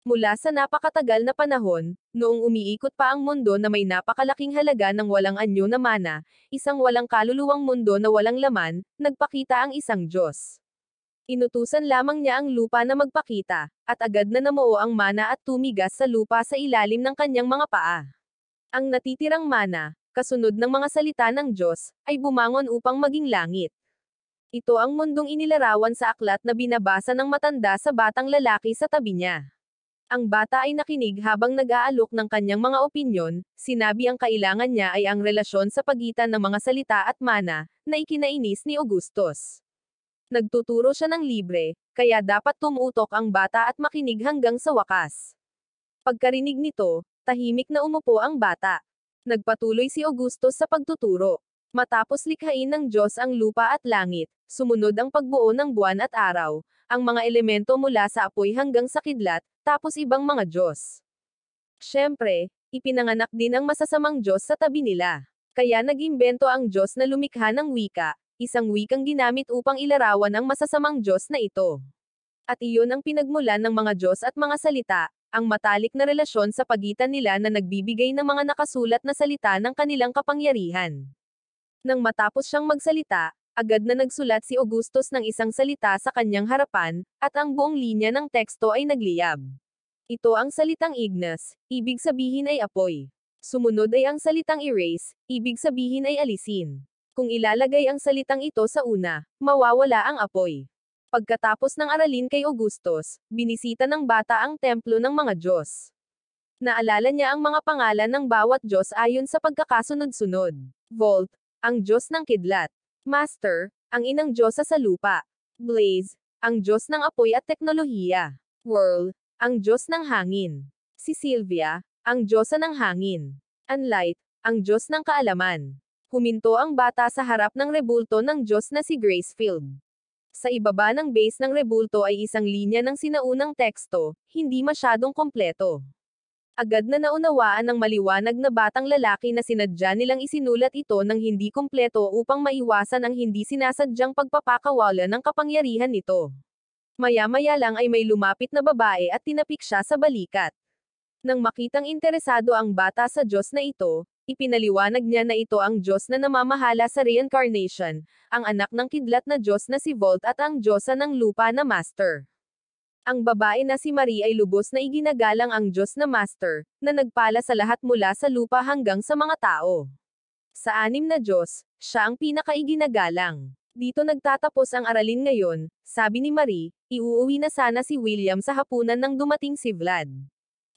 Mula sa napakatagal na panahon, noong umiikot pa ang mundo na may napakalaking halaga ng walang anyo na mana, isang walang kaluluwang mundo na walang laman, nagpakita ang isang Diyos. Inutusan lamang niya ang lupa na magpakita, at agad na namuo ang mana at tumigas sa lupa sa ilalim ng kanyang mga paa. Ang natitirang mana, kasunod ng mga salita ng Diyos, ay bumangon upang maging langit. Ito ang mundong inilarawan sa aklat na binabasa ng matanda sa batang lalaki sa tabi niya. Ang bata ay nakinig habang nag-aalok ng kanyang mga opinyon, sinabi ang kailangan niya ay ang relasyon sa pagitan ng mga salita at mana, na ikinainis ni Augustus. Nagtuturo siya ng libre, kaya dapat tumutok ang bata at makinig hanggang sa wakas. Pagkarinig nito, tahimik na umupo ang bata. Nagpatuloy si Augustus sa pagtuturo. Matapos likhain ng Diyos ang lupa at langit, sumunod ang pagbuo ng buwan at araw, ang mga elemento mula sa apoy hanggang sa kidlat, tapos ibang mga Diyos. Siyempre, ipinanganak din ang masasamang Diyos sa tabi nila. Kaya nag-imbento ang Diyos na lumikha ng wika, isang wikang ginamit upang ilarawan ang masasamang Diyos na ito. At iyon ang pinagmulan ng mga Diyos at mga salita, ang matalik na relasyon sa pagitan nila na nagbibigay ng mga nakasulat na salita ng kanilang kapangyarihan. Nang matapos siyang magsalita, agad na nagsulat si Augustus ng isang salita sa kanyang harapan, at ang buong linya ng teksto ay nagliyab. Ito ang salitang ignis, ibig sabihin ay apoy. Sumunod ay ang salitang erase, ibig sabihin ay alisin. Kung ilalagay ang salitang ito sa una, mawawala ang apoy. Pagkatapos ng aralin kay Augustus, binisita ng bata ang templo ng mga Diyos. Naalala niya ang mga pangalan ng bawat Diyos ayon sa pagkakasunod-sunod. Volt, ang Diyos ng kidlat. Master, ang inang Diyosa sa lupa. Blaze, ang Diyos ng apoy at teknolohiya. Whirl, ang Diyos ng hangin. Si Sylvia, ang Diyosa ng hangin. Light, ang Diyos ng kaalaman. Huminto ang bata sa harap ng rebulto ng Diyos na si Gracefield. Sa ibaba ng base ng rebulto ay isang linya ng sinaunang teksto, hindi masyadong kompleto. Agad na naunawaan ng maliwanag na batang lalaki na sinadya nilang isinulat ito ng hindi kumpleto upang maiwasan ang hindi sinasadyang pagpapakawala ng kapangyarihan nito. Maya-maya lang ay may lumapit na babae at tinapik siya sa balikat. Nang makitang interesado ang bata sa Diyos na ito, ipinaliwanag niya na ito ang Diyos na namamahala sa reincarnation, ang anak ng kidlat na Diyos na si Volt at ang Diyosa ng lupa na Master. Ang babae na si Marie ay lubos na iginagalang ang Diyos na Master, na nagpala sa lahat mula sa lupa hanggang sa mga tao. Sa anim na Diyos, siya ang pinakaiginagalang. Dito nagtatapos ang aralin ngayon, sabi ni Marie, iuuwi na sana si William sa hapunan nang dumating si Vlad.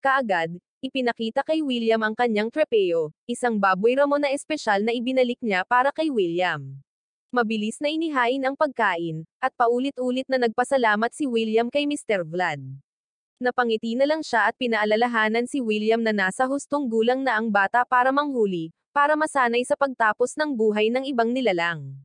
Kaagad, ipinakita kay William ang kanyang trepeo, isang baboy ramo na espesyal na ibinalik niya para kay William. Mabilis na inihain ang pagkain, at paulit-ulit na nagpasalamat si William kay Mr. Vlad. Napangiti na lang siya at pinaalalahanan si William na nasa hustong gulang na ang bata para manghuli, para masanay sa pagtapos ng buhay ng ibang nilalang.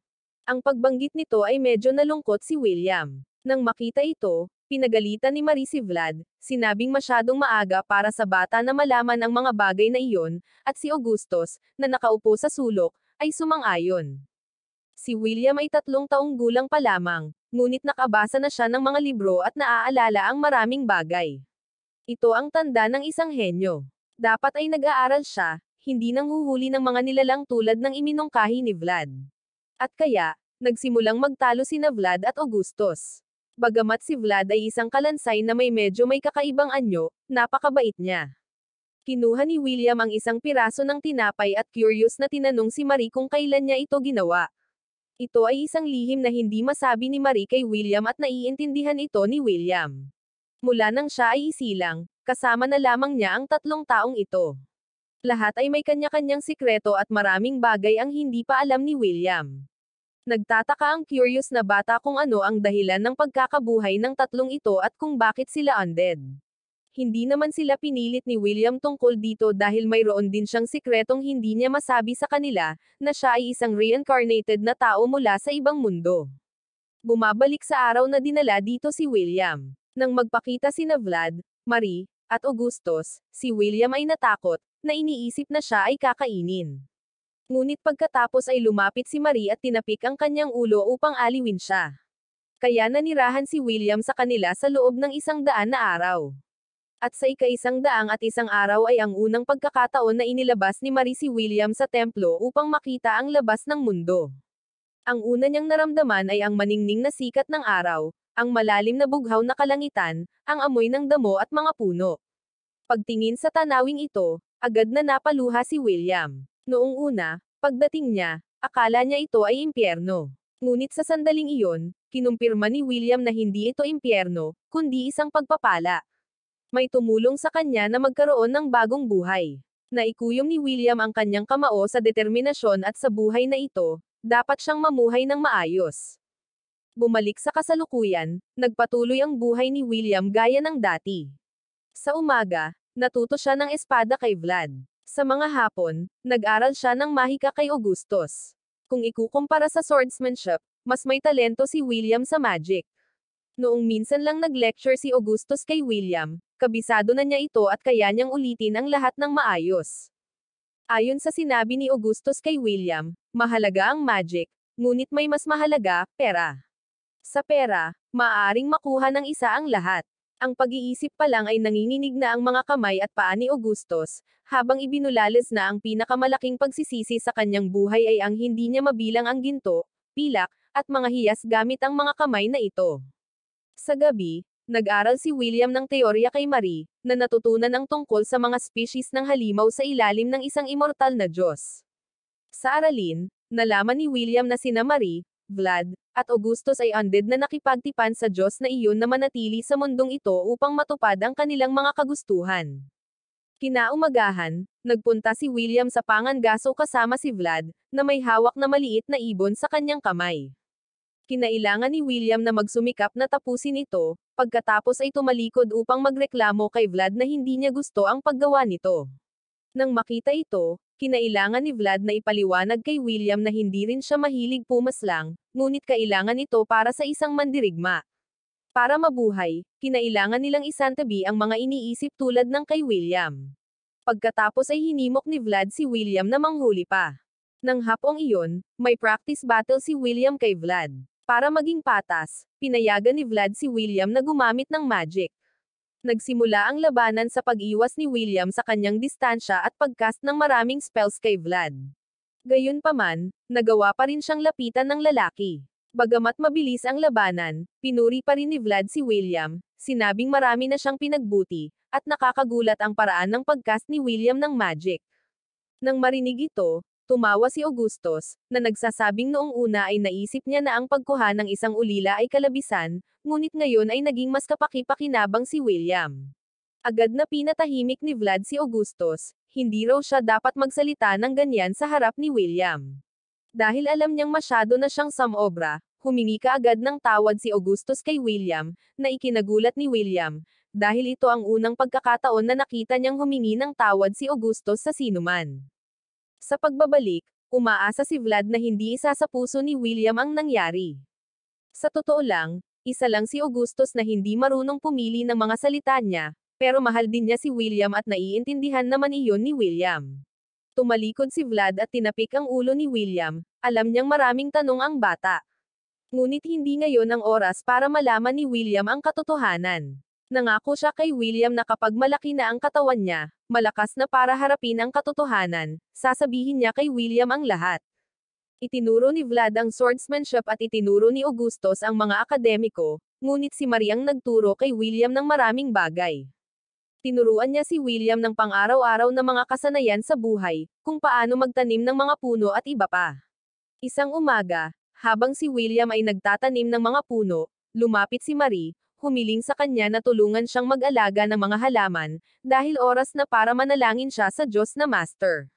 Ang pagbanggit nito ay medyo nalungkot si William. Nang makita ito, pinagalitan ni Marie si Vlad, sinabing masyadong maaga para sa bata na malaman ang mga bagay na iyon, at si Augustus, na nakaupo sa sulok, ay sumang-ayon. Si William ay 3 taong gulang pa lamang, ngunit nakabasa na siya ng mga libro at naaalala ang maraming bagay. Ito ang tanda ng isang henyo. Dapat ay nag-aaral siya, hindi nanghuhuli ng mga nilalang tulad ng iminungkahi ni Vlad. At kaya, nagsimulang magtalo sina Vlad at Augustus. Bagamat si Vlad ay isang kalansay na may kakaibang anyo, napakabait niya. Kinuha ni William ang isang piraso ng tinapay at curious na tinanong si Marie kung kailan niya ito ginawa. Ito ay isang lihim na hindi masabi ni Marie kay William at naiintindihan ito ni William. Mula nang siya ay isilang, kasama na lamang niya ang 3 taong ito. Lahat ay may kanya-kanyang sikreto at maraming bagay ang hindi pa alam ni William. Nagtataka ang curious na bata kung ano ang dahilan ng pagkakabuhay ng 3 ito at kung bakit sila undead. Hindi naman sila pinilit ni William tungkol dito dahil mayroon din siyang sikretong hindi niya masabi sa kanila, na siya ay isang reincarnated na tao mula sa ibang mundo. Bumabalik sa araw na dinala dito si William. Nang magpakita sina Vlad, Marie, at Augustus, si William ay natakot, na iniisip na siya ay kakainin. Ngunit pagkatapos ay lumapit si Marie at tinapik ang kanyang ulo upang aliwin siya. Kaya nanirahan si William sa kanila sa loob ng 100 na araw. At sa ika-101 araw ay ang unang pagkakataon na inilabas ni Marie si William sa templo upang makita ang labas ng mundo. Ang una niyang naramdaman ay ang maningning na sikat ng araw, ang malalim na bughaw na kalangitan, ang amoy ng damo at mga puno. Pagtingin sa tanawing ito, agad na napaluha si William. Noong una, pagdating niya, akala niya ito ay impyerno. Ngunit sa sandaling iyon, kinumpirma ni William na hindi ito impyerno, kundi isang pagpapala. May tumulong sa kanya na magkaroon ng bagong buhay. Naikuyom ni William ang kanyang kamao sa determinasyon at sa buhay na ito, dapat siyang mamuhay ng maayos. Bumalik sa kasalukuyan, nagpatuloy ang buhay ni William gaya ng dati. Sa umaga, natuto siya ng espada kay Vlad. Sa mga hapon, nag-aral siya ng mahika kay Augustus. Kung ikukumpara sa swordsmanship, mas may talento si William sa magic. Noong minsan lang nag-lecture si Augustus kay William, kabisado na niya ito at kaya niyang ulitin ang lahat ng maayos. Ayon sa sinabi ni Augustus kay William, mahalaga ang magic, ngunit may mas mahalaga, pera. Sa pera, maaaring makuha ng isa ang lahat. Ang pag-iisip pa lang ay nanginginig na ang mga kamay at paa ni Augustus, habang ibinulalas na ang pinakamalaking pagsisisi sa kanyang buhay ay ang hindi niya mabilang ang ginto, pilak, at mga hiyas gamit ang mga kamay na ito. Sa gabi, nag-aral si William ng teorya kay Marie, na natutunan ang tungkol sa mga species ng halimaw sa ilalim ng isang immortal na Diyos. Sa aralin, nalaman ni William na sina Marie, Vlad, at Augustus ay undead na nakipagtipan sa Diyos na iyon na manatili sa mundong ito upang matupad ang kanilang mga kagustuhan. Kinaumagahan, nagpunta si William sa Pangangaso kasama si Vlad, na may hawak na maliit na ibon sa kanyang kamay. Kinailangan ni William na magsumikap na tapusin ito, pagkatapos ay tumalikod upang magreklamo kay Vlad na hindi niya gusto ang paggawa nito. Nang makita ito, kinailangan ni Vlad na ipaliwanag kay William na hindi rin siya mahilig pumaslang, ngunit kailangan ito para sa isang mandirigma. Para mabuhay, kinailangan nilang isantabi ang mga iniisip tulad ng kay William. Pagkatapos ay hinimok ni Vlad si William na manghuli pa. Nang hapong iyon, may practice battle si William kay Vlad. Para maging patas, pinayagan ni Vlad si William na gumamit ng magic. Nagsimula ang labanan sa pag-iwas ni William sa kanyang distansya at pagcast ng maraming spells kay Vlad. Gayunpaman, nagawa pa rin siyang lapitan ng lalaki. Bagamat mabilis ang labanan, pinuri pa rin ni Vlad si William, sinabing marami na siyang pinagbuti, at nakakagulat ang paraan ng pagcast ni William ng magic. Nang marinig ito, tumawa si Augustus, na nagsasabing noong una ay naisip niya na ang pagkuha ng isang ulila ay kalabisan, ngunit ngayon ay naging mas kapaki-pakinabang si William. Agad na pinatahimik ni Vlad si Augustus, hindi raw siya dapat magsalita ng ganyan sa harap ni William. Dahil alam niyang masyado na siyang samobra, humingi kaagad ng tawad si Augustus kay William, na ikinagulat ni William, dahil ito ang unang pagkakataon na nakita niyang humingi ng tawad si Augustus sa sinuman. Sa pagbabalik, umaasa si Vlad na hindi isa sa puso ni William ang nangyari. Sa totoo lang, isa lang si Augustus na hindi marunong pumili ng mga salita niya, pero mahal din niya si William at naiintindihan naman iyon ni William. Tumalikod si Vlad at tinapik ang ulo ni William, alam niyang maraming tanong ang bata. Ngunit hindi ngayon ang oras para malaman ni William ang katotohanan. Nangako siya kay William na kapag malaki na ang katawan niya, malakas na para harapin ang katotohanan, sasabihin niya kay William ang lahat. Itinuro ni Vlad ang swordsmanship at itinuro ni Augustus ang mga akademiko, ngunit si Marie ang nagturo kay William ng maraming bagay. Tinuruan niya si William ng pang-araw-araw na mga kasanayan sa buhay, kung paano magtanim ng mga puno at iba pa. Isang umaga, habang si William ay nagtatanim ng mga puno, lumapit si Marie, humiling sa kanya na tulungan siyang mag-alaga ng mga halaman, dahil oras na para manalangin siya sa Diyos na Master.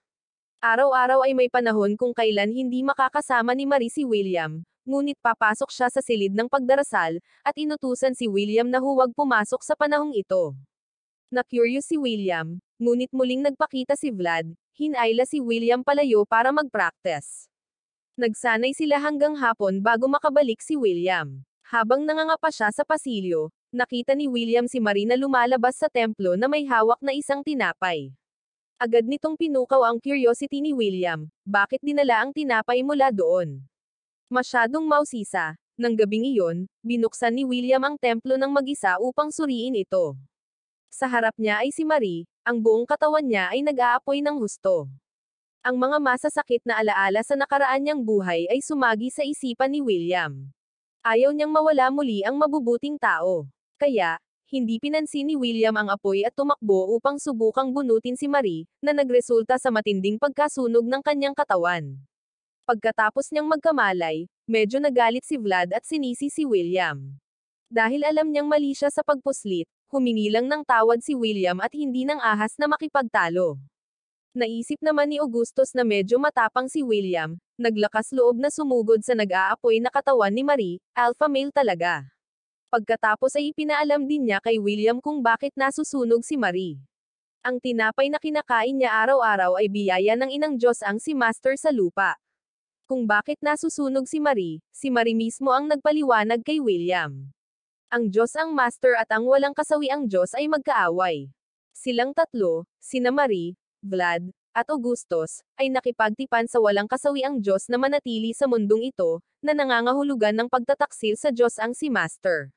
Araw-araw ay may panahon kung kailan hindi makakasama ni Marie si William, ngunit papasok siya sa silid ng pagdarasal, at inutusan si William na huwag pumasok sa panahong ito. Na-curious si William, ngunit muling nagpakita si Vlad, hinayla si William palayo para mag-practice. Nagsanay sila hanggang hapon bago makabalik si William. Habang nangangapa siya sa pasilyo, nakita ni William si Marie na lumalabas sa templo na may hawak na isang tinapay. Agad nitong pinukaw ang curiosity ni William, bakit dinala ang tinapay mula doon? Masyadong mausisa, nang gabing iyon, binuksan ni William ang templo ng mag-isa upang suriin ito. Sa harap niya ay si Marie, ang buong katawan niya ay nag-aapoy ng husto. Ang mga masasakit na alaala sa nakaraan niyang buhay ay sumagi sa isipan ni William. Ayaw niyang mawala muli ang mabubuting tao. Kaya, hindi pinansin ni William ang apoy at tumakbo upang subukang bunutin si Marie, na nagresulta sa matinding pagkasunog ng kanyang katawan. Pagkatapos niyang magkamalay, medyo nagalit si Vlad at sinisi si William. Dahil alam niyang mali siya sa pagpuslit, humingi lang ng tawad si William at hindi ng ahas na makipagtalo. Naisip naman ni Augustus na medyo matapang si William, naglakas loob na sumugod sa nag-aapoy na katawan ni Marie, alpha male talaga. Pagkatapos ay ipinaalam din niya kay William kung bakit nasusunog si Marie. Ang tinapay na kinakain niya araw-araw ay biyaya ng inang Diyos ang si Master sa lupa. Kung bakit nasusunog si Marie mismo ang nagpaliwanag kay William. Ang Diyos ang Master at ang walang kasawiang Diyos ay magkaaway. Silang tatlo, sina Marie, Vlad, at Augustus, ay nakipagtipan sa walang kasawiang Diyos na manatili sa mundong ito, na nangangahulugan ng pagtataksil sa Diyos ang si Master.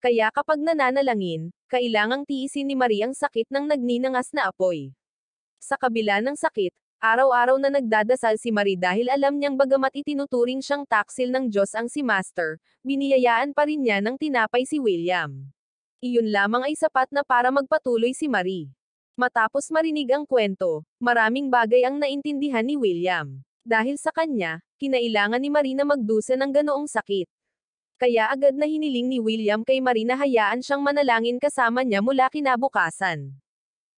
Kaya kapag nananalangin, kailangang tiisin ni Marie ang sakit ng nagninangas na apoy. Sa kabila ng sakit, araw-araw na nagdadasal si Marie dahil alam niyang bagamat itinuturing siyang taksil ng Diyos ang si Master, biniyayaan pa rin niya ng tinapay si William. Iyon lamang ay sapat na para magpatuloy si Marie. Matapos marinig ang kwento, maraming bagay ang naintindihan ni William. Dahil sa kanya, kinailangan ni Marie na magdusa ng ganoong sakit. Kaya agad na hiniling ni William kay Marie na hayaan siyang manalangin kasama niya mula kinabukasan.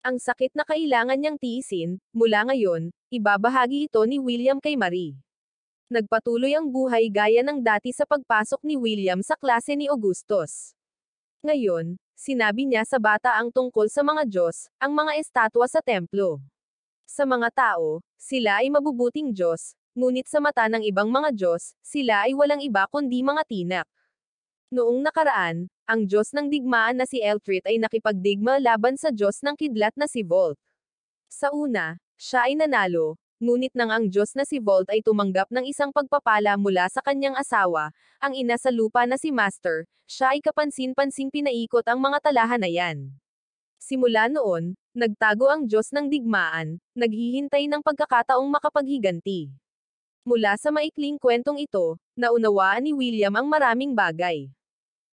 Ang sakit na kailangan niyang tiisin, mula ngayon, ibabahagi ito ni William kay Marie. Nagpatuloy ang buhay gaya ng dati sa pagpasok ni William sa klase ni Augustus. Ngayon, sinabi niya sa bata ang tungkol sa mga Diyos, ang mga estatwa sa templo. Sa mga tao, sila ay mabubuting Diyos, ngunit sa mata ng ibang mga Diyos, sila ay walang iba kundi mga tinak. Noong nakaraan, ang Diyos ng digmaan na si Eltrit ay nakipagdigma laban sa Diyos ng kidlat na si Volt. Sa una, siya ay nanalo, ngunit nang ang Diyos na si Volt ay tumanggap ng isang pagpapala mula sa kanyang asawa, ang ina sa lupa na si Master, siya ay kapansin-pansing pinaikot ang mga talahanayan. Simula noon, nagtago ang Diyos ng digmaan, naghihintay ng pagkakataong makapaghiganti. Mula sa maikling kwentong ito, naunawaan ni William ang maraming bagay.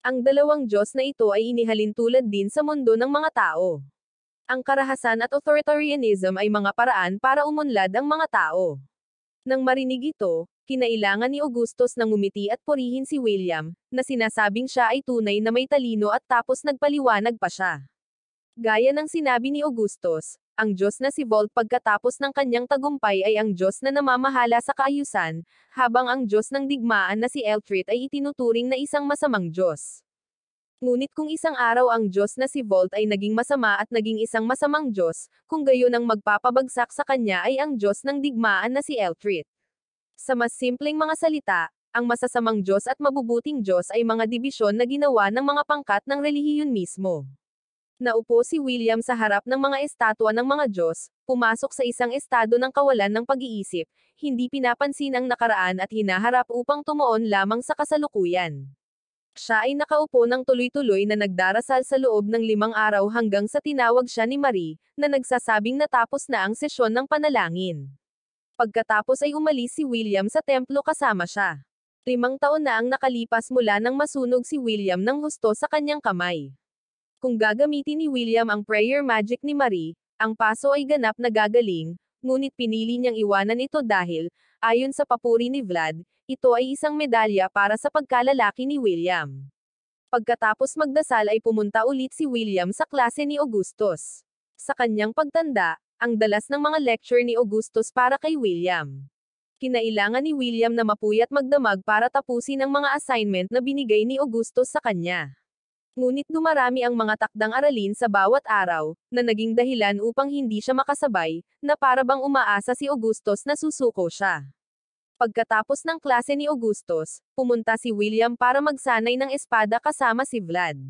Ang dalawang Diyos na ito ay inihalin tulad din sa mundo ng mga tao. Ang karahasan at authoritarianism ay mga paraan para umunlad ang mga tao. Nang marinig ito, kinailangan ni Augustus na ngumiti at purihin si William, na sinasabing siya ay tunay na may talino at tapos nagpaliwanag pa siya. Gaya ng sinabi ni Augustus, ang Diyos na si Volt pagkatapos ng kanyang tagumpay ay ang Diyos na namamahala sa kaayusan, habang ang Diyos ng digmaan na si Eltrit ay itinuturing na isang masamang Diyos. Ngunit kung isang araw ang Diyos na si Volt ay naging masama at naging isang masamang Diyos, kung gayon ang magpapabagsak sa kanya ay ang Diyos ng digmaan na si Eltrit. Sa mas simpleng mga salita, ang masasamang Diyos at mabubuting Diyos ay mga dibisyon na ginawa ng mga pangkat ng relihiyon mismo. Naupo si William sa harap ng mga estatwa ng mga Diyos, pumasok sa isang estado ng kawalan ng pag-iisip, hindi pinapansin ang nakaraan at hinaharap upang tumuon lamang sa kasalukuyan. Siya ay nakaupo ng tuloy-tuloy na nagdarasal sa loob ng 5 araw hanggang sa tinawag siya ni Marie, na nagsasabing natapos na ang sesyon ng panalangin. Pagkatapos ay umalis si William sa templo kasama siya. 5 taon na ang nakalipas mula nang masunog si William ng husto sa kanyang kamay. Kung gagamitin ni William ang prayer magic ni Marie, ang paso ay ganap na gagaling, ngunit pinili niyang iwanan ito dahil, ayon sa papuri ni Vlad, ito ay isang medalya para sa pagkalalaki ni William. Pagkatapos magdasal ay pumunta ulit si William sa klase ni Augustus. Sa kanyang pagtanda, ang dalas ng mga lecture ni Augustus para kay William. Kinailangan ni William na mapuyat magdamag para tapusin ang mga assignment na binigay ni Augustus sa kanya. Ngunit dumarami ang mga takdang aralin sa bawat araw, na naging dahilan upang hindi siya makasabay, na para bang umaasa si Augustus na susuko siya. Pagkatapos ng klase ni Augustus, pumunta si William para magsanay ng espada kasama si Vlad.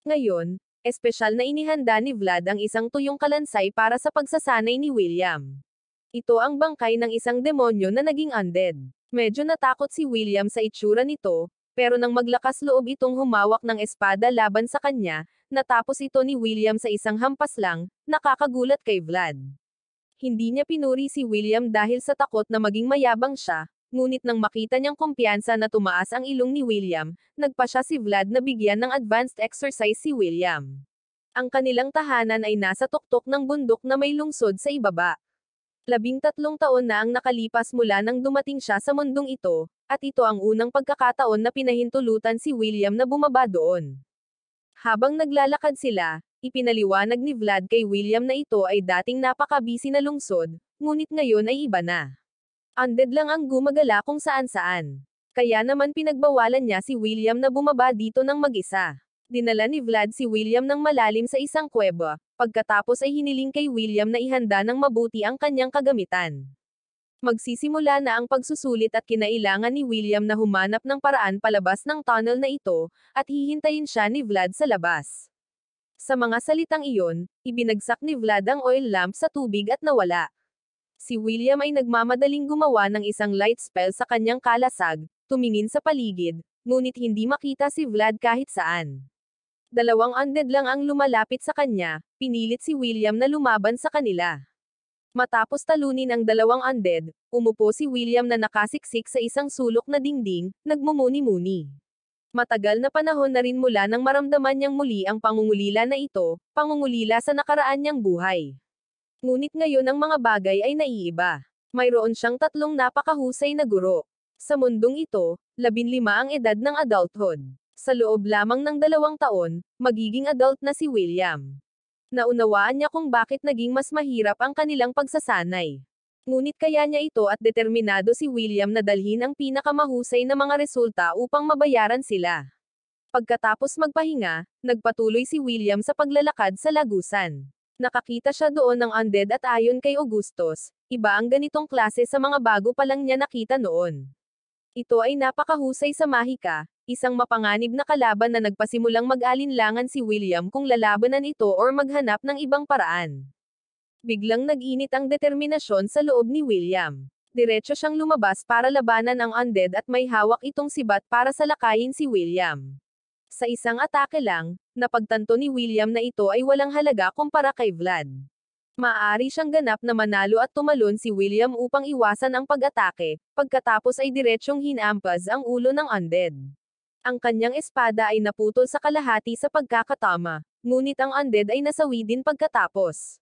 Ngayon, espesyal na inihanda ni Vlad ang isang tuyong kalansay para sa pagsasanay ni William. Ito ang bangkay ng isang demonyo na naging undead. Medyo natakot si William sa itsura nito, pero nang maglakas loob itong humawak ng espada laban sa kanya, natapos ito ni William sa isang hampas lang, nakakagulat kay Vlad. Hindi niya pinuri si William dahil sa takot na maging mayabang siya, ngunit nang makita niyang kumpiyansa na tumaas ang ilong ni William, nagpa siya si Vlad na bigyan ng advanced exercise si William. Ang kanilang tahanan ay nasa tuktok ng bundok na may lungsod sa ibaba. 13 taon na ang nakalipas mula nang dumating siya sa mundong ito, at ito ang unang pagkakataon na pinahintulutan si William na bumaba doon. Habang naglalakad sila, ipinaliwanag ni Vlad kay William na ito ay dating napakabisi na lungsod, ngunit ngayon ay iba na. Undead lang ang gumagala kung saan-saan. Kaya naman pinagbawalan niya si William na bumaba dito ng mag-isa. Dinala ni Vlad si William ng malalim sa isang kuweba, pagkatapos ay hiniling kay William na ihanda ng mabuti ang kanyang kagamitan. Magsisimula na ang pagsusulit at kinailangan ni William na humanap ng paraan palabas ng tunnel na ito, at hihintayin siya ni Vlad sa labas. Sa mga salitang iyon, ibinagsak ni Vlad ang oil lamp sa tubig at nawala. Si William ay nagmamadaling gumawa ng isang light spell sa kanyang kalasag, tumingin sa paligid, ngunit hindi makita si Vlad kahit saan. 2 undead lang ang lumalapit sa kanya, pinilit si William na lumaban sa kanila. Matapos talunin ang 2 undead, umupo si William na nakasiksik sa isang sulok na dingding, nagmumuni-muni. Matagal na panahon na rin mula nang maramdaman niyang muli ang pangungulila na ito, pangungulila sa nakaraan niyang buhay. Ngunit ngayon ang mga bagay ay naiiba. Mayroon siyang 3 napakahusay na guro. Sa mundong ito, 15 ang edad ng adulthood. Sa loob lamang ng 2 taon, magiging adult na si William. Naunawaan niya kung bakit naging mas mahirap ang kanilang pagsasanay. Ngunit kaya niya ito at determinado si William na dalhin ang pinakamahusay na mga resulta upang mabayaran sila. Pagkatapos magpahinga, nagpatuloy si William sa paglalakad sa lagusan. Nakakita siya doon ng undead at ayon kay Augustus, iba ang ganitong klase sa mga bago pa lang niya nakita noon. Ito ay napakahusay sa mahika, isang mapanganib na kalaban na nagpasimulang mag-alinlangan si William kung lalabanan ito or maghanap ng ibang paraan. Biglang nag-init ang determinasyon sa loob ni William. Diretso siyang lumabas para labanan ang undead at may hawak itong sibat para salakayin si William. Sa isang atake lang, napagtanto ni William na ito ay walang halaga kumpara kay Vlad. Maaari siyang ganap na manalo at tumalon si William upang iwasan ang pag-atake, pagkatapos ay diretsyong hinampas ang ulo ng undead. Ang kanyang espada ay naputol sa kalahati sa pagkakatama, ngunit ang undead ay nasawi din pagkatapos.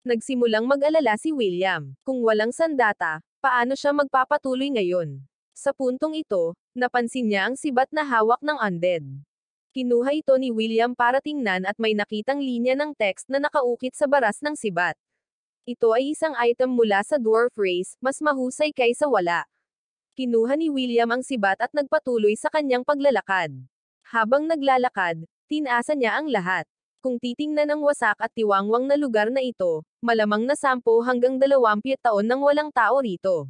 Nagsimulang mag-alala si William, kung walang sandata, paano siya magpapatuloy ngayon? Sa puntong ito, napansin niya ang sibat na hawak ng undead. Kinuha ito ni William para tingnan at may nakitang linya ng text na nakaukit sa baras ng sibat. Ito ay isang item mula sa dwarf race, mas mahusay kaysa wala. Kinuha ni William ang sibat at nagpatuloy sa kanyang paglalakad. Habang naglalakad, tinasa niya ang lahat. Kung titingnan ang wasak at tiwangwang na lugar na ito, malamang na 10 hanggang 20 taon nang walang tao rito.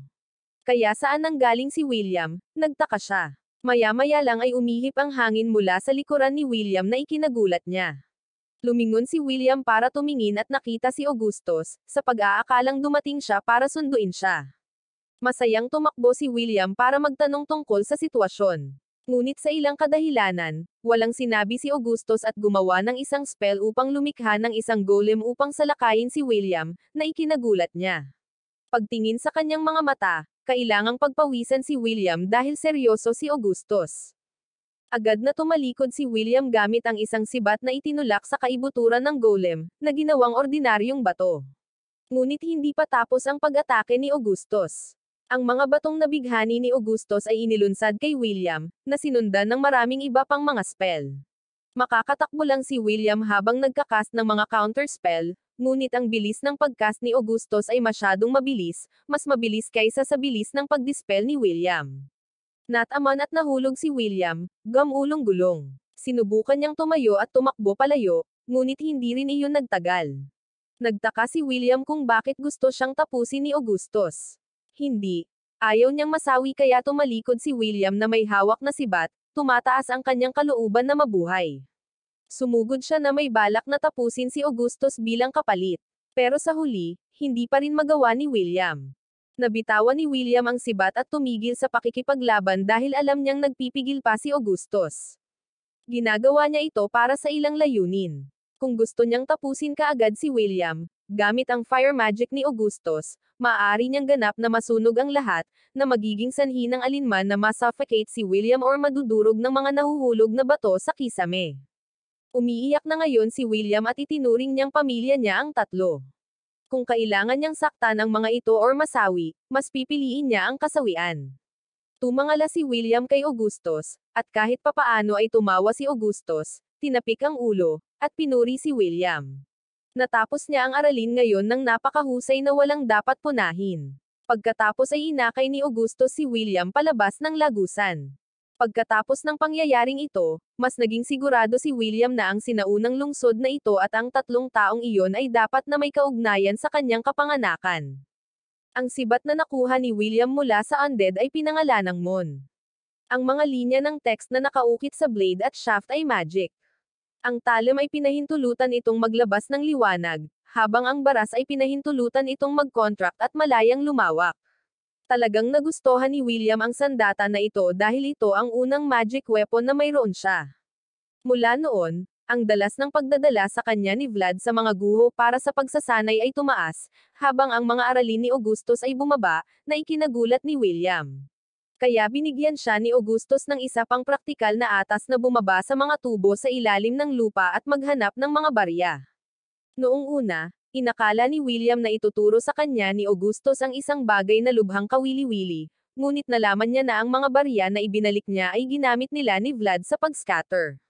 Kaya saan nanggaling si William, nagtaka siya. Maya-maya lang ay umihip ang hangin mula sa likuran ni William na ikinagulat niya. Lumingon si William para tumingin at nakita si Augustus, sa pag-aakalang dumating siya para sunduin siya. Masayang tumakbo si William para magtanong tungkol sa sitwasyon. Ngunit sa ilang kadahilanan, walang sinabi si Augustus at gumawa ng isang spell upang lumikha ng isang golem upang salakayin si William, na ikinagulat niya. Pagtingin sa kanyang mga mata, kailangang pagpawisan si William dahil seryoso si Augustus. Agad na tumalikod si William gamit ang isang sibat na itinulak sa kaibuturan ng golem, na ginawang ordinaryong bato. Ngunit hindi pa tapos ang pag-atake ni Augustus. Ang mga batong nabighani ni Augustus ay inilunsad kay William, na sinundan ng maraming iba pang mga spell. Makakatakbo lang si William habang nagkakast ng mga counter-spell, ngunit ang bilis ng pagcast ni Augustus ay masyadong mabilis, mas mabilis kaysa sa bilis ng pag-dispel ni William. Nataman at nahulog si William, gumulong-gulong. Sinubukan niyang tumayo at tumakbo palayo, ngunit hindi rin iyon nagtagal. Nagtaka si William kung bakit gusto siyang tapusin ni Augustus. Hindi. Ayaw niyang masawi kaya tumalikod si William na may hawak na sibat, tumataas ang kanyang kalooban na mabuhay. Sumugod siya na may balak na tapusin si Augustus bilang kapalit. Pero sa huli, hindi pa rin magawa ni William. Nabitawan ni William ang sibat at tumigil sa pakikipaglaban dahil alam niyang nagpipigil pa si Augustus. Ginagawa niya ito para sa ilang layunin. Kung gusto niyang tapusin kaagad si William, gamit ang fire magic ni Augustus, maaari niyang ganap na masunog ang lahat, na magiging sanhi ng alinman na masuffocate si William or madudurog ng mga nahuhulog na bato sa kisame. Umiiyak na ngayon si William at itinuring niyang pamilya niya ang tatlo. Kung kailangan niyang saktan ang mga ito or masawi, mas pipiliin niya ang kasawian. Tumangala si William kay Augustus, at kahit papaano ay tumawa si Augustus, tinapik ang ulo, at pinuri si William. Natapos niya ang aralin ngayon ng napakahusay na walang dapat punahin. Pagkatapos ay inakay ni Augustus si William palabas ng lagusan. Pagkatapos ng pangyayaring ito, mas naging sigurado si William na ang sinaunang lungsod na ito at ang tatlong taong iyon ay dapat na may kaugnayan sa kanyang kapanganakan. Ang sibat na nakuha ni William mula sa undead ay pinangalanang Mon. Ang mga linya ng text na nakaukit sa blade at shaft ay magic. Ang talim ay pinahintulutan itong maglabas ng liwanag, habang ang baras ay pinahintulutan itong mag-contract at malayang lumawak. Talagang nagustuhan ni William ang sandata na ito dahil ito ang unang magic weapon na mayroon siya. Mula noon, ang dalas ng pagdadala sa kanya ni Vlad sa mga guho para sa pagsasanay ay tumaas, habang ang mga aralin ni Augustus ay bumaba, na ikinagulat ni William. Kaya binigyan siya ni Augustus ng isa pang praktikal na atas na bumaba sa mga tubo sa ilalim ng lupa at maghanap ng mga barya. Noong una, inakala ni William na ituturo sa kanya ni Augustus ang isang bagay na lubhang kawili-wili, ngunit nalaman niya na ang mga barya na ibinalik niya ay ginamit nila ni Vlad sa pag-scatter.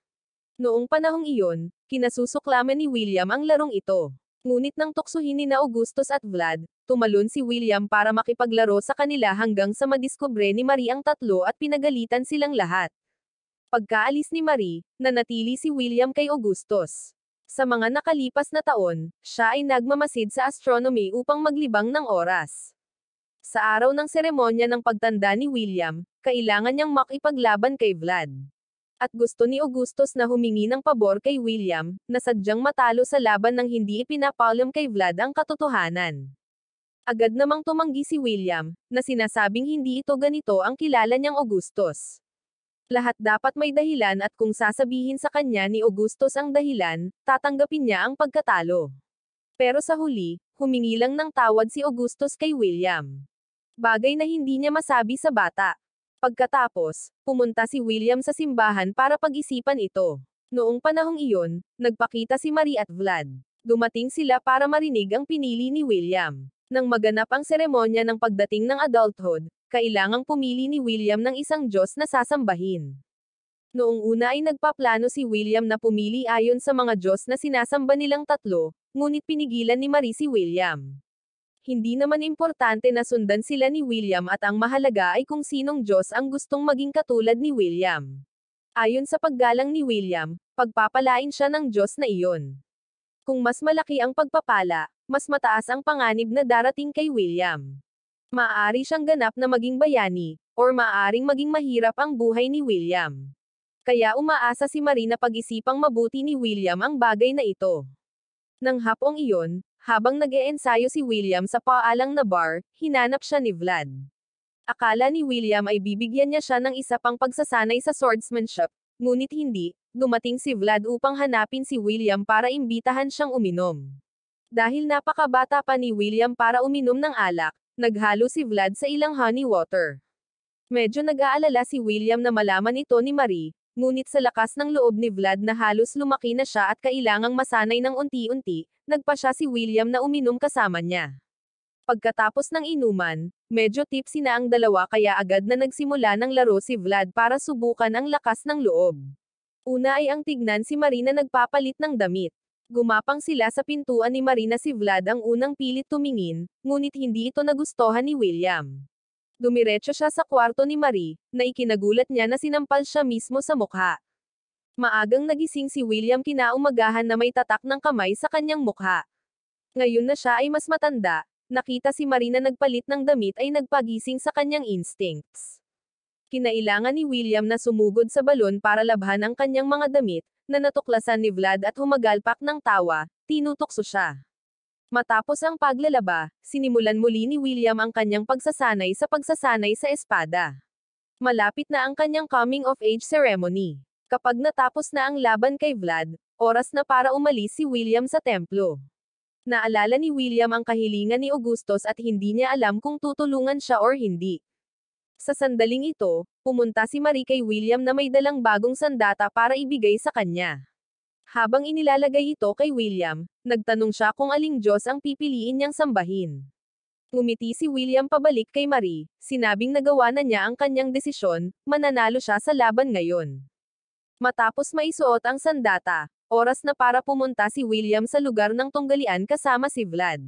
Noong panahong iyon, kinasusuklaman ni William ang larong ito. Ngunit nang tuksuhin ni na Augustus at Vlad, tumalon si William para makipaglaro sa kanila hanggang sa madiskubre ni Marie ang tatlo at pinagalitan silang lahat. Pagkaalis ni Marie, nanatili si William kay Augustus. Sa mga nakalipas na taon, siya ay nagmamasid sa astronomy upang maglibang ng oras. Sa araw ng seremonya ng pagtanda ni William, kailangan niyang makipaglaban kay Vlad. At gusto ni Augustus na humingi ng pabor kay William, na sadyang matalo sa laban nang hindi ipinapaalam kay Vlad ang katotohanan. Agad namang tumanggi si William, na sinasabing hindi ito ganito ang kilala niyang Augustus. Lahat dapat may dahilan at kung sasabihin sa kanya ni Augustus ang dahilan, tatanggapin niya ang pagkatalo. Pero sa huli, humingi lang ng tawad si Augustus kay William. Bagay na hindi niya masabi sa bata. Pagkatapos, pumunta si William sa simbahan para pag-isipan ito. Noong panahong iyon, nagpakita si Marie at Vlad. Dumating sila para marinig ang pinili ni William. Nang maganap ang seremonya ng pagdating ng adulthood, kailangang pumili ni William ng isang Diyos na sasambahin. Noong una ay nagpaplano si William na pumili ayon sa mga Diyos na sinasamba nilang tatlo, ngunit pinigilan ni Marie si William. Hindi naman importante na sundan sila ni William at ang mahalaga ay kung sinong Diyos ang gustong maging katulad ni William. Ayon sa paggalang ni William, pagpapalain siya ng Diyos na iyon. Kung mas malaki ang pagpapala, mas mataas ang panganib na darating kay William. Maaari siyang ganap na maging bayani, or maaaring maging mahirap ang buhay ni William. Kaya umaasa si Marie na pag-isipang mabuti ni William ang bagay na ito. Nang hapong iyon, habang nag-eensayo si William sa paalang na bar, hinanap siya ni Vlad. Akala ni William ay bibigyan niya siya ng isa pang pagsasanay sa swordsmanship, ngunit hindi, dumating si Vlad upang hanapin si William para imbitahan siyang uminom. Dahil napakabata pa ni William para uminom ng alak, naghalo si Vlad sa ilang honey water. Medyo nag-aalala si William na malaman ito ni Marie, ngunit sa lakas ng loob ni Vlad na halos lumaki na siya at kailangang masanay ng unti-unti, nagpa siya si William na uminom kasama niya. Pagkatapos ng inuman, medyo tipsy na ang dalawa kaya agad na nagsimula ng laro si Vlad para subukan ang lakas ng loob. Una ay ang tignan si Marie na nagpapalit ng damit. Gumapang sila sa pintuan ni Marie na si Vlad ang unang pilit tumingin, ngunit hindi ito nagustuhan ni William. Dumiretso siya sa kwarto ni Marie, na ikinagulat niya na sinampal siya mismo sa mukha. Maagang nagising si William kinaumagahan na may tatak ng kamay sa kanyang mukha. Ngayon na siya ay mas matanda, nakita si Marie na nagpalit ng damit ay nagpagising sa kanyang instincts. Kinailangan ni William na sumugod sa balon para labhan ang kanyang mga damit, na natuklasan ni Vlad at humagalpak ng tawa, tinutokso siya. Matapos ang paglalaba, sinimulan muli ni William ang kanyang pagsasanay sa espada. Malapit na ang kanyang coming-of-age ceremony. Kapag natapos na ang laban kay Vlad, oras na para umalis si William sa templo. Naalala ni William ang kahilingan ni Augustus at hindi niya alam kung tutulungan siya or hindi. Sa sandaling ito, pumunta si Marie kay William na may dalang bagong sandata para ibigay sa kanya. Habang inilalagay ito kay William, nagtanong siya kung aling Diyos ang pipiliin niyang sambahin. Ngumiti si William pabalik kay Marie, sinabing nagawa na niya ang kanyang desisyon, mananalo siya sa laban ngayon. Matapos maisuot ang sandata, oras na para pumunta si William sa lugar ng tunggalian kasama si Vlad.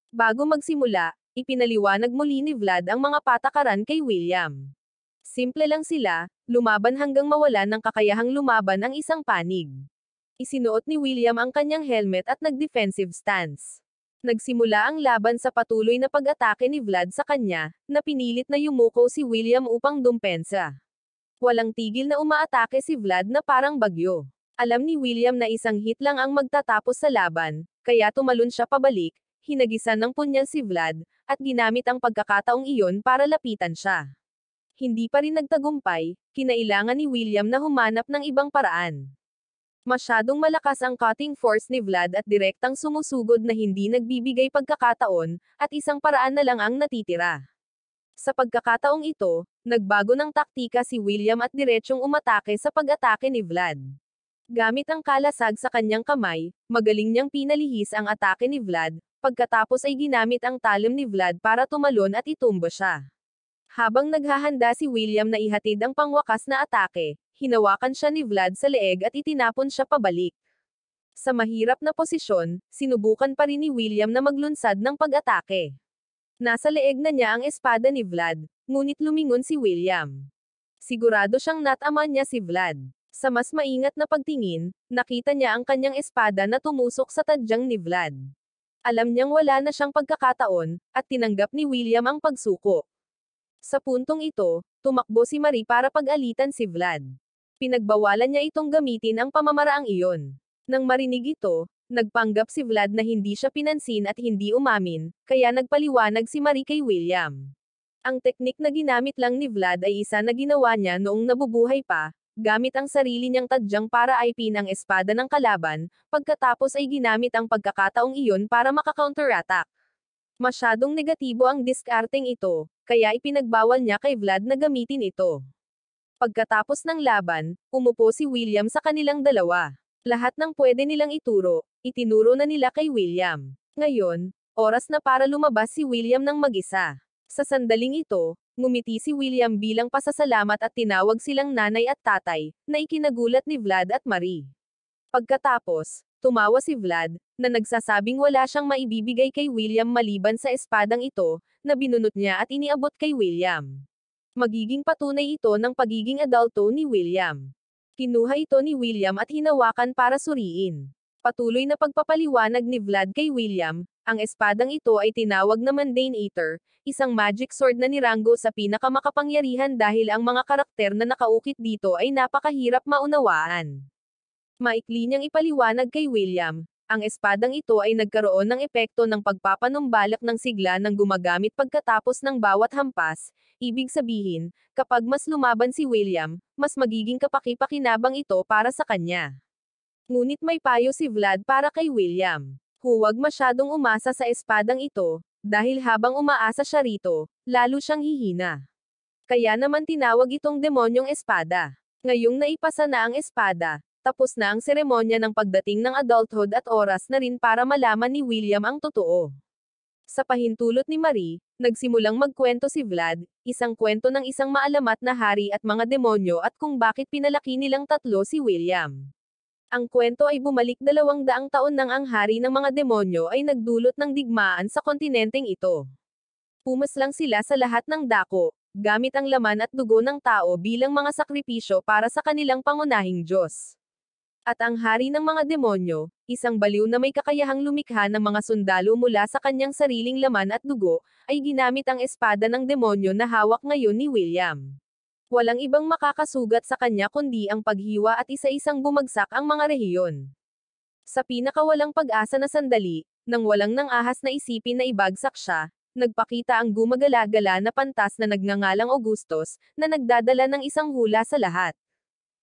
Bago magsimula, ipinaliwanag muli ni Vlad ang mga patakaran kay William. Simple lang sila, lumaban hanggang mawalan ng kakayahang lumaban ang isang panig. Isinuot ni William ang kanyang helmet at nag-defensive stance. Nagsimula ang laban sa patuloy na pag-atake ni Vlad sa kanya, na pinilit na yumuko si William upang dumpensa. Walang tigil na umaatake si Vlad na parang bagyo. Alam ni William na isang hit lang ang magtatapos sa laban, kaya tumalon siya pabalik, hinagisan ng punyal si Vlad, at ginamit ang pagkakataong iyon para lapitan siya. Hindi pa rin nagtagumpay, kinailangan ni William na humanap ng ibang paraan. Masyadong malakas ang cutting force ni Vlad at direktang sumusugod na hindi nagbibigay pagkakataon, at isang paraan na lang ang natitira. Sa pagkakataong ito, nagbago ng taktika si William at diretsyong umatake sa pag-atake ni Vlad. Gamit ang kalasag sa kanyang kamay, magaling niyang pinalihis ang atake ni Vlad, pagkatapos ay ginamit ang talim ni Vlad para tumalon at itumba siya. Habang naghahanda si William na ihatid ang pangwakas na atake, hinawakan siya ni Vlad sa leeg at itinapon siya pabalik. Sa mahirap na posisyon, sinubukan pa rin ni William na maglunsad ng pag-atake. Nasa leeg na niya ang espada ni Vlad, ngunit lumingon si William. Sigurado siyang natama niya si Vlad. Sa mas maingat na pagtingin, nakita niya ang kanyang espada na tumusok sa tadyang ni Vlad. Alam niyang wala na siyang pagkakataon, at tinanggap ni William ang pagsuko. Sa puntong ito, tumakbo si Marie para pag-alitan si Vlad. Pinagbawalan niya itong gamitin ang pamamaraang iyon. Nang marinig ito, nagpanggap si Vlad na hindi siya pinansin at hindi umamin, kaya nagpaliwanag si Marie kay William. Ang teknik na ginamit lang ni Vlad ay isa na ginawa niya noong nabubuhay pa, gamit ang sarili niyang tadyang para aipin ang espada ng kalaban, pagkatapos ay ginamit ang pagkakataong iyon para maka-counterattack. Masyadong negatibo ang diskarteng ito, kaya ipinagbawal niya kay Vlad na gamitin ito. Pagkatapos ng laban, umupo si William sa kanilang dalawa. Lahat ng pwede nilang ituro, itinuro na nila kay William. Ngayon, oras na para lumabas si William ng mag-isa. Sa sandaling ito, ngumiti si William bilang pasasalamat at tinawag silang nanay at tatay, na ikinagulat ni Vlad at Marie. Pagkatapos, tumawa si Vlad, na nagsasabing wala siyang maibibigay kay William maliban sa espadang ito, na binunot niya at iniabot kay William. Magiging patunay ito ng pagiging adulto ni William. Kinuha ito ni William at hinawakan para suriin. Patuloy na pagpapaliwanag ni Vlad kay William, ang espadang ito ay tinawag na Mundane Eater, isang magic sword na niranggo sa pinakamakapangyarihan dahil ang mga karakter na nakaukit dito ay napakahirap maunawaan. Maikli niyang ipaliwanag kay William, ang espadang ito ay nagkaroon ng epekto ng pagpapanumbalak ng sigla ng gumagamit pagkatapos ng bawat hampas, ibig sabihin, kapag mas lumaban si William, mas magiging kapaki-pakinabang ito para sa kanya. Ngunit may payo si Vlad para kay William. Huwag masyadong umasa sa espadang ito, dahil habang umaasa siya rito, lalo siyang hihina. Kaya naman tinawag itong demonyong espada. Ngayong naipasa na ang espada, tapos na ang seremonya ng pagdating ng adulthood at oras na rin para malaman ni William ang totoo. Sa pahintulot ni Marie, nagsimulang magkwento si Vlad, isang kwento ng isang maalamat na hari at mga demonyo at kung bakit pinalaki nilang tatlo si William. Ang kwento ay bumalik 200 taon nang ang hari ng mga demonyo ay nagdulot ng digmaan sa kontinenteng ito. Pumaslang sila sa lahat ng dako, gamit ang laman at dugo ng tao bilang mga sakripisyo para sa kanilang pangunahing Diyos. At ang hari ng mga demonyo, isang baliw na may kakayahang lumikha ng mga sundalo mula sa kanyang sariling laman at dugo, ay ginamit ang espada ng demonyo na hawak ngayon ni William. Walang ibang makakasugat sa kanya kundi ang paghiwa at isa-isang bumagsak ang mga rehiyon. Sa pinakawalang pag-asa na sandali, nang walang nang ahas na isipin na ibagsak siya, nagpakita ang gumagala-gala na pantas na nagngangalang Augustus, na nagdadala ng isang hula sa lahat.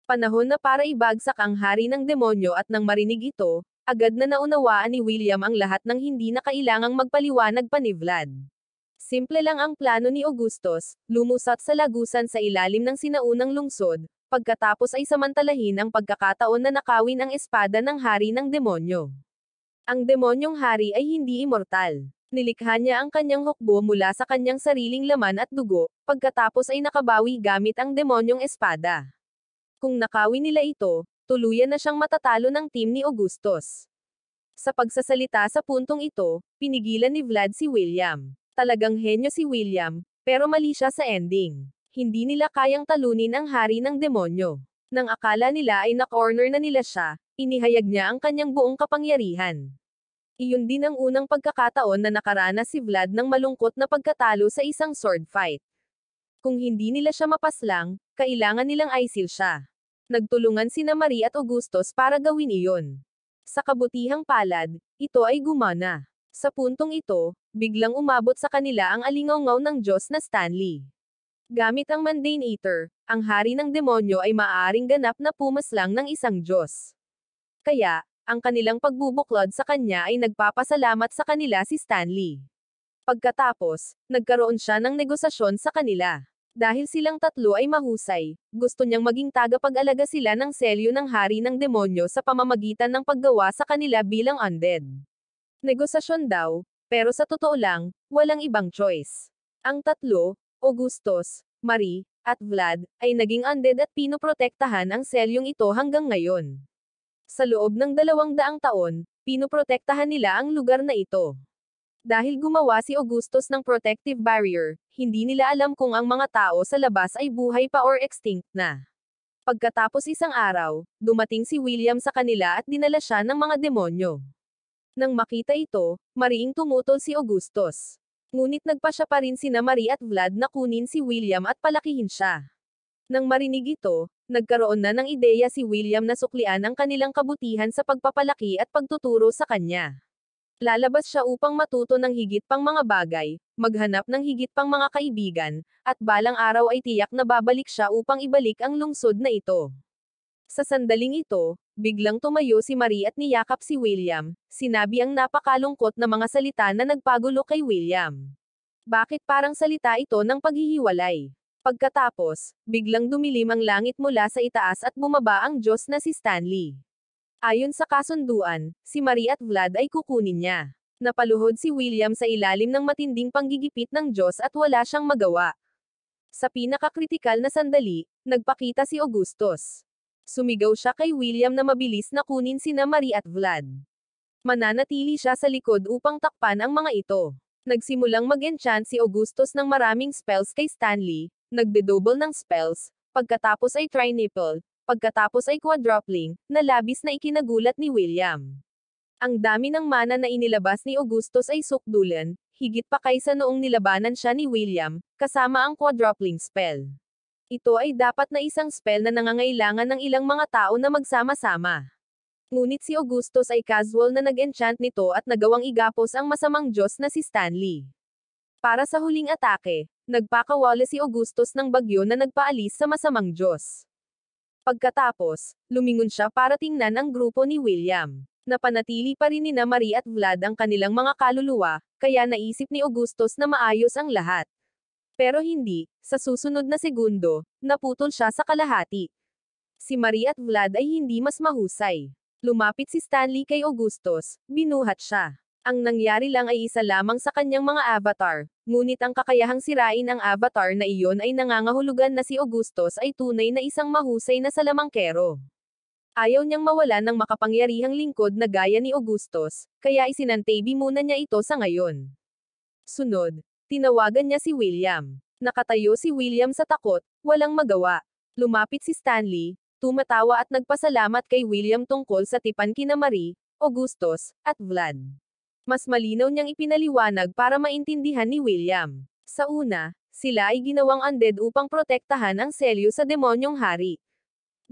Panahon na para ibagsak ang hari ng demonyo at nang marinig ito, agad na naunawaan ni William ang lahat ng hindi na kailangang magpaliwanag pa ni Vlad. Simple lang ang plano ni Augustus, lumusat sa lagusan sa ilalim ng sinaunang lungsod, pagkatapos ay samantalahin ang pagkakataon na nakawin ang espada ng hari ng demonyo. Ang demonyong hari ay hindi immortal. Nilikha niya ang kanyang hukbo mula sa kanyang sariling laman at dugo, pagkatapos ay nakabawi gamit ang demonyong espada. Kung nakawin nila ito, tuluyan na siyang matatalo ng team ni Augustus. Sa pagsasalita sa puntong ito, pinigilan ni Vlad si William. Talagang henyo si William, pero mali siya sa ending. Hindi nila kayang talunin ang hari ng demonyo. Nang akala nila ay na-corner na nila siya, inihayag niya ang kanyang buong kapangyarihan. Iyon din ang unang pagkakataon na nakaranas si Vlad ng malungkot na pagkatalo sa isang sword fight. Kung hindi nila siya mapaslang, kailangan nilang aisil siya. Nagtulungan sina Marie at Augustus para gawin iyon. Sa kabutihang palad, ito ay gumana. Sa puntong ito, biglang umabot sa kanila ang alingawngaw ng Diyos na Stanley. Gamit ang Mundane Eater, ang hari ng demonyo ay maaaring ganap na pumaslang ng isang Diyos. Kaya, ang kanilang pagbubuklod sa kanya ay nagpapasalamat sa kanila si Stanley. Pagkatapos, nagkaroon siya ng negosasyon sa kanila. Dahil silang tatlo ay mahusay, gusto niyang maging tagapag-alaga sila ng selyo ng hari ng demonyo sa pamamagitan ng paggawa sa kanila bilang undead. Negosasyon daw, pero sa totoo lang, walang ibang choice. Ang tatlo, Augustus, Marie, at Vlad, ay naging undead at pinoprotektahan ang selyong ito hanggang ngayon. Sa loob ng 200 taon, pinoprotektahan nila ang lugar na ito. Dahil gumawa si Augustus ng protective barrier, hindi nila alam kung ang mga tao sa labas ay buhay pa or extinct na. Pagkatapos isang araw, dumating si William sa kanila at dinala siya ng mga demonyo. Nang makita ito, mariing tumutol si Augustus. Ngunit nagpasya pa rin sina Marie at Vlad na kunin si William at palakihin siya. Nang marinig ito, nagkaroon na ng ideya si William na suklian ang kanilang kabutihan sa pagpapalaki at pagtuturo sa kanya. Lalabas siya upang matuto ng higit pang mga bagay, maghanap ng higit pang mga kaibigan, at balang araw ay tiyak na babalik siya upang ibalik ang lungsod na ito. Sa sandaling ito, biglang tumayo si Marie at niyakap si William, sinabi ang napakalungkot na mga salita na nagpagulo kay William. Bakit parang salita ito ng paghihiwalay? Pagkatapos, biglang dumilim ang langit mula sa itaas at bumaba ang Diyos na si Stanley. Ayon sa kasunduan, si Marie at Vlad ay kukunin niya. Napaluhod si William sa ilalim ng matinding panggigipit ng Diyos at wala siyang magawa. Sa pinakakritikal na sandali, nagpakita si Augustus. Sumigaw siya kay William na mabilis na kunin sina Marie at Vlad. Mananatili siya sa likod upang takpan ang mga ito. Nagsimulang mag-enchant si Augustus ng maraming spells kay Stanley, nagde-double ng spells, pagkatapos ay triniple, pagkatapos ay quadrupling, na labis na ikinagulat ni William. Ang dami ng mana na inilabas ni Augustus ay sukdulan, higit pa kaysa noong nilabanan siya ni William, kasama ang quadrupling spell. Ito ay dapat na isang spell na nangangailangan ng ilang mga tao na magsama-sama. Ngunit si Augustus ay casual na nag-enchant nito at nagawang igapos ang masamang Diyos na si Stanley. Para sa huling atake, nagpakawala si Augustus ng bagyo na nagpaalis sa masamang Diyos. Pagkatapos, lumingon siya para tingnan ang grupo ni William. Napanatili pa rin nina Marie at Vlad ang kanilang mga kaluluwa, kaya naisip ni Augustus na maayos ang lahat. Pero hindi, sa susunod na segundo, naputol siya sa kalahati. Si Marie at Vlad ay hindi mas mahusay. Lumapit si Stanley kay Augustus, binuhat siya. Ang nangyari lang ay isa lamang sa kanyang mga avatar, ngunit ang kakayahang sirain ang avatar na iyon ay nangangahulugan na si Augustus ay tunay na isang mahusay na salamangkero. Ayaw niyang mawala ng makapangyarihang lingkod na gaya ni Augustus, kaya isinantabi muna niya ito sa ngayon. Sunod, tinawagan niya si William. Nakatayo si William sa takot, walang magawa. Lumapit si Stanley, tumatawa at nagpasalamat kay William tungkol sa tipan kina Marie, Augustus, at Vlad. Mas malinaw niyang ipinaliwanag para maintindihan ni William. Sa una, sila ay ginawang undead upang protektahan ang selyo sa demonyong hari.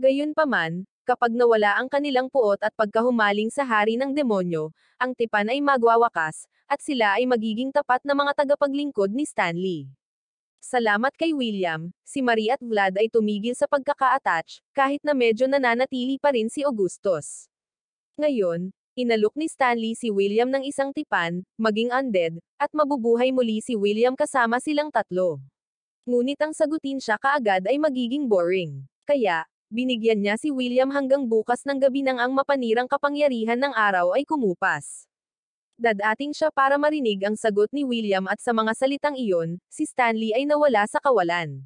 Gayunpaman, kapag nawala ang kanilang puot at pagkahumaling sa hari ng demonyo, ang tipan ay magwawakas, at sila ay magiging tapat na mga tagapaglingkod ni Stanley. Salamat kay William, si Marie at Vlad ay tumigil sa pagkaka-attach, kahit na medyo nananatili pa rin si Augustus. Ngayon, inalok ni Stanley si William ng isang tipan, maging undead, at mabubuhay muli si William kasama silang tatlo. Ngunit ang sagutin siya kaagad ay magiging boring. Kaya, binigyan niya si William hanggang bukas ng gabi nang ang mapanirang kapangyarihan ng araw ay kumupas. Dadating siya para marinig ang sagot ni William at sa mga salitang iyon, si Stanley ay nawala sa kawalan.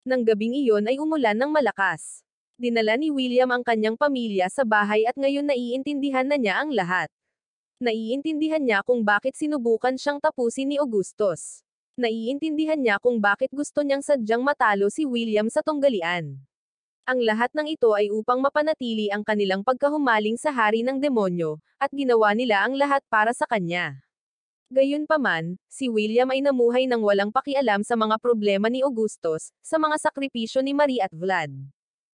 Nang gabing iyon ay umulan ng malakas. Dinala ni William ang kanyang pamilya sa bahay at ngayon naiintindihan na niya ang lahat. Naiintindihan niya kung bakit sinubukan siyang tapusin ni Augustus. Naiintindihan niya kung bakit gusto niyang sadyang matalo si William sa tunggalian. Ang lahat ng ito ay upang mapanatili ang kanilang pagkahumaling sa hari ng demonyo, at ginawa nila ang lahat para sa kanya. Gayunpaman, si William ay namuhay ng walang pakialam sa mga problema ni Augustus, sa mga sakripisyo ni Marie at Vlad.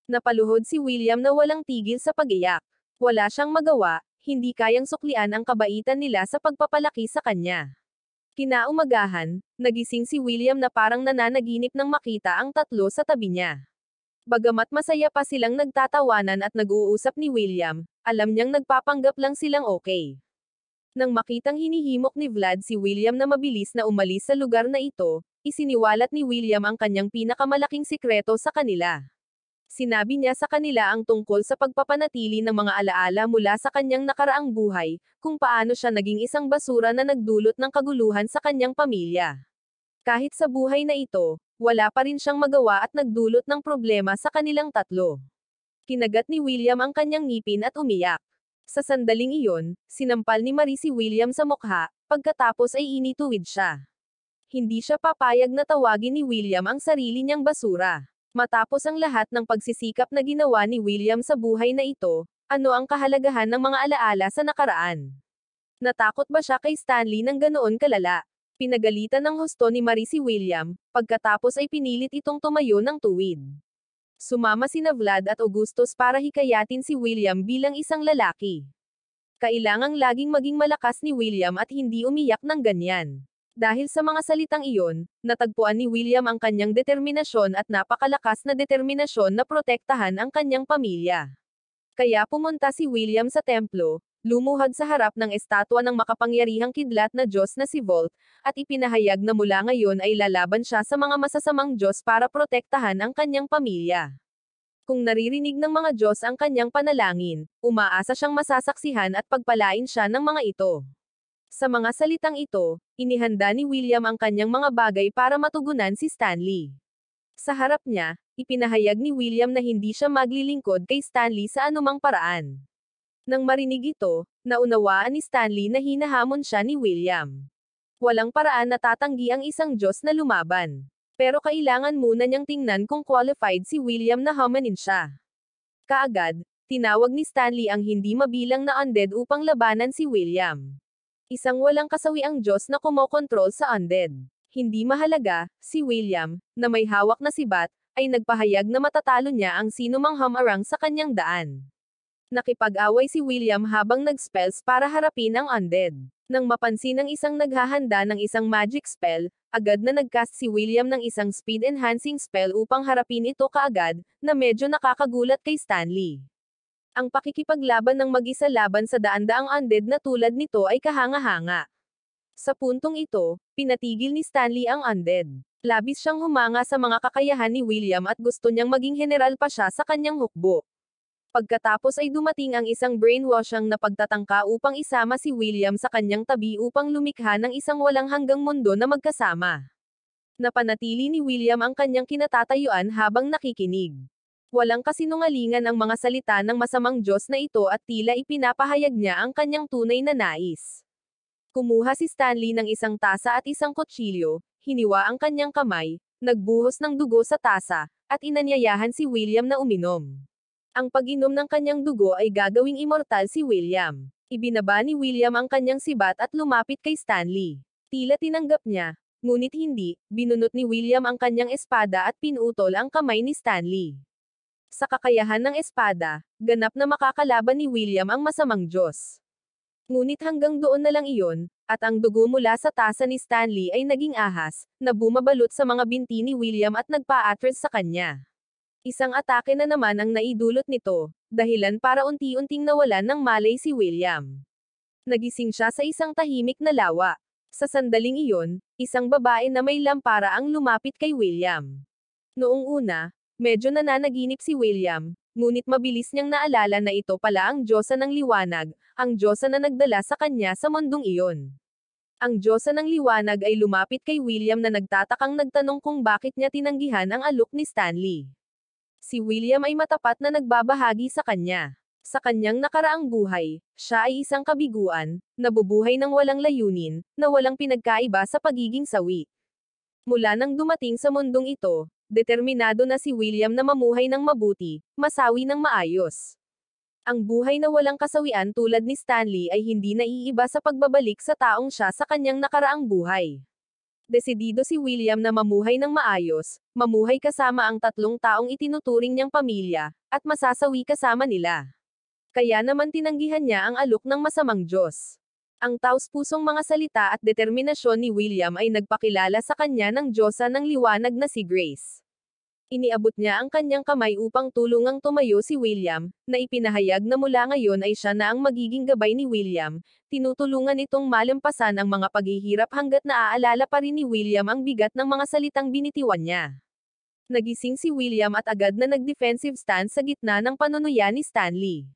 Napaluhod si William na walang tigil sa pag-iyak. Wala siyang magawa, hindi kayang suklian ang kabaitan nila sa pagpapalaki sa kanya. Kinaumagahan, nagising si William na parang nananaginip nang makita ang tatlo sa tabi niya. Bagamat masaya pa silang nagtatawanan at nag-uusap ni William, alam niyang nagpapanggap lang silang okay. Nang makitang hinihimok ni Vlad si William na mabilis na umalis sa lugar na ito, isiniwalat ni William ang kanyang pinakamalaking sikreto sa kanila. Sinabi niya sa kanila ang tungkol sa pagpapanatili ng mga alaala mula sa kanyang nakaraang buhay, kung paano siya naging isang basura na nagdulot ng kaguluhan sa kanyang pamilya. Kahit sa buhay na ito, wala pa rin siyang magawa at nagdulot ng problema sa kanilang tatlo. Kinagat ni William ang kanyang ngipin at umiyak. Sa sandaling iyon, sinampal ni Marie si William sa mukha, pagkatapos ay inituwid siya. Hindi siya papayag na tawagin ni William ang sarili niyang basura. Matapos ang lahat ng pagsisikap na ginawa ni William sa buhay na ito, ano ang kahalagahan ng mga alaala sa nakaraan? Natakot ba siya kay Stanley ng ganoon kalala? Pinagalitan ng husto ni Marie si William, pagkatapos ay pinilit itong tumayo ng tuwid. Sumama sina Vlad at Augustus para hikayatin si William bilang isang lalaki. Kailangang laging maging malakas ni William at hindi umiyak ng ganyan. Dahil sa mga salitang iyon, natagpuan ni William ang kanyang determinasyon at napakalakas na determinasyon na protektahan ang kanyang pamilya. Kaya pumunta si William sa templo, lumuhod sa harap ng estatwa ng makapangyarihang kidlat na Diyos na si Volt, at ipinahayag na mula ngayon ay lalaban siya sa mga masasamang Diyos para protektahan ang kanyang pamilya. Kung naririnig ng mga Diyos ang kanyang panalangin, umaasa siyang masasaksihan at pagpalain siya ng mga ito. Sa mga salitang ito, inihanda ni William ang kanyang mga bagay para matugunan si Stanley. Sa harap niya, ipinahayag ni William na hindi siya maglilingkod kay Stanley sa anumang paraan. Nang marinig ito, naunawaan ni Stanley na hinahamon siya ni William. Walang paraan na tatanggi ang isang Diyos na lumaban. Pero kailangan muna niyang tingnan kung qualified si William na hamanin siya. Kaagad, tinawag ni Stanley ang hindi mabilang na undead upang labanan si William. Isang walang kasawiang Diyos na kumokontrol sa undead. Hindi mahalaga, si William, na may hawak na sibat, ay nagpahayag na matatalo niya ang sinumang humarang sa kanyang daan. Nakipag-away si William habang nag-spells para harapin ang undead. Nang mapansin ng isang naghahanda ng isang magic spell, agad na nagcast si William ng isang speed-enhancing spell upang harapin ito kaagad, na medyo nakakagulat kay Stanley. Ang pakikipaglaban ng mag-isa laban sa daan-daang undead na tulad nito ay kahanga-hanga. Sa puntong ito, pinatigil ni Stanley ang undead. Labis siyang humanga sa mga kakayahan ni William at gusto niyang maging general pa siya sa kanyang hukbo. Pagkatapos ay dumating ang isang brainwashing na pagtatangka upang isama si William sa kanyang tabi upang lumikha ng isang walang hanggang mundo na magkasama. Napanatili ni William ang kanyang kinatatayuan habang nakikinig. Walang kasinungalingan ang mga salita ng masamang Diyos na ito at tila ipinapahayag niya ang kanyang tunay na nais. Kumuha si Stanley ng isang tasa at isang kutsilyo, hiniwa ang kanyang kamay, nagbuhos ng dugo sa tasa, at inanyayahan si William na uminom. Ang pag-inom ng kanyang dugo ay gagawing immortal si William. Ibinaba ni William ang kanyang sibat at lumapit kay Stanley. Tila tinanggap niya, ngunit hindi, binunot ni William ang kanyang espada at pinutol ang kamay ni Stanley. Sa kakayahan ng espada, ganap na makakalaban ni William ang masamang Diyos. Ngunit hanggang doon na lang iyon, at ang dugo mula sa tasa ni Stanley ay naging ahas, na bumabalot sa mga binti ni William at nagpa-atras sa kanya. Isang atake na naman ang naidulot nito, dahilan para unti-unting nawalan ng malay si William. Nagising siya sa isang tahimik na lawa. Sa sandaling iyon, isang babae na may lampara ang lumapit kay William. Noong una, medyo nananaginip si William, ngunit mabilis niyang naalala na ito pala ang Diyosa ng Liwanag, ang Diyosa na nagdala sa kanya sa mundong iyon. Ang Diyosa ng Liwanag ay lumapit kay William na nagtatakang nagtanong kung bakit niya tinanggihan ang alok ni Stanley. Si William ay matapat na nagbabahagi sa kanya. Sa kanyang nakaraang buhay, siya ay isang kabiguan, nabubuhay ng walang layunin, na walang pinagkaiba sa pagiging sawi. Mula nang dumating sa mundong ito, determinado na si William na mamuhay ng mabuti, masawi ng maayos. Ang buhay na walang kasawian tulad ni Stanley ay hindi naiiba sa pagbabalik sa taong siya sa kanyang nakaraang buhay. Desidido si William na mamuhay ng maayos, mamuhay kasama ang 3 taong itinuturing niyang pamilya, at masasawi kasama nila. Kaya naman tinanggihan niya ang alok ng masamang Diyos. Ang taos-pusong mga salita at determinasyon ni William ay nagpakilala sa kanya ng Diyosa ng Liwanag na si Grace. Iniabot niya ang kanyang kamay upang tulungang tumayo si William, na ipinahayag na mula ngayon ay siya na ang magiging gabay ni William, tinutulungan itong malampasan ang mga paghihirap hanggat naaalala pa rin ni William ang bigat ng mga salitang binitiwan niya. Nagising si William at agad na nag-defensive stance sa gitna ng panunuya ni Stanley.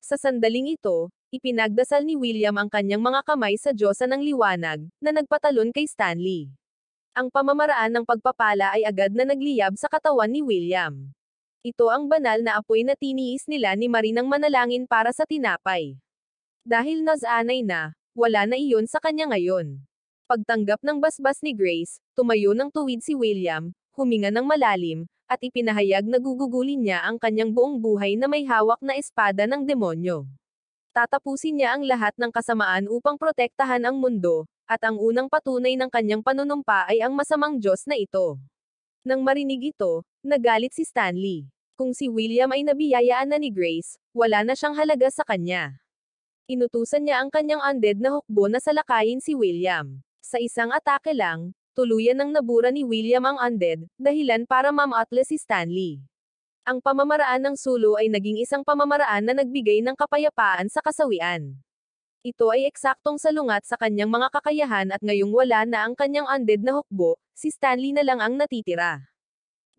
Sa sandaling ito, ipinagdasal ni William ang kanyang mga kamay sa Diyosa ng Liwanag, na nagpatalon kay Stanley. Ang pamamaraan ng pagpapala ay agad na nagliyab sa katawan ni William. Ito ang banal na apoy na tiniis nila ni Marie nang manalangin para sa tinapay. Dahil nasanay na, wala na iyon sa kanya ngayon. Pagtanggap ng basbas ni Grace, tumayo ng tuwid si William, huminga ng malalim, at ipinahayag na gugugulin niya ang kanyang buong buhay na may hawak na espada ng demonyo. Tatapusin niya ang lahat ng kasamaan upang protektahan ang mundo, at ang unang patunay ng kanyang panunumpa ay ang masamang Diyos na ito. Nang marinig ito, nagalit si Stanley. Kung si William ay nabiyayaan na ni Grace, wala na siyang halaga sa kanya. Inutusan niya ang kanyang undead na hukbo na salakayin si William. Sa isang atake lang, tuluyan nang nabura ni William ang undead, dahilan para mamatla si Stanley. Ang pamamaraan ng sulo ay naging isang pamamaraan na nagbigay ng kapayapaan sa kasawian. Ito ay eksaktong salungat sa kanyang mga kakayahan at ngayong wala na ang kanyang undead na hukbo, si Stanley na lang ang natitira.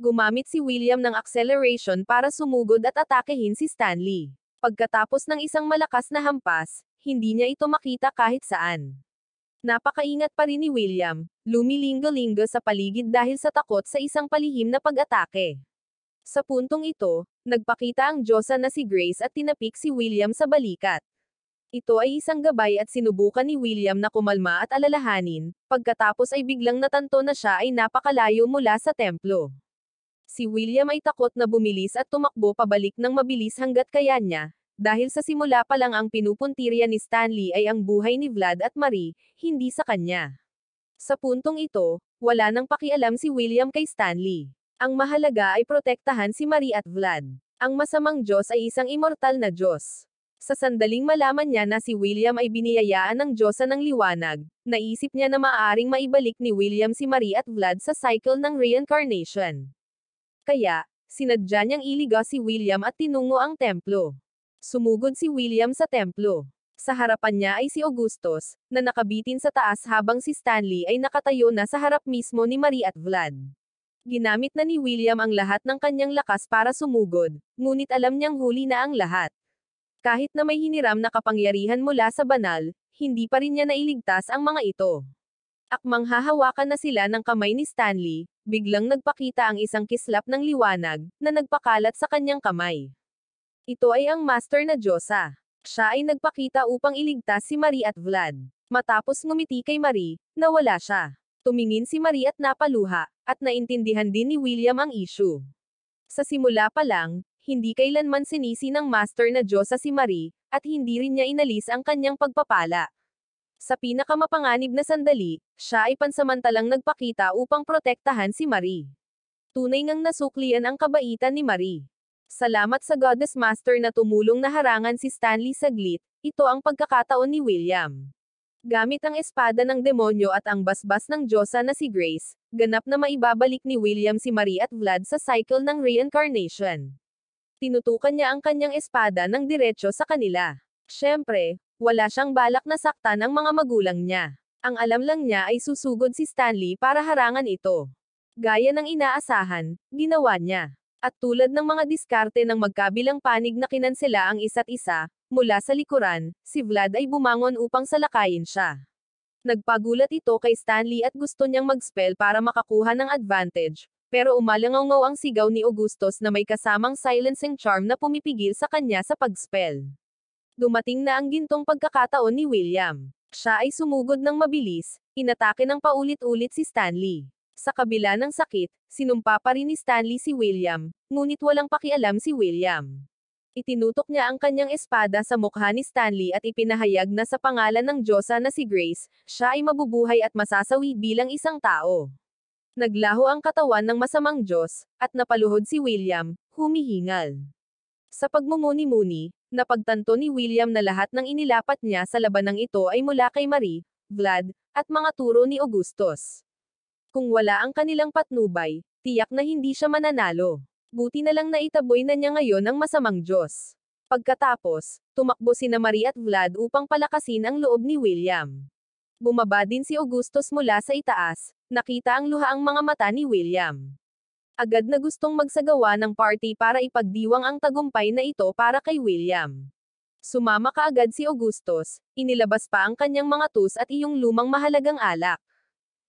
Gumamit si William ng acceleration para sumugod at atakehin si Stanley. Pagkatapos ng isang malakas na hampas, hindi niya ito makita kahit saan. Napakaingat pa rin ni William, lumilinggo-linggo sa paligid dahil sa takot sa isang palihim na pag-atake. Sa puntong ito, nagpakita ang Diyosa na si Grace at tinapik si William sa balikat. Ito ay isang gabay at sinubukan ni William na kumalma at alalahanin, pagkatapos ay biglang natanto na siya ay napakalayo mula sa templo. Si William ay takot na bumilis at tumakbo pabalik ng mabilis hanggat kaya niya, dahil sa simula pa lang ang pinupuntirya ni Stanley ay ang buhay ni Vlad at Marie, hindi sa kanya. Sa puntong ito, wala nang pakialam si William kay Stanley. Ang mahalaga ay protektahan si Marie at Vlad. Ang masamang Diyos ay isang immortal na Diyos. Sa sandaling malaman niya na si William ay biniyayaan ng Diyosa ng Liwanag, naisip niya na maaaring maibalik ni William si Marie at Vlad sa cycle ng reincarnation. Kaya, sinadya niyang iligaw si William at tinungo ang templo. Sumugod si William sa templo. Sa harapan niya ay si Augustus, na nakabitin sa taas habang si Stanley ay nakatayo na sa harap mismo ni Marie at Vlad. Ginamit na ni William ang lahat ng kanyang lakas para sumugod, ngunit alam niyang huli na ang lahat. Kahit na may hiniram na kapangyarihan mula sa banal, hindi pa rin niya nailigtas ang mga ito. Akmang hahawakan na sila ng kamay ni Stanley, biglang nagpakita ang isang kislap ng liwanag, na nagpakalat sa kanyang kamay. Ito ay ang master na Diyosa. Siya ay nagpakita upang iligtas si Marie at Vlad. Matapos ngumiti kay Marie, nawala siya. Tumingin si Marie at napaluha, at naintindihan din ni William ang issue. Sa simula pa lang, hindi kailanman sinisi ng master na Diyosa si Marie, at hindi rin niya inalis ang kanyang pagpapala. Sa pinakamapanganib na sandali, siya ay pansamantalang nagpakita upang protektahan si Marie. Tunay ngang nasuklian ang kabaitan ni Marie. Salamat sa Goddess Master na tumulong na harangan si Stanley saglit, ito ang pagkakataon ni William. Gamit ang espada ng demonyo at ang basbas ng Diyosa na si Grace, ganap na maibabalik ni William si Marie at Vlad sa cycle ng reincarnation. Tinutukan niya ang kanyang espada ng diretso sa kanila. Siyempre, wala siyang balak na saktan ang mga magulang niya. Ang alam lang niya ay susugod si Stanley para harangan ito. Gaya ng inaasahan, ginawa niya. At tulad ng mga diskarte ng magkabilang panig na kinansela ang isa't isa, mula sa likuran, si Vlad ay bumangon upang salakayin siya. Nagpagulat ito kay Stanley at gusto niyang mag-spell para makakuha ng advantage, pero umalangaw ang sigaw ni Augustus na may kasamang silencing charm na pumipigil sa kanya sa pag-spell. Dumating na ang gintong pagkakataon ni William. Siya ay sumugod ng mabilis, inatake ng paulit-ulit si Stanley. Sa kabila ng sakit, sinumpa pa rin ni Stanley si William, ngunit walang pakialam si William. Itinutok niya ang kanyang espada sa mukha ni Stanley at ipinahayag na sa pangalan ng Diyosa na si Grace, siya ay mabubuhay at masasawi bilang isang tao. Naglaho ang katawan ng masamang Diyos, at napaluhod si William, humihingal. Sa pagmumuni-muni, napagtanto ni William na lahat ng inilapat niya sa labanang ito ay mula kay Marie, Vlad, at mga turo ni Augustus. Kung wala ang kanilang patnubay, tiyak na hindi siya mananalo. Buti na lang naitaboy na niya ngayon ang masamang Diyos. Pagkatapos, tumakbo sina Marie at Vlad upang palakasin ang loob ni William. Bumaba din si Augustus mula sa itaas, nakita ang luhaang mga mata ni William. Agad na gustong magsagawa ng party para ipagdiwang ang tagumpay na ito para kay William. Sumama kaagad si Augustus, inilabas pa ang kanyang mga tus at iyong lumang mahalagang alak.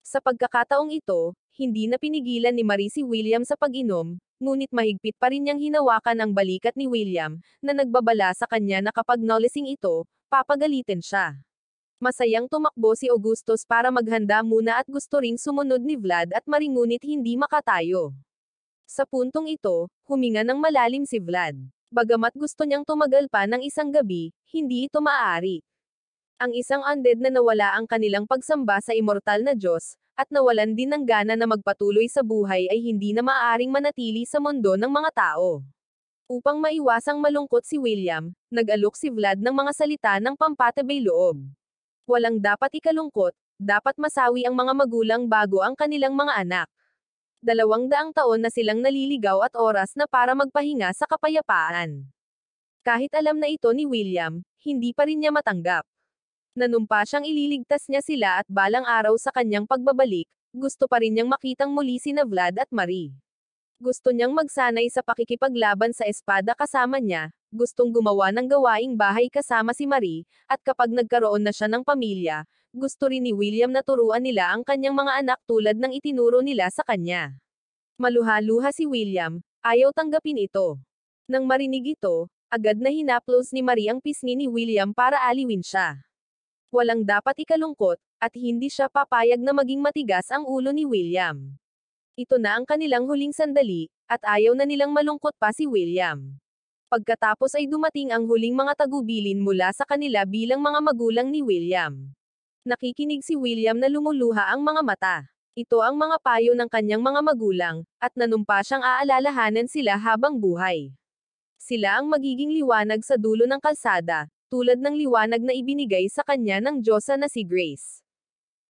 Sa pagkakataong ito, hindi na pinigilan ni Marie si William sa pag-inom, ngunit mahigpit pa rin niyang hinawakan ang balikat ni William, na nagbabala sa kanya na kapag nolising ito, papagalitin siya. Masayang tumakbo si Augustus para maghanda muna at gusto ring sumunod ni Vlad at Marie ngunit hindi makatayo. Sa puntong ito, huminga ng malalim si Vlad. Bagamat gusto niyang tumagal pa ng isang gabi, hindi ito maaari. Ang isang undead na nawala ang kanilang pagsamba sa immortal na Diyos, at nawalan din ng gana na magpatuloy sa buhay ay hindi na maaaring manatili sa mundo ng mga tao. Upang maiwasang malungkot si William, nag-alok si Vlad ng mga salita ng pampatibay loob. Walang dapat ikalungkot, dapat masawi ang mga magulang bago ang kanilang mga anak. 200 taon na silang naliligaw at oras na para magpahinga sa kapayapaan. Kahit alam na ito ni William, hindi pa rin niya matanggap. Nanumpa siyang ililigtas niya sila at balang araw sa kanyang pagbabalik, gusto pa rin niyang makitang muli sina Vlad at Marie. Gusto niyang magsanay sa pakikipaglaban sa espada kasama niya, gustong gumawa ng gawaing bahay kasama si Marie, at kapag nagkaroon na siya ng pamilya, gusto rin ni William na turuan nila ang kanyang mga anak tulad ng itinuro nila sa kanya. Maluha-luha si William, ayaw tanggapin ito. Nang marinig ito, agad na hinaplos ni Marie ang pisngi ni William para aliwin siya. Walang dapat ikalungkot, at hindi siya papayag na maging matigas ang ulo ni William. Ito na ang kanilang huling sandali, at ayaw na nilang malungkot pa si William. Pagkatapos ay dumating ang huling mga tagubilin mula sa kanila bilang mga magulang ni William. Nakikinig si William na lumuluha ang mga mata. Ito ang mga payo ng kanyang mga magulang, at nanumpa siyang aalalahanan sila habang buhay. Sila ang magiging liwanag sa dulo ng kalsada, tulad ng liwanag na ibinigay sa kanya ng Diyosa na si Grace.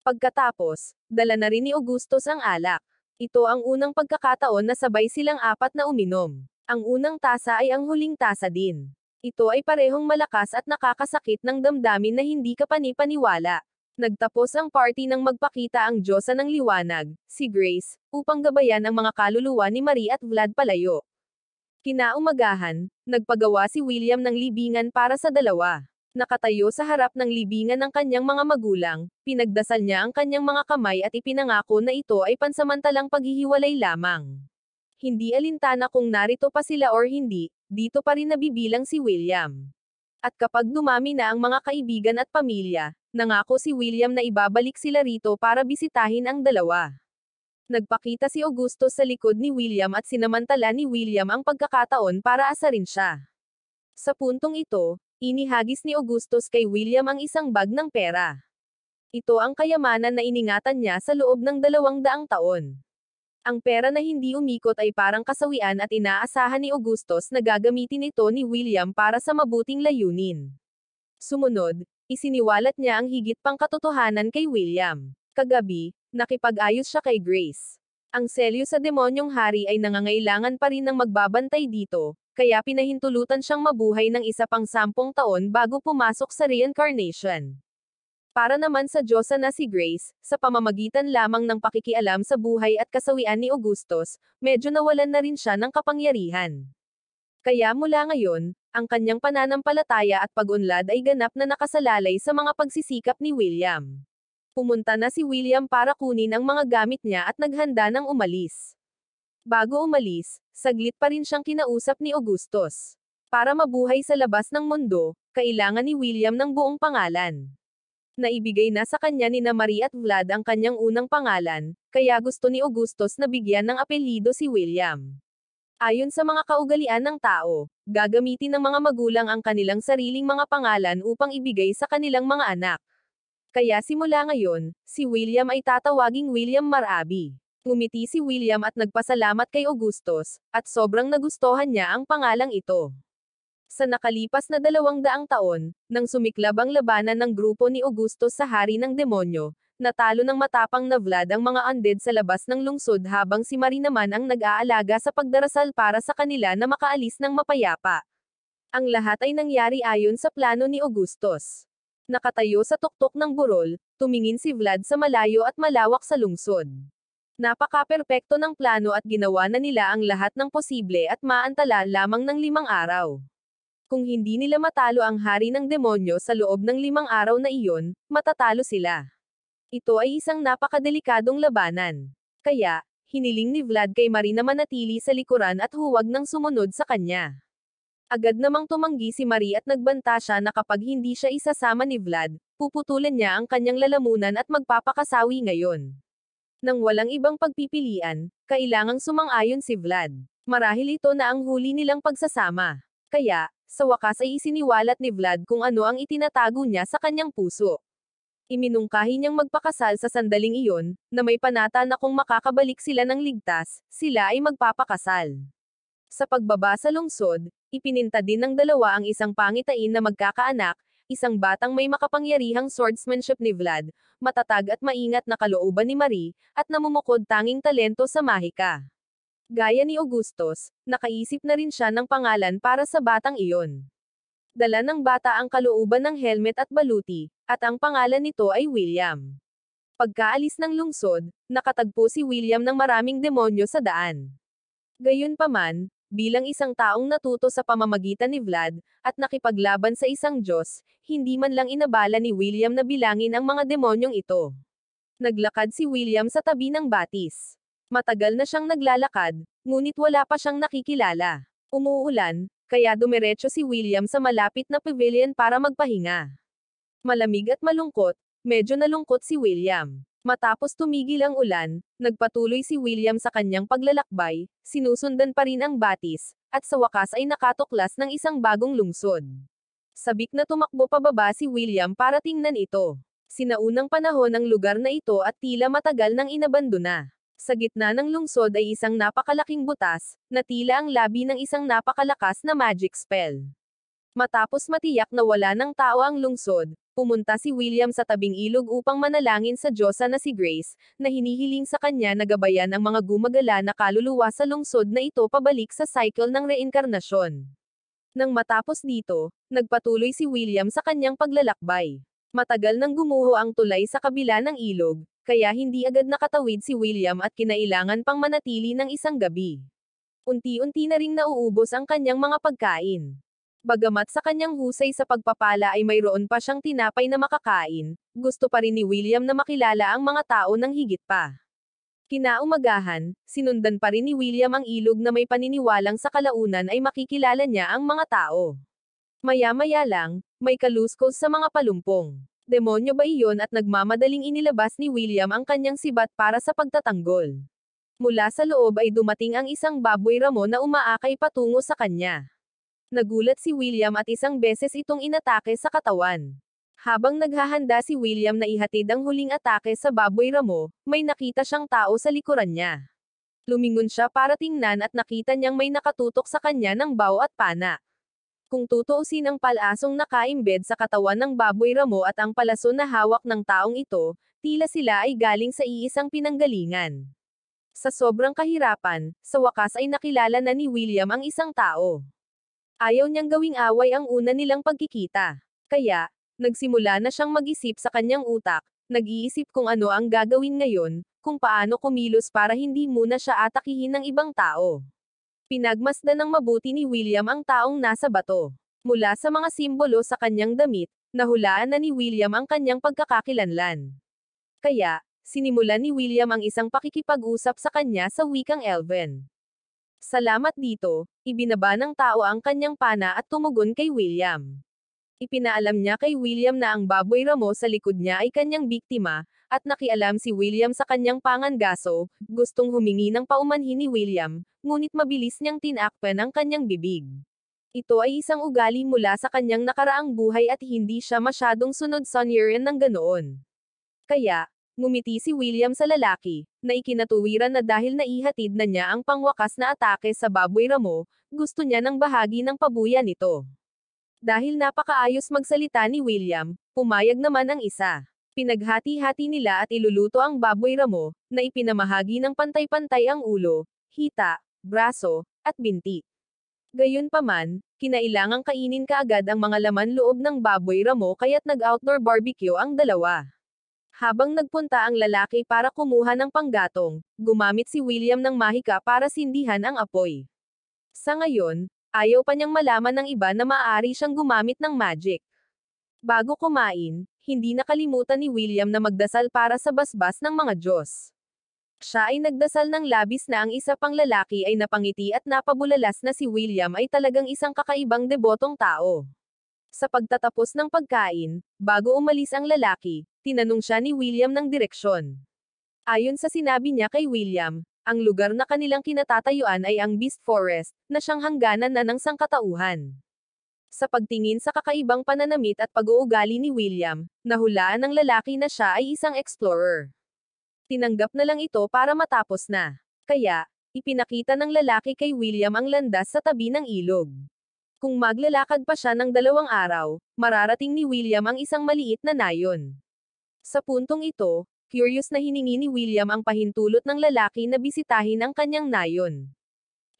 Pagkatapos, dala na rin ni Augustus ang alak. Ito ang unang pagkakataon na sabay silang apat na uminom. Ang unang tasa ay ang huling tasa din. Ito ay parehong malakas at nakakasakit ng damdamin na hindi ka panipaniwala. Nagtapos ang party nang magpakita ang Diyosa ng liwanag, si Grace, upang gabayan ang mga kaluluwa ni Marie at Vlad palayo. Kinaumagahan, nagpagawa si William ng libingan para sa dalawa. Nakatayo sa harap ng libingan ng kanyang mga magulang, pinagdasal niya ang kanyang mga kamay at ipinangako na ito ay pansamantalang paghihiwalay lamang. Hindi alintana kung narito pa sila or hindi, dito pa rin nabibilang si William. At kapag dumami na ang mga kaibigan at pamilya, nangako si William na ibabalik sila rito para bisitahin ang dalawa. Nagpakita si Augustus sa likod ni William at sinamantala ni William ang pagkakataon para asarin siya. Sa puntong ito, inihagis ni Augustus kay William ang isang bag ng pera. Ito ang kayamanan na iningatan niya sa loob ng 200 taon. Ang pera na hindi umikot ay parang kasawian at inaasahan ni Augustus na gagamitin ito ni William para sa mabuting layunin. Sumunod, isiniwalat niya ang higit pang katotohanan kay William. Kagabi, nakipag-ayos siya kay Grace. Ang selyo sa demonyong hari ay nangangailangan pa rin ng magbabantay dito, kaya pinahintulutan siyang mabuhay ng isa pang 10 taon bago pumasok sa reincarnation. Para naman sa Diyosa na si Grace, sa pamamagitan lamang ng pakikialam sa buhay at kasawian ni Augustus, medyo nawalan na rin siya ng kapangyarihan. Kaya mula ngayon, ang kanyang pananampalataya at pag-unlad ay ganap na nakasalalay sa mga pagsisikap ni William. Pumunta na si William para kunin ang mga gamit niya at naghanda ng umalis. Bago umalis, saglit pa rin siyang kinausap ni Augustus. Para mabuhay sa labas ng mundo, kailangan ni William ng buong pangalan. Naibigay na sa kanya ni Marie at Vlad ang kanyang unang pangalan, kaya gusto ni Augustus na bigyan ng apelyido si William. Ayon sa mga kaugalian ng tao, gagamitin ng mga magulang ang kanilang sariling mga pangalan upang ibigay sa kanilang mga anak. Kaya simula ngayon, si William ay tatawaging William Marabi. Ngumiti si William at nagpasalamat kay Augustus, at sobrang nagustuhan niya ang pangalang ito. Sa nakalipas na 200 taon, nang sumiklab ang labanan ng grupo ni Augustus sa hari ng demonyo, natalo ng matapang na Vlad ang mga undead sa labas ng lungsod habang si Marie naman ang nag-aalaga sa pagdarasal para sa kanila na makaalis ng mapayapa. Ang lahat ay nangyari ayon sa plano ni Augustus. Nakatayo sa tuktok ng burol, tumingin si Vlad sa malayo at malawak sa lungsod. Napaka-perpekto ng plano at ginawa na nila ang lahat ng posible at maantala lamang ng 5 araw. Kung hindi nila matalo ang hari ng demonyo sa loob ng 5 araw na iyon, matatalo sila. Ito ay isang napakadelikadong labanan. Kaya, hiniling ni Vlad kay Marie na manatili sa likuran at huwag nang sumunod sa kanya. Agad namang tumanggi si Marie at nagbanta siya na kapag hindi siya isasama ni Vlad, puputulan niya ang kanyang lalamunan at magpapakasawi ngayon. Nang walang ibang pagpipilian, kailangang sumang-ayon si Vlad. Marahil ito na ang huli nilang pagsasama. Kaya, sa wakas ay isiniwalat ni Vlad kung ano ang itinatago niya sa kanyang puso. Iminungkahi niyang magpakasal sa sandaling iyon, na may panata na kung makakabalik sila ng ligtas, sila ay magpapakasal. Sa pagbaba sa lungsod, ipininta din ng dalawa ang isang pangitain na magkakaanak, isang batang may makapangyarihang swordsmanship ni Vlad, matatag at maingat na kalooban ni Marie, at namumukod tanging talento sa mahika. Gaya ni Augustus, nakaisip na rin siya ng pangalan para sa batang iyon. Dala ng bata ang kalooban ng helmet at baluti, at ang pangalan nito ay William. Pagkaalis ng lungsod, nakatagpo si William ng maraming demonyo sa daan. Gayunpaman, bilang isang taong natuto sa pamamagitan ni Vlad, at nakipaglaban sa isang Diyos, hindi man lang inabala ni William na bilangin ang mga demonyong ito. Naglakad si William sa tabi ng batis. Matagal na siyang naglalakad, ngunit wala pa siyang nakikilala. Umuulan, kaya dumiretso si William sa malapit na pavilion para magpahinga. Malamig at malungkot, medyo nalungkot si William. Matapos tumigil ang ulan, nagpatuloy si William sa kanyang paglalakbay, sinusundan pa rin ang batis, at sa wakas ay nakatuklas ng isang bagong lungsod. Sabik na tumakbo pababa si William para tingnan ito. Sinaunang panahon ang lugar na ito at tila matagal nang inabandona. Sa gitna ng lungsod ay isang napakalaking butas, na tila ang labi ng isang napakalakas na magic spell. Matapos matiyak na wala ng tao ang lungsod, pumunta si William sa tabing ilog upang manalangin sa Diyosa na si Grace, na hinihiling sa kanya na gabayan ang mga gumagala na kaluluwa sa lungsod na ito pabalik sa cycle ng reinkarnasyon. Nang matapos dito, nagpatuloy si William sa kanyang paglalakbay. Matagal nang gumuho ang tulay sa kabila ng ilog, kaya hindi agad nakatawid si William at kinailangan pang manatili ng isang gabi. Unti-unti na ring nauubos ang kanyang mga pagkain. Bagamat sa kanyang husay sa pagpapala ay mayroon pa siyang tinapay na makakain, gusto pa rin ni William na makilala ang mga tao ng higit pa. Kinaumagahan, sinundan pa rin ni William ang ilog na may paniniwalang sa kalaunan ay makikilala niya ang mga tao. Maya-maya lang, may kaluskos sa mga palumpong. Demonyo ba iyon at nagmamadaling inilabas ni William ang kanyang sibat para sa pagtatanggol. Mula sa loob ay dumating ang isang baboy ramo na umaakay patungo sa kanya. Nagulat si William at isang beses itong inatake sa katawan. Habang naghahanda si William na ihatid ang huling atake sa baboy ramo, may nakita siyang tao sa likuran niya. Lumingon siya para tingnan at nakita niyang may nakatutok sa kanya ng bow at pana. Kung tutuusin ang palasong nakaimbed sa katawan ng baboy ramo at ang palaso na hawak ng taong ito, tila sila ay galing sa iisang pinanggalingan. Sa sobrang kahirapan, sa wakas ay nakilala na ni William ang isang tao. Ayaw niyang gawing away ang una nilang pagkikita. Kaya, nagsimula na siyang mag-isip sa kanyang utak, nag-iisip kung ano ang gagawin ngayon, kung paano kumilos para hindi muna siya atakihin ng ibang tao. Pinagmasdan ng mabuti ni William ang taong nasa bato. Mula sa mga simbolo sa kanyang damit, nahulaan na ni William ang kanyang pagkakakilanlan. Kaya, sinimulan ni William ang isang pakikipag-usap sa kanya sa wikang Elven. Salamat dito, ibinaba ng tao ang kanyang pana at tumugon kay William. Ipinaalam niya kay William na ang baboy ramo sa likod niya ay kanyang biktima, at nakialam si William sa kanyang pangangaso, gustong humingi ng paumanhin ni William, ngunit mabilis niyang tinakpan ang kanyang bibig. Ito ay isang ugali mula sa kanyang nakaraang buhay at hindi siya masyadong sunod sonyerin ng ganoon. Kaya, ngumiti si William sa lalaki, na ikinatuwiran na dahil naihatid na niya ang pangwakas na atake sa baboy ramo, gusto niya ng bahagi ng pabuya nito. Dahil napakaayos magsalita ni William, pumayag naman ang isa. Pinaghati-hati nila at iluluto ang baboy ramo, na ipinamahagi ng pantay-pantay ang ulo, hita, braso, at binti. Gayunpaman, kinailangang kainin kaagad ang mga laman loob ng baboy ramo kaya't nag-outdoor barbecue ang dalawa. Habang nagpunta ang lalaki para kumuha ng panggatong, gumamit si William ng mahika para sindihan ang apoy. Sa ngayon, ayaw pa niyang malaman ng iba na maaari siyang gumamit ng magic. Bago kumain, hindi nakalimutan ni William na magdasal para sa basbas ng mga Diyos. Siya ay nagdasal ng labis na ang isa pang lalaki ay napangiti at napabulalas na si William ay talagang isang kakaibang debotong tao. Sa pagtatapos ng pagkain, bago umalis ang lalaki, tinanong siya ni William ng direksyon. Ayon sa sinabi niya kay William, ang lugar na kanilang kinatatayuan ay ang Beast Forest, na siyang hangganan na ng sangkatauhan. Sa pagtingin sa kakaibang pananamit at pag-uugali ni William, nahulaan ng lalaki na siya ay isang explorer. Tinanggap na lang ito para matapos na. Kaya, ipinakita ng lalaki kay William ang landas sa tabi ng ilog. Kung maglalakad pa siya ng 2 araw, mararating ni William ang isang maliit na nayon. Sa puntong ito, curious na hiningi ni William ang pahintulot ng lalaki na bisitahin ang kanyang nayon.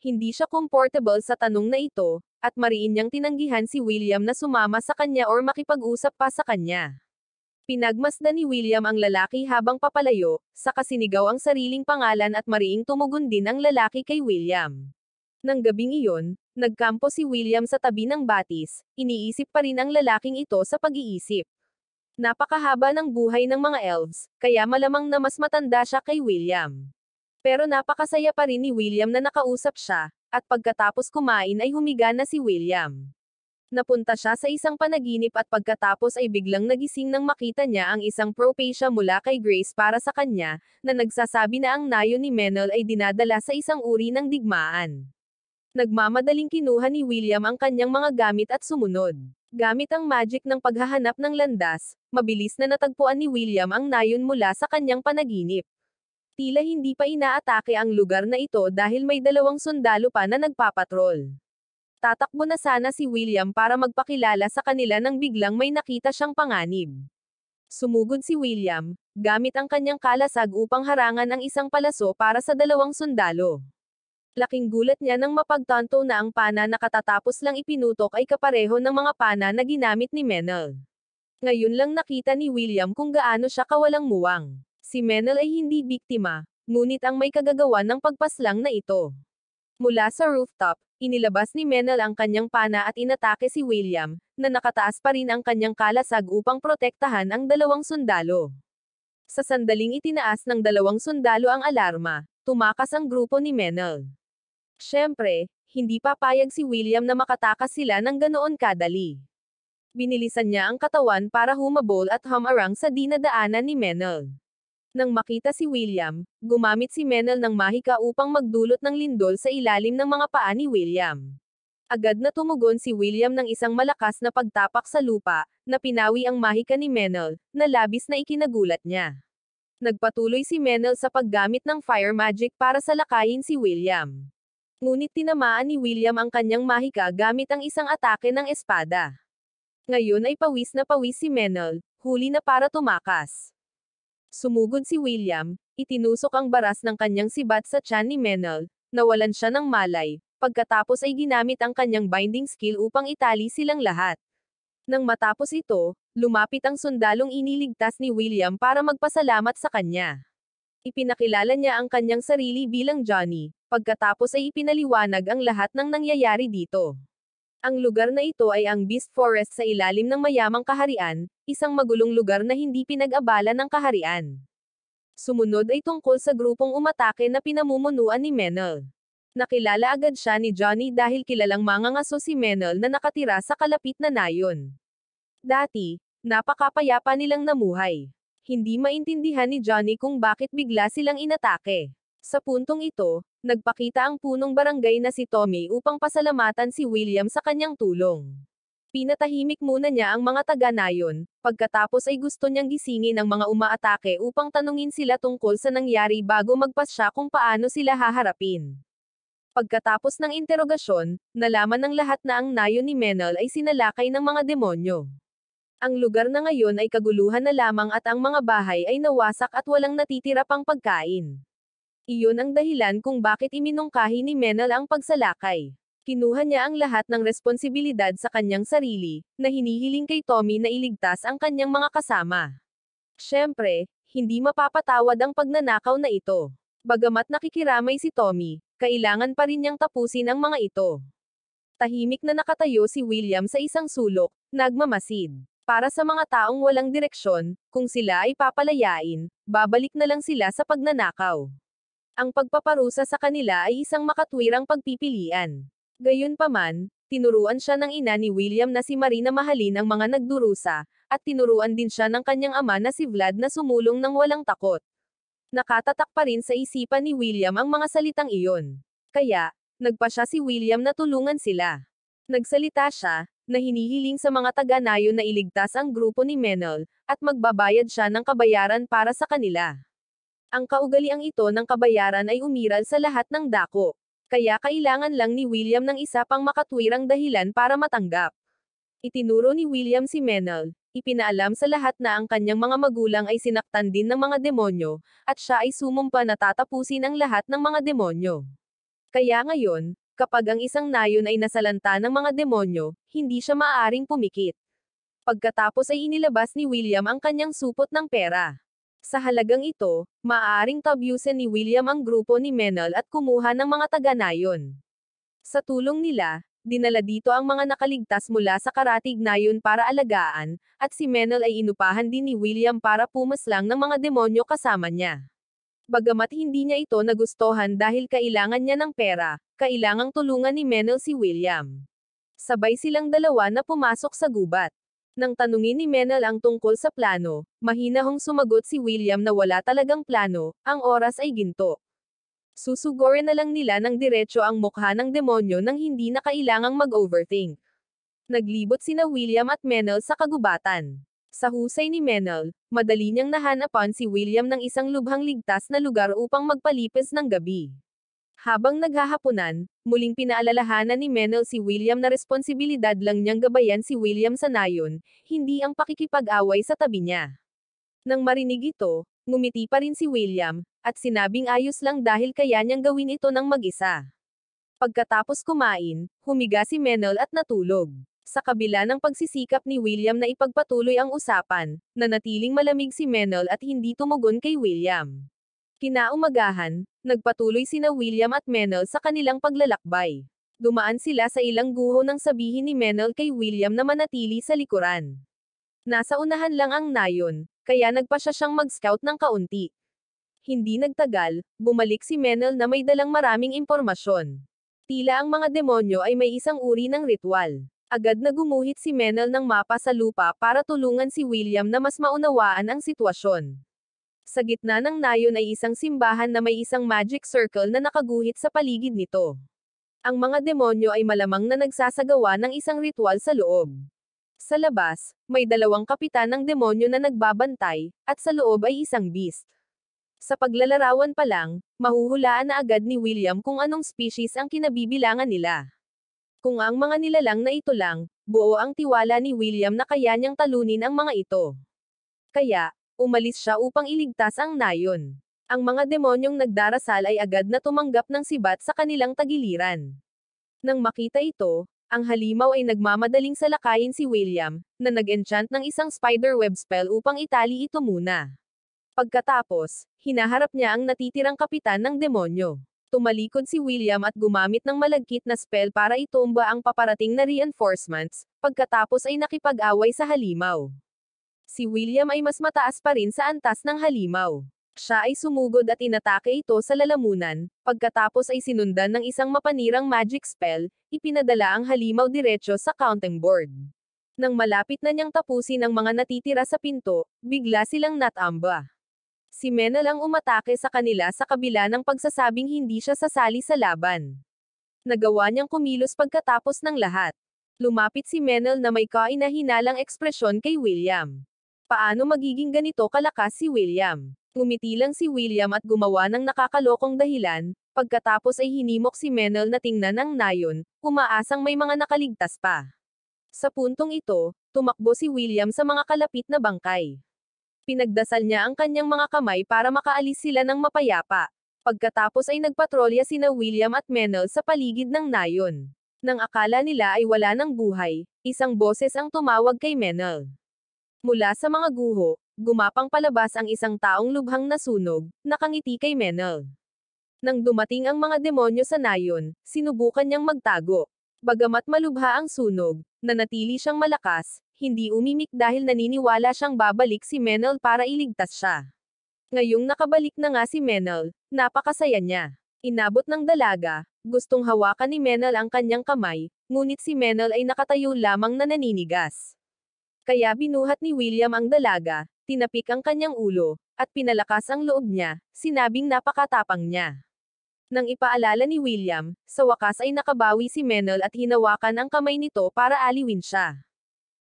Hindi siya comfortable sa tanong na ito, at mariin niyang tinanggihan si William na sumama sa kanya or makipag-usap pa sa kanya. Pinagmasdan ni William ang lalaki habang papalayo, saka sinigaw ang sariling pangalan at mariing tumugon din ang lalaki kay William. Nang gabing iyon, nagkampo si William sa tabi ng batis, iniisip pa rin ang lalaking ito sa pag-iisip. Napakahaba ng buhay ng mga elves, kaya malamang na mas matanda siya kay William. Pero napakasaya pa rin ni William na nakausap siya, at pagkatapos kumain ay humiga na si William. Napunta siya sa isang panaginip at pagkatapos ay biglang nagising nang makita niya ang isang prophecia mula kay Grace para sa kanya, na nagsasabi na ang nayon ni Menel ay dinadala sa isang uri ng digmaan. Nagmamadaling kinuha ni William ang kanyang mga gamit at sumunod. Gamit ang magic ng paghahanap ng landas, mabilis na natagpuan ni William ang nayon mula sa kanyang panaginip. Tila hindi pa inaatake ang lugar na ito dahil may 2 sundalo pa na nagpapatrol. Tatakbo na sana si William para magpakilala sa kanila nang biglang may nakita siyang panganib. Sumugod si William, gamit ang kanyang kalasag upang harangan ang isang palaso para sa 2 sundalo. Laking gulat niya nang mapagtanto na ang pana na katatapos lang ipinutok ay kapareho ng mga pana na ginamit ni Menel. Ngayon lang nakita ni William kung gaano siya kawalang muwang. Si Menel ay hindi biktima, ngunit ang may kagagawan ng pagpaslang na ito. Mula sa rooftop, inilabas ni Menel ang kanyang pana at inatake si William, na nakataas pa rin ang kanyang kalasag upang protektahan ang 2 sundalo. Sa sandaling itinaas ng 2 sundalo ang alarma, tumakas ang grupo ni Menel. Siyempre, hindi papayag si William na makatakas sila ng ganoon kadali. Binilisan niya ang katawan para humabol at humarang sa dinadaanan ni Menel. Nang makita si William, gumamit si Menel ng mahika upang magdulot ng lindol sa ilalim ng mga paa ni William. Agad na tumugon si William ng isang malakas na pagtapak sa lupa, na pinawi ang mahika ni Menel, na labis na ikinagulat niya. Nagpatuloy si Menel sa paggamit ng fire magic para salakayin si William. Ngunit tinamaan ni William ang kanyang mahika gamit ang isang atake ng espada. Ngayon ay pawis na pawis si Menel, huli na para tumakas. Sumugod si William, itinusok ang baras ng kanyang sibat sa tiyan ni Menel, nawalan siya ng malay, pagkatapos ay ginamit ang kanyang binding skill upang itali silang lahat. Nang matapos ito, lumapit ang sundalong iniligtas ni William para magpasalamat sa kanya. Ipinakilala niya ang kanyang sarili bilang Johnny, pagkatapos ay ipinaliwanag ang lahat ng nangyayari dito. Ang lugar na ito ay ang Beast Forest sa ilalim ng mayamang kaharian, isang magulong lugar na hindi pinag-abala ng kaharian. Sumunod ay tungkol sa grupong umatake na pinamumunuan ni Menel. Nakilala agad siya ni Johnny dahil kilalang mangangaso si Menel na nakatira sa kalapit na nayon. Dati, napakapayapa nilang namuhay. Hindi maintindihan ni Johnny kung bakit bigla silang inatake. Sa puntong ito, nagpakita ang punong barangay na si Tommy upang pasalamatan si William sa kanyang tulong. Pinatahimik muna niya ang mga taga-nayon, pagkatapos ay gusto niyang gisingin ang mga umaatake upang tanungin sila tungkol sa nangyari bago magpasya kung paano sila haharapin. Pagkatapos ng interogasyon, nalaman ng lahat na ang nayon ni Menel ay sinalakay ng mga demonyo. Ang lugar na ngayon ay kaguluhan na lamang at ang mga bahay ay nawasak at walang natitira pang pagkain. Iyon ang dahilan kung bakit iminungkahi ni Menel ang pagsalakay. Kinuha niya ang lahat ng responsibilidad sa kanyang sarili, na hinihiling kay Tommy na iligtas ang kanyang mga kasama. Siyempre, hindi mapapatawad ang pagnanakaw na ito. Bagamat nakikiramay si Tommy, kailangan pa rin niyang tapusin ang mga ito. Tahimik na nakatayo si William sa isang sulok, nagmamasid. Para sa mga taong walang direksyon, kung sila ay papalayain, babalik na lang sila sa pagnanakaw. Ang pagpaparusa sa kanila ay isang makatwirang pagpipilian. Gayunpaman, tinuruan siya ng ina ni William na si Marie na mahalin ang mga nagdurusa, at tinuruan din siya ng kanyang ama na si Vlad na sumulong ng walang takot. Nakatatak pa rin sa isipan ni William ang mga salitang iyon. Kaya, nagpa siya si William na tulungan sila. Nagsalita siya, na hinihiling sa mga taga-nayon na iligtas ang grupo ni Menel, at magbabayad siya ng kabayaran para sa kanila. Ang kaugaliang ito ng kabayaran ay umiral sa lahat ng dako. Kaya kailangan lang ni William ng isa pang makatwirang dahilan para matanggap. Itinuro ni William si Menel, ipinaalam sa lahat na ang kanyang mga magulang ay sinaktan din ng mga demonyo, at siya ay sumumpa na tatapusin ang lahat ng mga demonyo. Kaya ngayon, kapag ang isang nayon ay nasalanta ng mga demonyo, hindi siya maaaring pumikit. Pagkatapos ay inilabas ni William ang kanyang supot ng pera. Sa halagang ito, maaaring tabyusin ni William ang grupo ni Menel at kumuha ng mga taga-nayon. Sa tulong nila, dinala dito ang mga nakaligtas mula sa karatig nayon para alagaan, at si Menel ay inupahan din ni William para pumaslang ng mga demonyo kasama niya. Bagamat hindi niya ito nagustuhan dahil kailangan niya ng pera, kailangang tulungan ni Menel si William. Sabay silang dalawa na pumasok sa gubat. Nang tanungin ni Menel ang tungkol sa plano, mahinahong sumagot si William na wala talagang plano, ang oras ay ginto. Susugurin na lang nila ng diretso ang mukha ng demonyo nang hindi na kailangang mag-overthink. Naglibot sina William at Menel sa kagubatan. Sa husay ni Menel, madali niyang nahanapan si William ng isang lubhang ligtas na lugar upang magpalipis ng gabi. Habang naghahaponan, muling pinaalalahanan ni Menel si William na responsibilidad lang niyang gabayan si William sa nayon, hindi ang pakikipag-away sa tabi niya. Nang marinig ito, ngumiti pa rin si William, at sinabing ayos lang dahil kaya niyang gawin ito ng mag-isa. Pagkatapos kumain, humiga si Menel at natulog. Sa kabila ng pagsisikap ni William na ipagpatuloy ang usapan, nanatiling malamig si Menel at hindi tumugon kay William. Kinaumagahan, nagpatuloy sina William at Menel sa kanilang paglalakbay. Dumaan sila sa ilang guho nang sabihin ni Menel kay William na manatili sa likuran. Nasa unahan lang ang nayon, kaya nagpa siya siyang mag-scout ng kaunti. Hindi nagtagal, bumalik si Menel na may dalang maraming impormasyon. Tila ang mga demonyo ay may isang uri ng ritual. Agad na gumuhit si Menel ng mapa sa lupa para tulungan si William na mas maunawaan ang sitwasyon. Sa gitna ng nayon ay isang simbahan na may isang magic circle na nakaguhit sa paligid nito. Ang mga demonyo ay malamang na nagsasagawa ng isang ritual sa loob. Sa labas, may dalawang kapitan ng demonyo na nagbabantay, at sa loob ay isang beast. Sa paglalarawan pa lang, mahuhulaan na agad ni William kung anong species ang kinabibilangan nila. Kung ang mga nilalang na ito lang, buo ang tiwala ni William na kaya niyang talunin ang mga ito. Kaya, umalis siya upang iligtas ang nayon. Ang mga demonyong nagdarasal ay agad na tumanggap ng sibat sa kanilang tagiliran. Nang makita ito, ang halimaw ay nagmamadaling salakayin si William, na nag-enchant ng isang spiderweb spell upang itali ito muna. Pagkatapos, hinaharap niya ang natitirang kapitan ng demonyo. Tumalikod si William at gumamit ng malagkit na spell para itumba ang paparating na reinforcements, pagkatapos ay nakipag-away sa halimaw. Si William ay mas mataas pa rin sa antas ng halimaw. Siya ay sumugod at inatake ito sa lalamunan, pagkatapos ay sinundan ng isang mapanirang magic spell, ipinadala ang halimaw diretsyo sa counting board. Nang malapit na niyang tapusin ang mga natitira sa pinto, bigla silang natamba. Si Menel ang umatake sa kanila sa kabila ng pagsasabing hindi siya sasali sa laban. Nagawa niyang kumilos pagkatapos ng lahat. Lumapit si Menel na may kainahinalang ekspresyon kay William. Paano magiging ganito kalakas si William? Ngumiti lang si William at gumawa ng nakakalokong dahilan, pagkatapos ay hinimok si Menel na tingnan ang nayon, umaasang may mga nakaligtas pa. Sa puntong ito, tumakbo si William sa mga kalapit na bangkay. Pinagdasal niya ang kanyang mga kamay para makaalis sila ng mapayapa. Pagkatapos ay nagpatrolya sina William at Menel sa paligid ng nayon. Nang akala nila ay wala ng buhay, isang boses ang tumawag kay Menel. Mula sa mga guho, gumapang palabas ang isang taong lubhang nasunog, nakangiti kay Menel. Nang dumating ang mga demonyo sa nayon, sinubukan niyang magtago. Bagamat malubha ang sunog, nanatili siyang malakas, hindi umimik dahil naniniwala siyang babalik si Menel para iligtas siya. Ngayong nakabalik na nga si Menel, napakasaya niya. Inabot ng dalaga, gustong hawakan ni Menel ang kanyang kamay, ngunit si Menel ay nakatayo lamang na naninigas. Kaya binuhat ni William ang dalaga, tinapik ang kanyang ulo, at pinalakas ang loob niya, sinabing napakatapang niya. Nang ipaalala ni William, sa wakas ay nakabawi si Menel at hinawakan ang kamay nito para aliwin siya.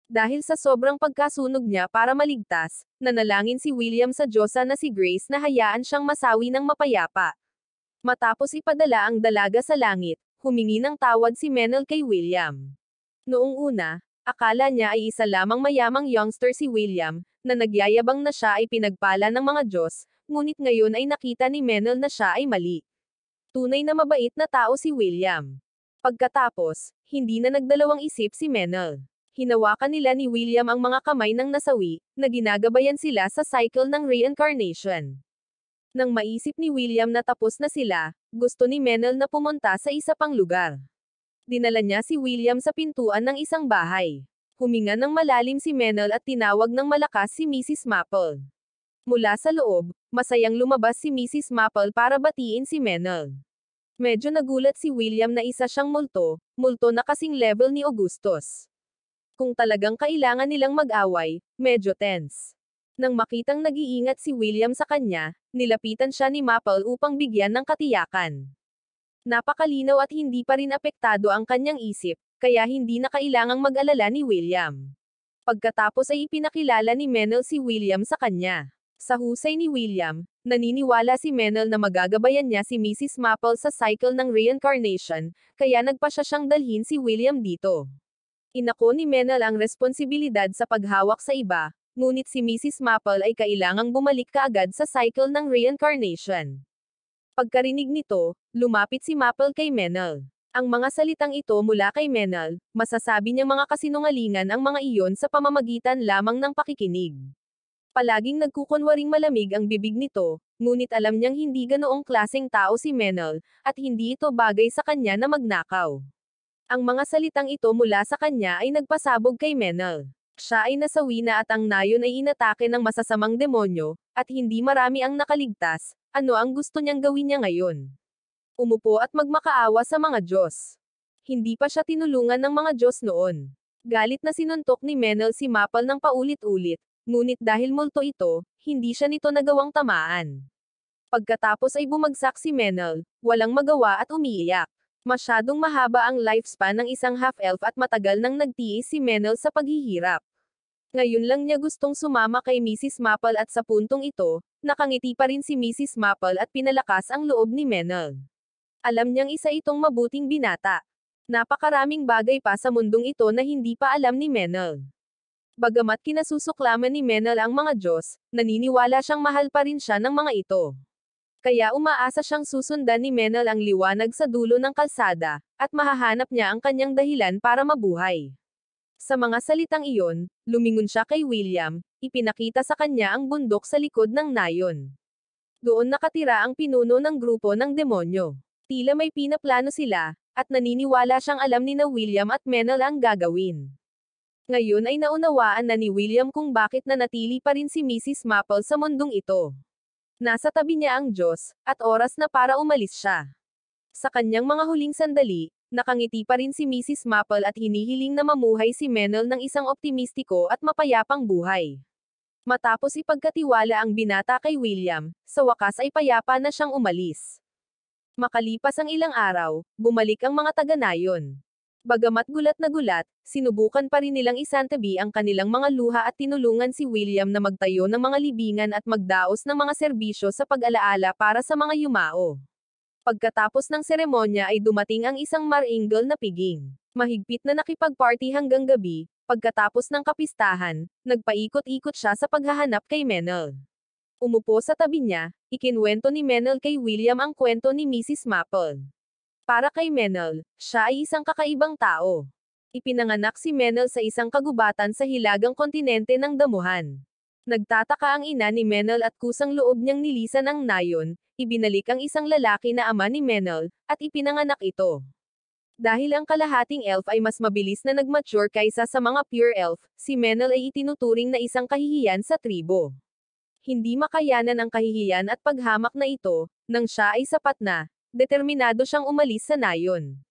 Dahil sa sobrang pagkasunog niya para maligtas, nanalangin si William sa Diyosa na si Grace na hayaan siyang masawi ng mapayapa. Matapos ipadala ang dalaga sa langit, humingi ng tawad si Menel kay William. Noong una, akala niya ay isa lamang mayamang youngster si William, na nagyayabang na siya ay pinagpala ng mga Diyos, ngunit ngayon ay nakita ni Menel na siya ay mali. Tunay na mabait na tao si William. Pagkatapos, hindi na nagdalawang isip si Menel. Hinawakan nila ni William ang mga kamay ng nasawi, na ginagabayan sila sa cycle ng reincarnation. Nang maisip ni William na tapos na sila, gusto ni Menel na pumunta sa isa pang lugar. Dinala niya si William sa pintuan ng isang bahay. Huminga ng malalim si Menel at tinawag ng malakas si Mrs. Maple. Mula sa loob, masayang lumabas si Mrs. Maple para batiin si Menel. Medyo nagulat si William na isa siyang multo na kasing level ni Augustus. Kung talagang kailangan nilang mag-away, medyo tense. Nang makitang nag-iingat si William sa kanya, nilapitan siya ni Maple upang bigyan ng katiyakan. Napakalinaw at hindi pa rin apektado ang kanyang isip, kaya hindi na kailangang mag-alala ni William. Pagkatapos ay ipinakilala ni Menel si William sa kanya. Sa husay ni William, naniniwala si Menel na magagabayan niya si Mrs. Maple sa cycle ng reincarnation, kaya nagpasya siyang dalhin si William dito. Inako ni Menel ang responsibilidad sa paghawak sa iba, ngunit si Mrs. Maple ay kailangang bumalik kaagad sa cycle ng reincarnation. Pagkarinig nito, lumapit si Maple kay Menel. Ang mga salitang ito mula kay Menel, masasabi niyang mga kasinungalingan ang mga iyon sa pamamagitan lamang ng pakikinig. Palaging nagkukunwaring malamig ang bibig nito, ngunit alam niyang hindi ganoong klaseng tao si Menel, at hindi ito bagay sa kanya na magnakaw. Ang mga salitang ito mula sa kanya ay nagpasabog kay Menel. Siya ay nasawi na at ang nayon ay inatake ng masasamang demonyo, at hindi marami ang nakaligtas. Ano ang gusto niyang gawin niya ngayon? Umupo at magmakaawa sa mga Diyos. Hindi pa siya tinulungan ng mga Diyos noon. Galit na sinuntok ni Menel si Maple ng paulit-ulit, ngunit dahil multo ito, hindi siya nito nagawang tamaan. Pagkatapos ay bumagsak si Menel, walang magawa at umiiyak. Masyadong mahaba ang lifespan ng isang half-elf at matagal nang nagtiis si Menel sa paghihirap. Ngayon lang niya gustong sumama kay Mrs. Maple at sa puntong ito, Nakangiti pa rin si Mrs. Maple at pinalakas ang loob ni Menel. Alam niyang isa itong mabuting binata. Napakaraming bagay pa sa mundong ito na hindi pa alam ni Menel. Bagamat kinasusuklaman ni Menel ang mga Diyos, naniniwala siyang mahal pa rin siya ng mga ito. Kaya umaasa siyang susundan ni Menel ang liwanag sa dulo ng kalsada, at mahahanap niya ang kanyang dahilan para mabuhay. Sa mga salitang iyon, lumingon siya kay William, ipinakita sa kanya ang bundok sa likod ng nayon. Doon nakatira ang pinuno ng grupo ng demonyo. Tila may pinaplano sila, at naniniwala siyang alam ni na William at Menel ang gagawin. Ngayon ay naunawaan na ni William kung bakit nanatili pa rin si Mrs. Maple sa mundong ito. Nasa tabi niya ang Diyos, at oras na para umalis siya. Sa kanyang mga huling sandali, nakangiti pa rin si Mrs. Maple at hinihiling na mamuhay si Menel ng isang optimistiko at mapayapang buhay. Matapos ipagkatiwala ang binata kay William, sa wakas ay payapa na siyang umalis. Makalipas ang ilang araw, bumalik ang mga taga-nayon. Bagamat gulat na gulat, sinubukan pa rin nilang isantabi ang kanilang mga luha at tinulungan si William na magtayo ng mga libingan at magdaos ng mga serbisyo sa pag-alaala para sa mga yumao. Pagkatapos ng seremonya ay dumating ang isang maringal na piging. Mahigpit na nakipag-party hanggang gabi, pagkatapos ng kapistahan, nagpaikot-ikot siya sa paghahanap kay Menel. Umupo sa tabi niya, ikinwento ni Menel kay William ang kwento ni Mrs. Maple. Para kay Menel, siya ay isang kakaibang tao. Ipinanganak si Menel sa isang kagubatan sa hilagang kontinente ng damuhan. Nagtataka ang ina ni Menel at kusang loob niyang nilisan ang nayon, ibinalik ang isang lalaki na ama ni Menel, at ipinanganak ito. Dahil ang kalahating elf ay mas mabilis na nagmature kaysa sa mga pure elf, si Menel ay itinuturing na isang kahihiyan sa tribo. Hindi makayanan ang kahihiyan at paghamak na ito, nang siya ay sapat na, determinado siyang umalis sa nayon.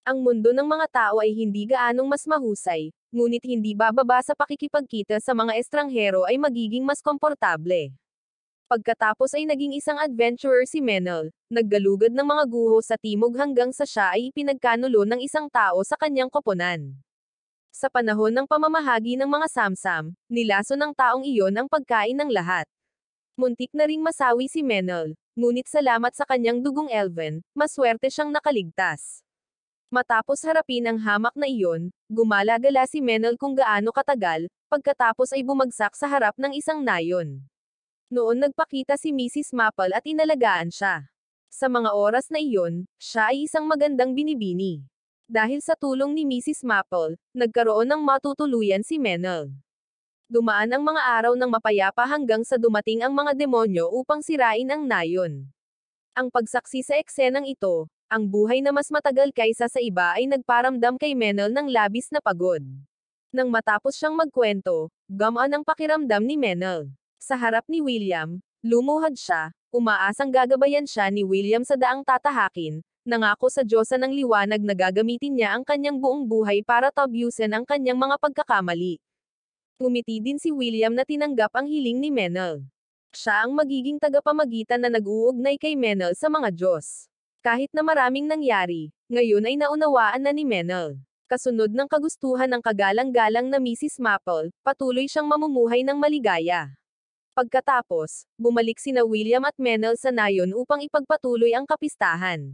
Ang mundo ng mga tao ay hindi gaanong mas mahusay, ngunit hindi bababa sa pakikipagkita sa mga estranghero ay magiging mas komportable. Pagkatapos ay naging isang adventurer si Menel, naggalugad ng mga guho sa timog hanggang sa siya ay ipinagkanulo ng isang tao sa kanyang koponan. Sa panahon ng pamamahagi ng mga samsam, nilaso ng taong iyon ang pagkain ng lahat. Muntik na ring masawi si Menel, ngunit salamat sa kanyang dugong elven, maswerte siyang nakaligtas. Matapos harapin ang hamak na iyon, gumala-gala si Menel kung gaano katagal, pagkatapos ay bumagsak sa harap ng isang nayon. Noon nagpakita si Mrs. Maple at inalagaan siya. Sa mga oras na iyon, siya ay isang magandang binibini. Dahil sa tulong ni Mrs. Maple, nagkaroon ng matutuluyan si Menel. Dumaan ang mga araw ng mapayapa hanggang sa dumating ang mga demonyo upang sirain ang nayon. Ang pagsaksi sa eksenang ito, ang buhay na mas matagal kaysa sa iba ay nagparamdam kay Menel ng labis na pagod. Nang matapos siyang magkwento, gumaan ang pakiramdam ni Menel. Sa harap ni William, lumuhad siya, umaasang gagabayan siya ni William sa daang tatahakin, nangako sa Diyosa ng liwanag na gagamitin niya ang kanyang buong buhay para tabyusin ang kanyang mga pagkakamali. Ngumiti din si William na tinanggap ang hiling ni Menel. Siya ang magiging tagapamagitan na nag-uugnay kay Menel sa mga Diyos. Kahit na maraming nangyari, ngayon ay naunawaan na ni Menel. Kasunod ng kagustuhan ng kagalang-galang na Mrs. Maple, patuloy siyang mamumuhay ng maligaya. Pagkatapos, bumalik sina William at Menel sa nayon upang ipagpatuloy ang kapistahan.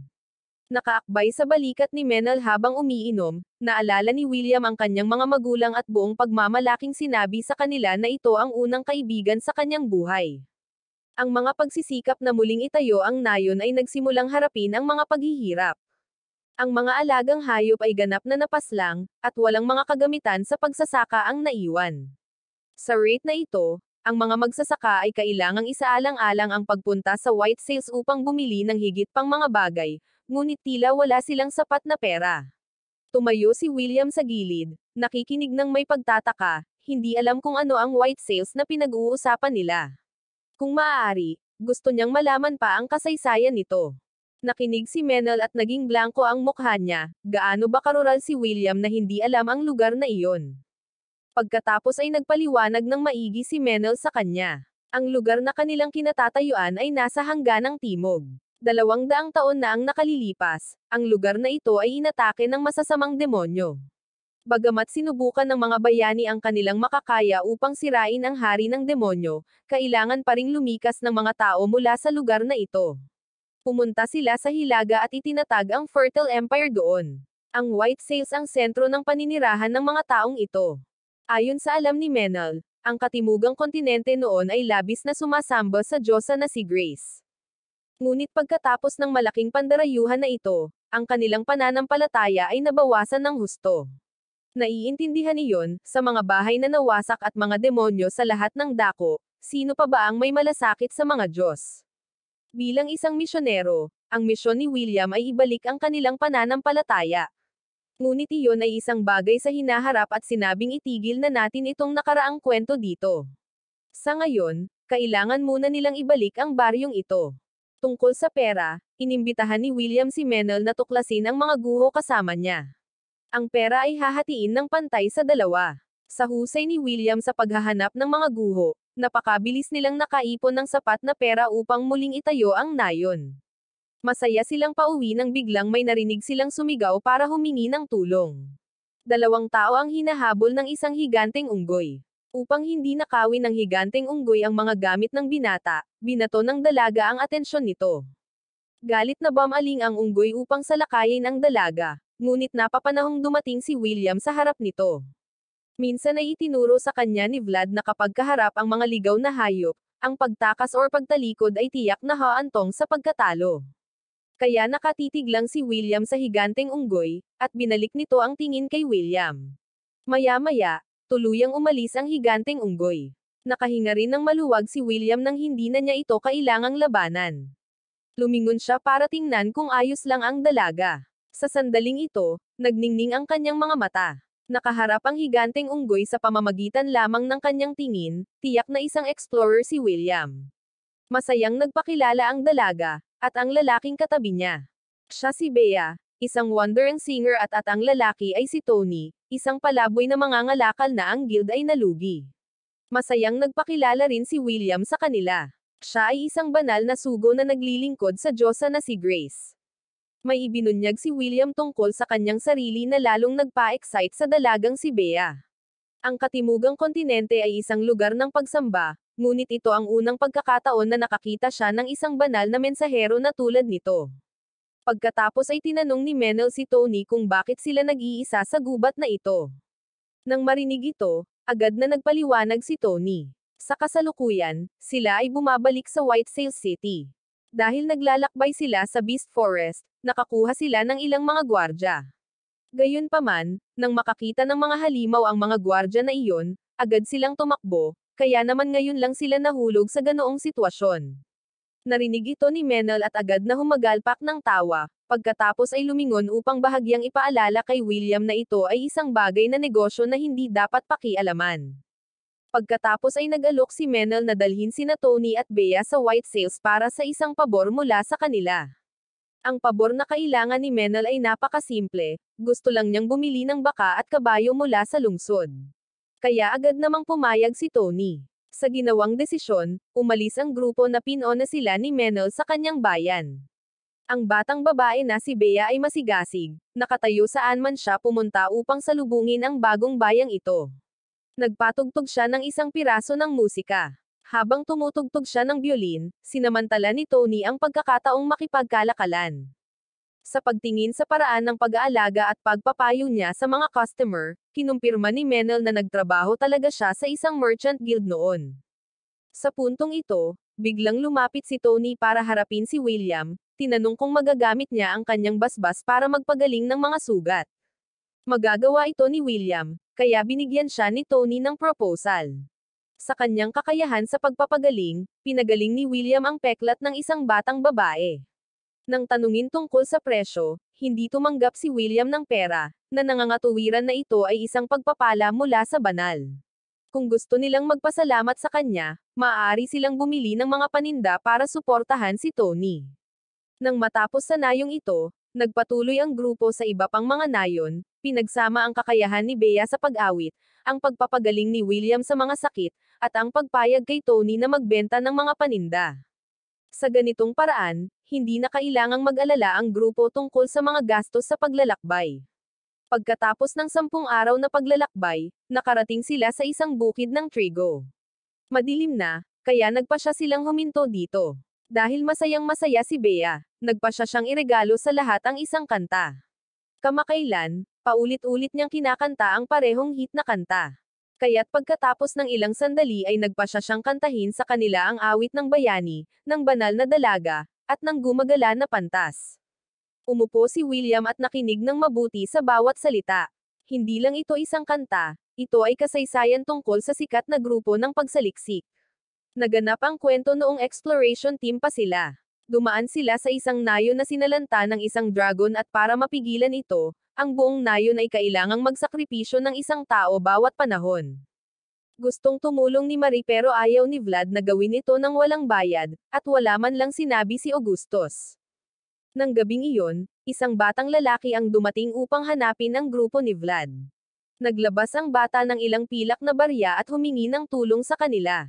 Nakaakbay sa balikat ni Menel habang umiinom, naalala ni William ang kanyang mga magulang at buong pagmamalaking sinabi sa kanila na ito ang unang kaibigan sa kanyang buhay. Ang mga pagsisikap na muling itayo ang nayon ay nagsimulang harapin ang mga paghihirap. Ang mga alagang hayop ay ganap na napaslang, at walang mga kagamitan sa pagsasaka ang naiwan. Sa rate na ito, ang mga magsasaka ay kailangang isaalang-alang ang pagpunta sa white sales upang bumili ng higit pang mga bagay, ngunit tila wala silang sapat na pera. Tumayo si William sa gilid, nakikinig ng may pagtataka, hindi alam kung ano ang white sales na pinag-uusapan nila. Kung maaari, gusto niyang malaman pa ang kasaysayan nito. Nakinig si Menel at naging blanko ang mukha niya, gaano ba karural si William na hindi alam ang lugar na iyon. Pagkatapos ay nagpaliwanag ng maigi si Menel sa kanya. Ang lugar na kanilang kinatatayuan ay nasa hangganang timog. 200 taon na ang nakalilipas, ang lugar na ito ay inatake ng masasamang demonyo. Bagamat sinubukan ng mga bayani ang kanilang makakaya upang sirain ang hari ng demonyo, kailangan pa ring lumikas ng mga tao mula sa lugar na ito. Pumunta sila sa Hilaga at itinatag ang Fertile Empire doon. Ang White Sails ang sentro ng paninirahan ng mga taong ito. Ayon sa alam ni Menel, ang katimugang kontinente noon ay labis na sumasamba sa Diyosa na si Grace. Ngunit pagkatapos ng malaking pandarayuhan na ito, ang kanilang pananampalataya ay nabawasan ng husto. Naiintindihan niyon, sa mga bahay na nawasak at mga demonyo sa lahat ng dako, sino pa ba ang may malasakit sa mga Diyos? Bilang isang misyonero, ang misyon ni William ay ibalik ang kanilang pananampalataya. Ngunit iyon ay isang bagay sa hinaharap at sinabing itigil na natin itong nakaraang kwento dito. Sa ngayon, kailangan muna nilang ibalik ang baryong ito. Tungkol sa pera, inimbitahan ni William si Menel na tuklasin ang mga guho kasama niya. Ang pera ay hahatiin ng pantay sa dalawa. Sa husay ni William sa paghahanap ng mga guho, napakabilis nilang nakaipon ng sapat na pera upang muling itayo ang nayon. Masaya silang pauwi nang biglang may narinig silang sumigaw para humingi ng tulong. Dalawang tao ang hinahabol ng isang higanteng unggoy. Upang hindi nakawin ng higanteng unggoy ang mga gamit ng binata, binato ng dalaga ang atensyon nito. Galit na bumaling ang unggoy upang salakayin ang dalaga, ngunit napapanahong dumating si William sa harap nito. Minsan ay itinuro sa kanya ni Vlad na kapag kaharap ang mga ligaw na hayop, ang pagtakas or pagtalikod ay tiyak na haantong sa pagkatalo. Kaya nakatitig lang si William sa higanteng unggoy, at binalik nito ang tingin kay William. Maya-maya, tuluyang umalis ang higanteng unggoy. Nakahinga rin ng maluwag si William nang hindi na niya ito kailangang labanan. Lumingon siya para tingnan kung ayos lang ang dalaga. Sa sandaling ito, nagningning ang kanyang mga mata. Nakaharap ang higanteng unggoy sa pamamagitan lamang ng kanyang tingin, tiyak na isang explorer si William. Masayang nagpakilala ang dalaga, at ang lalaking katabi niya. Siya si Bea, isang wandering singer at ang lalaki ay si Tony, isang palaboy na mangangalakal na ang guild ay nalugi. Masayang nagpakilala rin si William sa kanila. Siya ay isang banal na sugo na naglilingkod sa Diyosa na si Grace. May ibinunyag si William tungkol sa kanyang sarili na lalong nagpa-excite sa dalagang si Bea. Ang katimugang kontinente ay isang lugar ng pagsamba, ngunit ito ang unang pagkakataon na nakakita siya ng isang banal na mensahero na tulad nito. Pagkatapos ay tinanong ni Menel si Tony kung bakit sila nag-iisa sa gubat na ito. Nang marinig ito, agad na nagpaliwanag si Tony. Sa kasalukuyan, sila ay bumabalik sa White Sails City. Dahil naglalakbay sila sa Beast Forest, nakakuha sila ng ilang mga gwardya. Gayunpaman, nang makakita ng mga halimaw ang mga gwardya na iyon, agad silang tumakbo, kaya naman ngayon lang sila nahulog sa ganoong sitwasyon. Narinig ito ni Menel at agad na humagalpak ng tawa, pagkatapos ay lumingon upang bahagyang ipaalala kay William na ito ay isang bagay na negosyo na hindi dapat pakialaman. Pagkatapos ay nag-alok si Menel na dalhin sina Tony at Bea sa White Sails para sa isang pabor mula sa kanila. Ang pabor na kailangan ni Menel ay napakasimple, gusto lang niyang bumili ng baka at kabayo mula sa lungsod. Kaya agad namang pumayag si Tony. Sa ginawang desisyon, umalis ang grupo na pinona sila ni Menel sa kanyang bayan. Ang batang babae na si Bea ay masigasig, nakatayo saan man siya pumunta upang salubungin ang bagong bayang ito. Nagpatugtog siya ng isang piraso ng musika. Habang tumutugtog siya ng biolin, sinamantala ni Tony ang pagkakataong makipagkalakalan. Sa pagtingin sa paraan ng pag-aalaga at pagpapayo niya sa mga customer, kinumpirma ni Menel na nagtrabaho talaga siya sa isang merchant guild noon. Sa puntong ito, biglang lumapit si Tony para harapin si William, tinanong kung magagamit niya ang kanyang basbas para magpagaling ng mga sugat. Magagawa ito ni William, kaya binigyan siya ni Tony ng proposal. Sa kanyang kakayahan sa pagpapagaling, pinagaling ni William ang peklat ng isang batang babae. Nang tanungin tungkol sa presyo, hindi tumanggap si William ng pera, na nangangatuwiran na ito ay isang pagpapala mula sa banal. Kung gusto nilang magpasalamat sa kanya, maaari silang bumili ng mga paninda para suportahan si Tony. Nang matapos sa nayong ito, nagpatuloy ang grupo sa iba pang mga nayon, pinagsama ang kakayahan ni Bea sa pag-awit, ang pagpapagaling ni William sa mga sakit, at ang pagpayag kay Tony na magbenta ng mga paninda. Sa ganitong paraan, hindi na kailangang mag-alala ang grupo tungkol sa mga gastos sa paglalakbay. Pagkatapos ng 10 araw na paglalakbay, nakarating sila sa isang bukid ng trigo. Madilim na, kaya nagpasya silang huminto dito. Dahil masayang-masaya si Bea, nagpasya siyang iregalo sa lahat ang isang kanta. Kamakailan, paulit-ulit niyang kinakanta ang parehong hit na kanta. Kaya't pagkatapos ng ilang sandali ay nagpasya siyang kantahin sa kanila ang awit ng bayani, ng banal na dalaga, at ng gumagala na pantas. Umupo si William at nakinig ng mabuti sa bawat salita. Hindi lang ito isang kanta, ito ay kasaysayan tungkol sa sikat na grupo ng pagsaliksik. Naganap ang kwento noong exploration team pa sila. Dumaan sila sa isang nayon na sinalanta ng isang dragon at para mapigilan ito, ang buong nayon ay kailangang magsakripisyo ng isang tao bawat panahon. Gustong tumulong ni Marie pero ayaw ni Vlad na gawin ito ng walang bayad, at wala man lang sinabi si Augustus. Nang gabing iyon, isang batang lalaki ang dumating upang hanapin ang grupo ni Vlad. Naglabas ang bata ng ilang pilak na barya at humingi ng tulong sa kanila.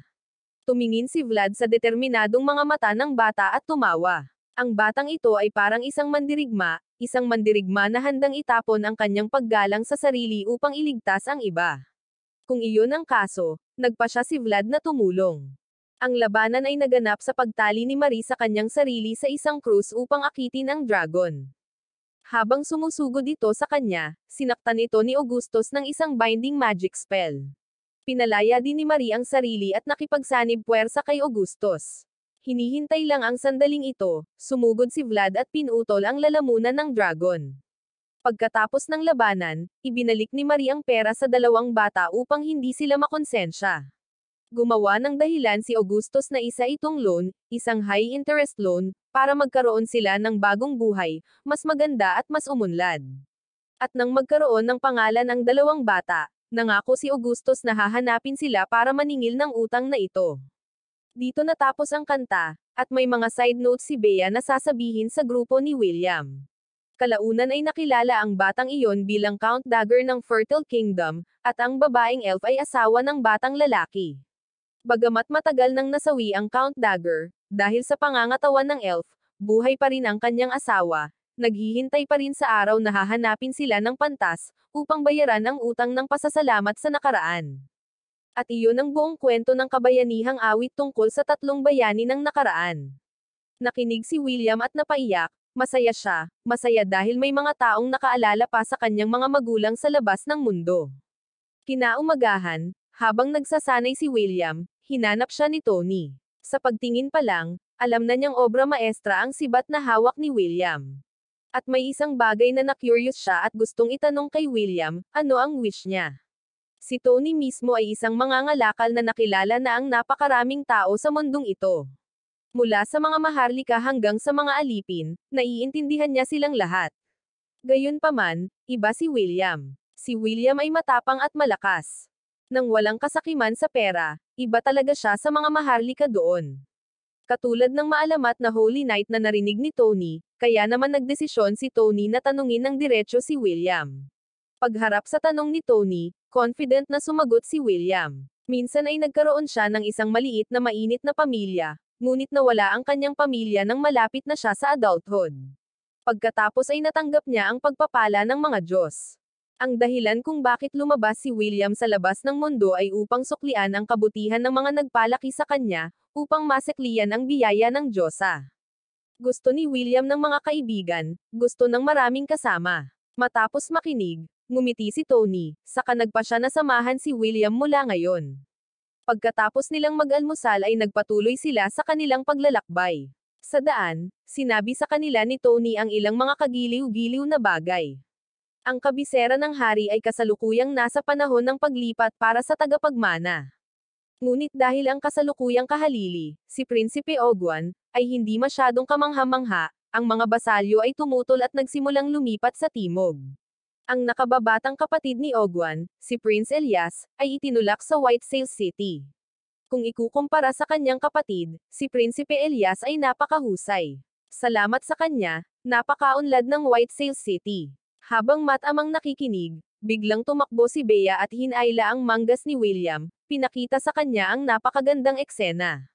Tumingin si Vlad sa determinadong mga mata ng bata at tumawa. Ang batang ito ay parang isang mandirigma na handang itapon ang kanyang paggalang sa sarili upang iligtas ang iba. Kung iyon ang kaso, nagpasya si Vlad na tumulong. Ang labanan ay naganap sa pagtali ni Marie sa kanyang sarili sa isang krus upang akitin ang dragon. Habang sumusugod ito sa kanya, sinaktan ito ni Augustus ng isang binding magic spell. Pinalaya din ni Marie ang sarili at nakipagsanib puwersa kay Augustus. Hinihintay lang ang sandaling ito, sumugod si Vlad at pinutol ang lalamunan ng dragon. Pagkatapos ng labanan, ibinalik ni Marie ang pera sa dalawang bata upang hindi sila makonsensya. Gumawa ng dahilan si Augustus na isa itong loan, isang high-interest loan, para magkaroon sila ng bagong buhay, mas maganda at mas umunlad. At nang magkaroon ng pangalan ang dalawang bata, nangako si Augustus na hahanapin sila para maningil ng utang na ito. Dito natapos ang kanta, at may mga side notes si Bea na sasabihin sa grupo ni William. Kalaunan ay nakilala ang batang iyon bilang Count Dagger ng Fertile Kingdom, at ang babaeng elf ay asawa ng batang lalaki. Bagamat matagal nang nasawi ang Count Dagger, dahil sa pangangatawan ng elf, buhay pa rin ang kanyang asawa, naghihintay pa rin sa araw na hahanapin sila ng pantas, upang bayaran ang utang ng pasasalamat sa nakaraan. At iyon ang buong kwento ng kabayanihang awit tungkol sa tatlong bayani ng nakaraan. Nakinig si William at napaiyak, masaya siya, masaya dahil may mga taong nakaalala pa sa kanyang mga magulang sa labas ng mundo. Kinaumagahan, habang nagsasanay si William, hinanap siya ni Tony. Sa pagtingin pa lang, alam na niyang obra maestra ang sibat na hawak ni William. At may isang bagay na na-curious siya at gustong itanong kay William, ano ang wish niya. Si Tony mismo ay isang mangangalakal na nakilala na ang napakaraming tao sa mundong ito. Mula sa mga maharlika hanggang sa mga alipin, naiintindihan niya silang lahat. Gayunpaman, iba si William. Si William ay matapang at malakas. Nang walang kasakiman sa pera, iba talaga siya sa mga maharlika doon. Katulad ng maalamat na Holy Night na narinig ni Tony, kaya naman nagdesisyon si Tony na tanungin ng diretso si William. Pagharap sa tanong ni Tony, confident na sumagot si William. Minsan ay nagkaroon siya ng isang maliit na mainit na pamilya, ngunit nawala ang kanyang pamilya nang malapit na siya sa adulthood. Pagkatapos ay natanggap niya ang pagpapala ng mga Diyos. Ang dahilan kung bakit lumabas si William sa labas ng mundo ay upang suklian ang kabutihan ng mga nagpalaki sa kanya, upang masekliyan ang biyaya ng Diyosa. Gusto ni William ng mga kaibigan, gusto ng maraming kasama. Matapos makinig, ngumiti si Tony, saka nagpa siya na samahan si William mula ngayon. Pagkatapos nilang mag-almusal ay nagpatuloy sila sa kanilang paglalakbay. Sa daan, sinabi sa kanila ni Tony ang ilang mga kagiliw-giliw na bagay. Ang kabisera ng hari ay kasalukuyang nasa panahon ng paglipat para sa tagapagmana. Ngunit dahil ang kasalukuyang kahalili, si Prinsipe Oguan, ay hindi masyadong kamangha-mangha, ang mga basalyo ay tumutol at nagsimulang lumipat sa timog. Ang nakababatang kapatid ni Oguan, si Prince Elias, ay itinulak sa White Sails City. Kung ikukumpara sa kanyang kapatid, si Prinsipe Elias ay napakahusay. Salamat sa kanya, napakaunlad ng White Sails City. Habang matamang nakikinig, biglang tumakbo si Bea at hinayla ang manggas ni William, pinakita sa kanya ang napakagandang eksena.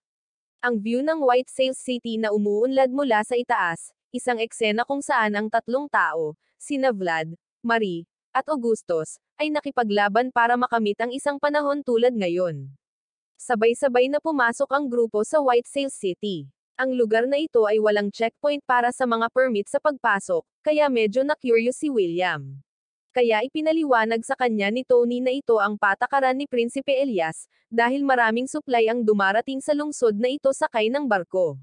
Ang view ng White Sails City na umuunlad mula sa itaas, isang eksena kung saan ang tatlong tao, sina Vlad, Marie, at Augustus, ay nakipaglaban para makamit ang isang panahon tulad ngayon. Sabay-sabay na pumasok ang grupo sa White Sail City. Ang lugar na ito ay walang checkpoint para sa mga permit sa pagpasok, kaya medyo na-curious si William. Kaya ipinaliwanag sa kanya ni Tony na ito ang patakaran ni Prinsipe Elias, dahil maraming supply ang dumarating sa lungsod na ito sakay ng barko.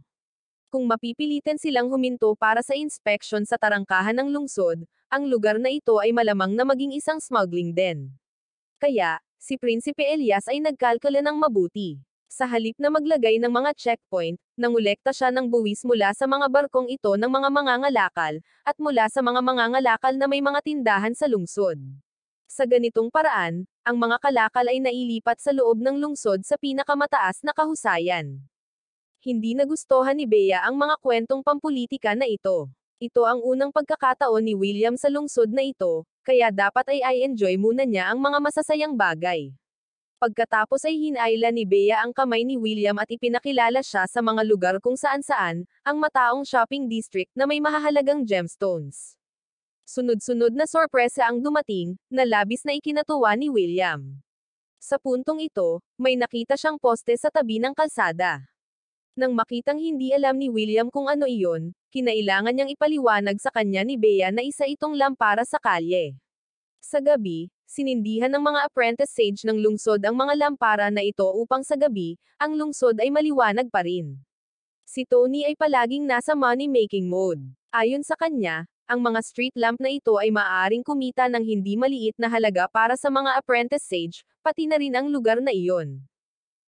Kung mapipilitan silang huminto para sa inspection sa tarangkahan ng lungsod, ang lugar na ito ay malamang na maging isang smuggling den. Kaya, si Prinsipe Elias ay nagkalkula ng mabuti. Sa halip na maglagay ng mga checkpoint, nangolekta siya ng buwis mula sa mga barkong ito ng mga mangangalakal, at mula sa mga mangangalakal na may mga tindahan sa lungsod. Sa ganitong paraan, ang mga kalakal ay nailipat sa loob ng lungsod sa pinakamataas na kahusayan. Hindi nagustuhan ni Bea ang mga kwentong pampulitika na ito. Ito ang unang pagkakataon ni William sa lungsod na ito, kaya dapat ay i-enjoy muna niya ang mga masasayang bagay. Pagkatapos ay hinayla ni Bea ang kamay ni William at ipinakilala siya sa mga lugar kung saan-saan, ang mataong shopping district na may mahahalagang gemstones. Sunod-sunod na sorpresa ang dumating, na labis na ikinatuwa ni William. Sa puntong ito, may nakita siyang poste sa tabi ng kalsada. Nang makitang hindi alam ni William kung ano iyon, kinailangan niyang ipaliwanag sa kanya ni Bea na isa itong lampara sa kalye. Sa gabi, sinindihan ng mga apprentice sage ng lungsod ang mga lampara na ito upang sa gabi, ang lungsod ay maliwanag pa rin. Si Tony ay palaging nasa money-making mode. Ayon sa kanya, ang mga street lamp na ito ay maaaring kumita ng hindi maliit na halaga para sa mga apprentice sage, pati na rin ang lugar na iyon.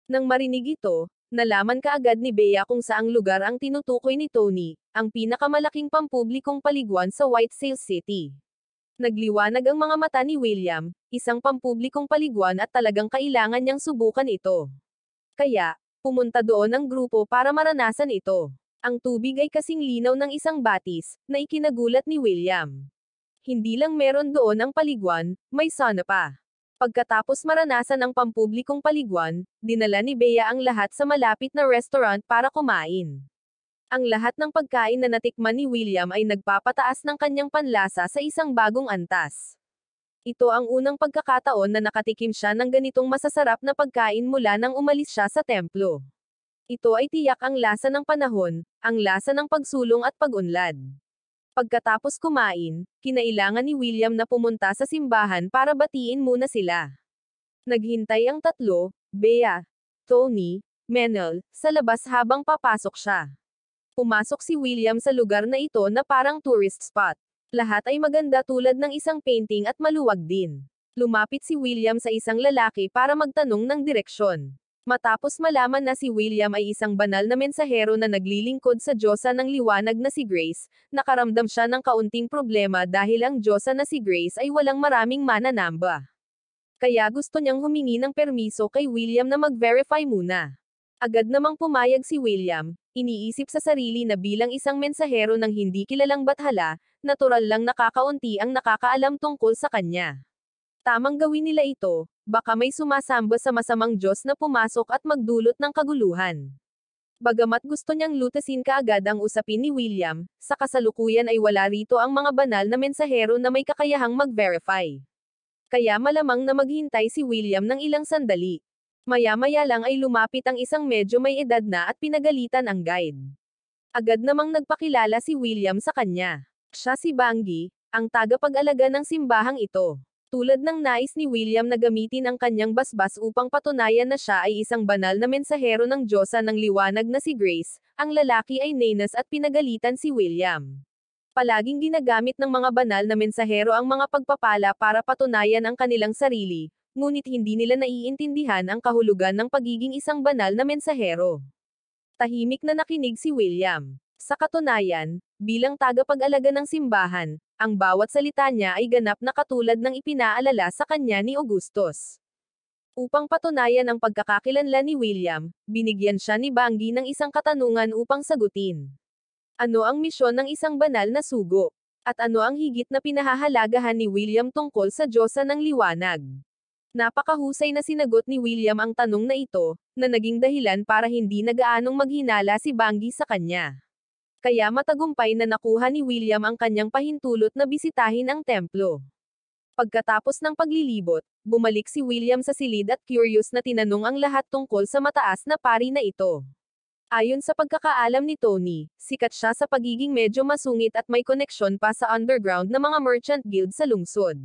Nang marinig ito, nalaman kaagad ni Bea kung saang lugar ang tinutukoy ni Tony, ang pinakamalaking pampublikong paliguan sa White Sail City. Nagliwanag ang mga mata ni William, isang pampublikong paliguan at talagang kailangan niyang subukan ito. Kaya, pumunta doon ang grupo para maranasan ito. Ang tubig ay kasing linaw ng isang batis, na ikinagulat ni William. Hindi lang meron doon ang paliguan, may sauna pa. Pagkatapos maranasan ang pampublikong paliguan, dinala ni Bea ang lahat sa malapit na restaurant para kumain. Ang lahat ng pagkain na natikman ni William ay nagpapataas ng kanyang panlasa sa isang bagong antas. Ito ang unang pagkakataon na nakatikim siya ng ganitong masasarap na pagkain mula nang umalis siya sa templo. Ito ay tiyak ang lasa ng panahon, ang lasa ng pagsulong at pag-unlad. Pagkatapos kumain, kinailangan ni William na pumunta sa simbahan para batiin muna sila. Naghintay ang tatlo, Bea, Tony, Menel, sa labas habang papasok siya. Pumasok si William sa lugar na ito na parang tourist spot. Lahat ay maganda tulad ng isang painting at maluwag din. Lumapit si William sa isang lalaki para magtanong ng direksyon. Matapos malaman na si William ay isang banal na mensahero na naglilingkod sa Diyosa ng liwanag na si Grace, nakaramdam siya ng kaunting problema dahil ang Diyosa na si Grace ay walang maraming mananamba. Kaya gusto niyang humingi ng permiso kay William na mag-verify muna. Agad namang pumayag si William, iniisip sa sarili na bilang isang mensahero ng hindi kilalang bathala, natural lang nakakaunti ang nakakaalam tungkol sa kanya. Tamang gawin nila ito, baka may sumasamba sa masamang Diyos na pumasok at magdulot ng kaguluhan. Bagamat gusto niyang lutasin kaagad ang usapin ni William, sa kasalukuyan ay wala rito ang mga banal na mensahero na may kakayahang mag-verify. Kaya malamang na maghintay si William ng ilang sandali. Maya-maya lang ay lumapit ang isang medyo may edad na at pinagalitan ang guide. Agad namang nagpakilala si William sa kanya. Siya si Bangi, ang tagapag-alaga ng simbahang ito. Tulad ng nais ni William na gamitin ang kanyang basbas upang patunayan na siya ay isang banal na mensahero ng Diyosa ng liwanag na si Grace, ang lalaki ay nainas at pinagalitan si William. Palaging ginagamit ng mga banal na mensahero ang mga pagpapala para patunayan ang kanilang sarili, ngunit hindi nila naiintindihan ang kahulugan ng pagiging isang banal na mensahero. Tahimik na nakinig si William. Sa katunayan, bilang tagapag-alaga ng simbahan, ang bawat salita niya ay ganap na katulad ng ipinaalala sa kanya ni Augustus. Upang patunayan ang pagkakakilanlan ni William, binigyan siya ni Bangi ng isang katanungan upang sagutin. Ano ang misyon ng isang banal na sugo? At ano ang higit na pinahahalagahan ni William tungkol sa Diyosa ng liwanag? Napakahusay na sinagot ni William ang tanong na ito, na naging dahilan para hindi na gaanong maghinala si Bangi sa kanya. Kaya matagumpay na nakuha ni William ang kanyang pahintulot na bisitahin ang templo. Pagkatapos ng paglilibot, bumalik si William sa silid at curious na tinanong ang lahat tungkol sa mataas na pari na ito. Ayon sa pagkakaalam ni Tony, sikat siya sa pagiging medyo masungit at may koneksyon pa sa underground na mga merchant guild sa lungsod.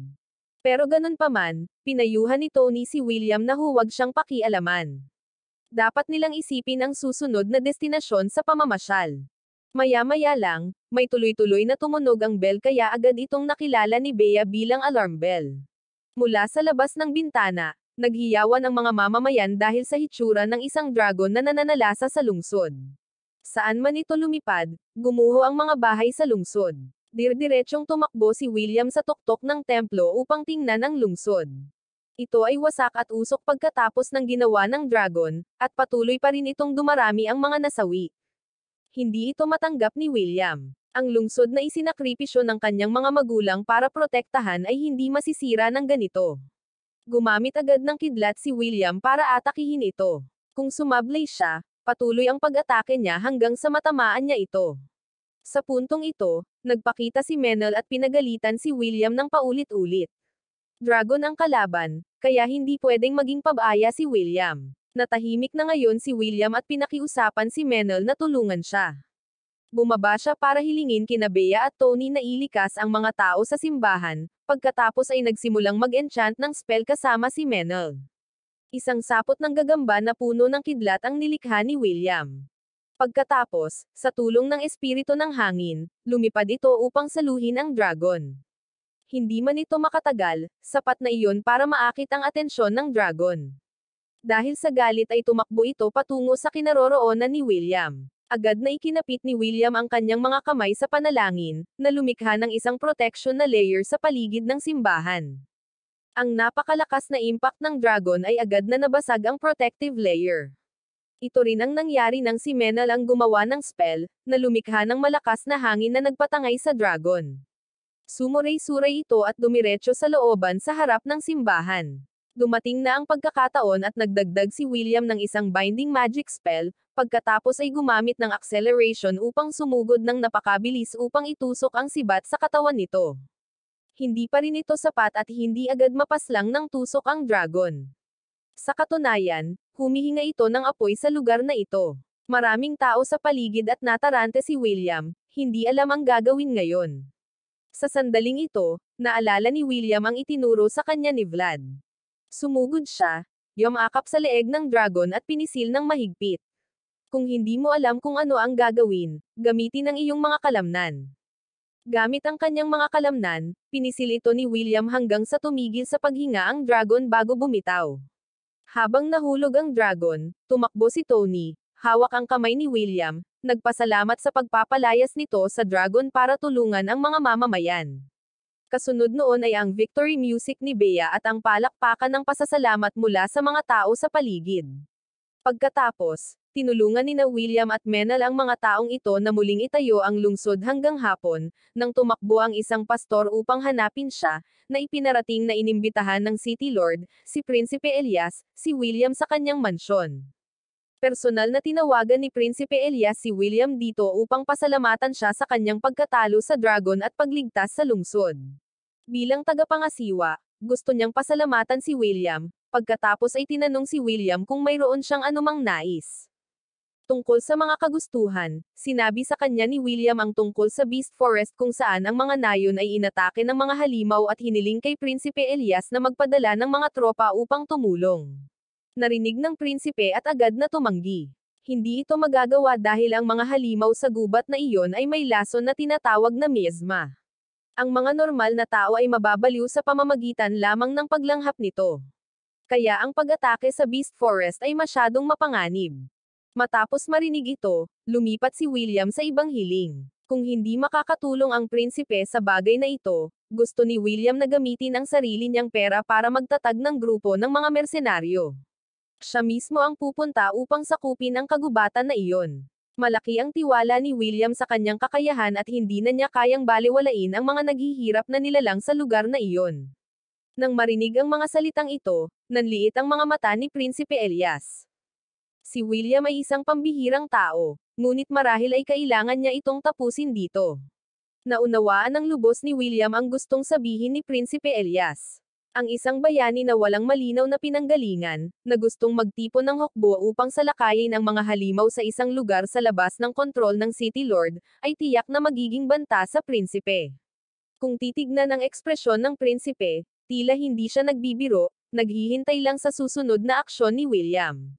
Pero ganun pa man, pinayuhan ni Tony si William na huwag siyang pakialaman. Dapat nilang isipin ang susunod na destinasyon sa pamamasyal. Maya-maya lang, may tuloy-tuloy na tumunog ang bell kaya agad itong nakilala ni Bea bilang alarm bell. Mula sa labas ng bintana, naghiyawan ang mga mamamayan dahil sa hitsura ng isang dragon na nananalasa sa lungsod. Saan man ito lumipad, gumuho ang mga bahay sa lungsod. Dirdiretsong tumakbo si William sa tuktok ng templo upang tingnan ang lungsod. Ito ay wasak at usok pagkatapos ng ginawa ng dragon, at patuloy pa rin itong dumarami ang mga nasawi. Hindi ito matanggap ni William. Ang lungsod na isinakripisyo ng kanyang mga magulang para protektahan ay hindi masisira ng ganito. Gumamit agad ng kidlat si William para atakihin ito. Kung sumablay siya, patuloy ang pag-atake niya hanggang sa matamaan niya ito. Sa puntong ito, nagpakita si Menel at pinagalitan si William ng paulit-ulit. Dragon ang kalaban, kaya hindi pwedeng maging pabaya si William. Natahimik na ngayon si William at pinakiusapan si Menel na tulungan siya. Bumaba siya para hilingin kina Bea at Tony na ilikas ang mga tao sa simbahan, pagkatapos ay nagsimulang mag-enchant ng spell kasama si Menel. Isang sapot ng gagamba na puno ng kidlat ang nilikha ni William. Pagkatapos, sa tulong ng espiritu ng hangin, lumipad ito upang saluhin ang dragon. Hindi man ito makatagal, sapat na iyon para maakit ang atensyon ng dragon. Dahil sa galit ay tumakbo ito patungo sa kinaroroonan ni William. Agad na ikinapit ni William ang kanyang mga kamay sa panalangin, na lumikha ng isang protection na layer sa paligid ng simbahan. Ang napakalakas na impact ng dragon ay agad na nabasag ang protective layer. Ito rin ang nangyari nang si Menel ang gumawa ng spell, na lumikha ng malakas na hangin na nagpatangay sa dragon. Sumuray-suray ito at dumiretso sa looban sa harap ng simbahan. Dumating na ang pagkakataon at nagdagdag si William ng isang binding magic spell, pagkatapos ay gumamit ng acceleration upang sumugod ng napakabilis upang itusok ang sibat sa katawan nito. Hindi pa rin ito sapat at hindi agad mapaslang ng tusok ang dragon. Sa katunayan, humihinga ito ng apoy sa lugar na ito. Maraming tao sa paligid at natarante si William, hindi alam ang gagawin ngayon. Sa sandaling ito, naalala ni William ang itinuro sa kanya ni Vlad. Sumugod siya, yumakap sa leeg ng dragon at pinisil ng mahigpit. Kung hindi mo alam kung ano ang gagawin, gamitin ang iyong mga kalamnan. Gamit ang kanyang mga kalamnan, pinisil ito ni William hanggang sa tumigil sa paghinga ang dragon bago bumitaw. Habang nahulog ang dragon, tumakbo si Tony, hawak ang kamay ni William, nagpasalamat sa pagpapalayas nito sa dragon para tulungan ang mga mamamayan. Kasunod noon ay ang victory music ni Bea at ang palakpakan ng pasasalamat mula sa mga tao sa paligid. Pagkatapos, tinulungan ni William at Menel ang mga taong ito na muling itayo ang lungsod hanggang hapon, nang tumakbo ang isang pastor upang hanapin siya, na ipinarating na inimbitahan ng City Lord, si Prinsipe Elias, si William sa kanyang mansyon. Personal na tinawagan ni Prinsipe Elias si William dito upang pasalamatan siya sa kanyang pagkatalo sa dragon at pagligtas sa lungsod. Bilang tagapangasiwa, gusto niyang pasalamatan si William, pagkatapos ay tinanong si William kung mayroon siyang anumang nais. Tungkol sa mga kagustuhan, sinabi sa kanya ni William ang tungkol sa Beast Forest kung saan ang mga nayon ay inatake ng mga halimaw at hiniling kay Prinsipe Elias na magpadala ng mga tropa upang tumulong. Narinig ng prinsipe at agad na tumanggi. Hindi ito magagawa dahil ang mga halimaw sa gubat na iyon ay may lason na tinatawag na miasma. Ang mga normal na tao ay mababaliw sa pamamagitan lamang ng paglanghap nito. Kaya ang pag-atake sa Beast Forest ay masyadong mapanganib. Matapos marinig ito, lumipat si William sa ibang hiling. Kung hindi makakatulong ang prinsipe sa bagay na ito, gusto ni William na gamitin ang sarili niyang pera para magtatag ng grupo ng mga mersenaryo. Siya mismo ang pupunta upang sakupin ang kagubatan na iyon. Malaki ang tiwala ni William sa kanyang kakayahan at hindi na niya kayang balewalain ang mga naghihirap na nilalang sa lugar na iyon. Nang marinig ang mga salitang ito, nanliit ang mga mata ni Prinsipe Elias. Si William ay isang pambihirang tao, ngunit marahil ay kailangan niya itong tapusin dito. Naunawaan ng lubos ni William ang gustong sabihin ni Prinsipe Elias. Ang isang bayani na walang malinaw na pinanggalingan, na gustong magtipon ng hukbo upang salakayin ang mga halimaw sa isang lugar sa labas ng kontrol ng City Lord, ay tiyak na magiging banta sa prinsipe. Kung titignan ang ekspresyon ng prinsipe, tila hindi siya nagbibiro, naghihintay lang sa susunod na aksyon ni William.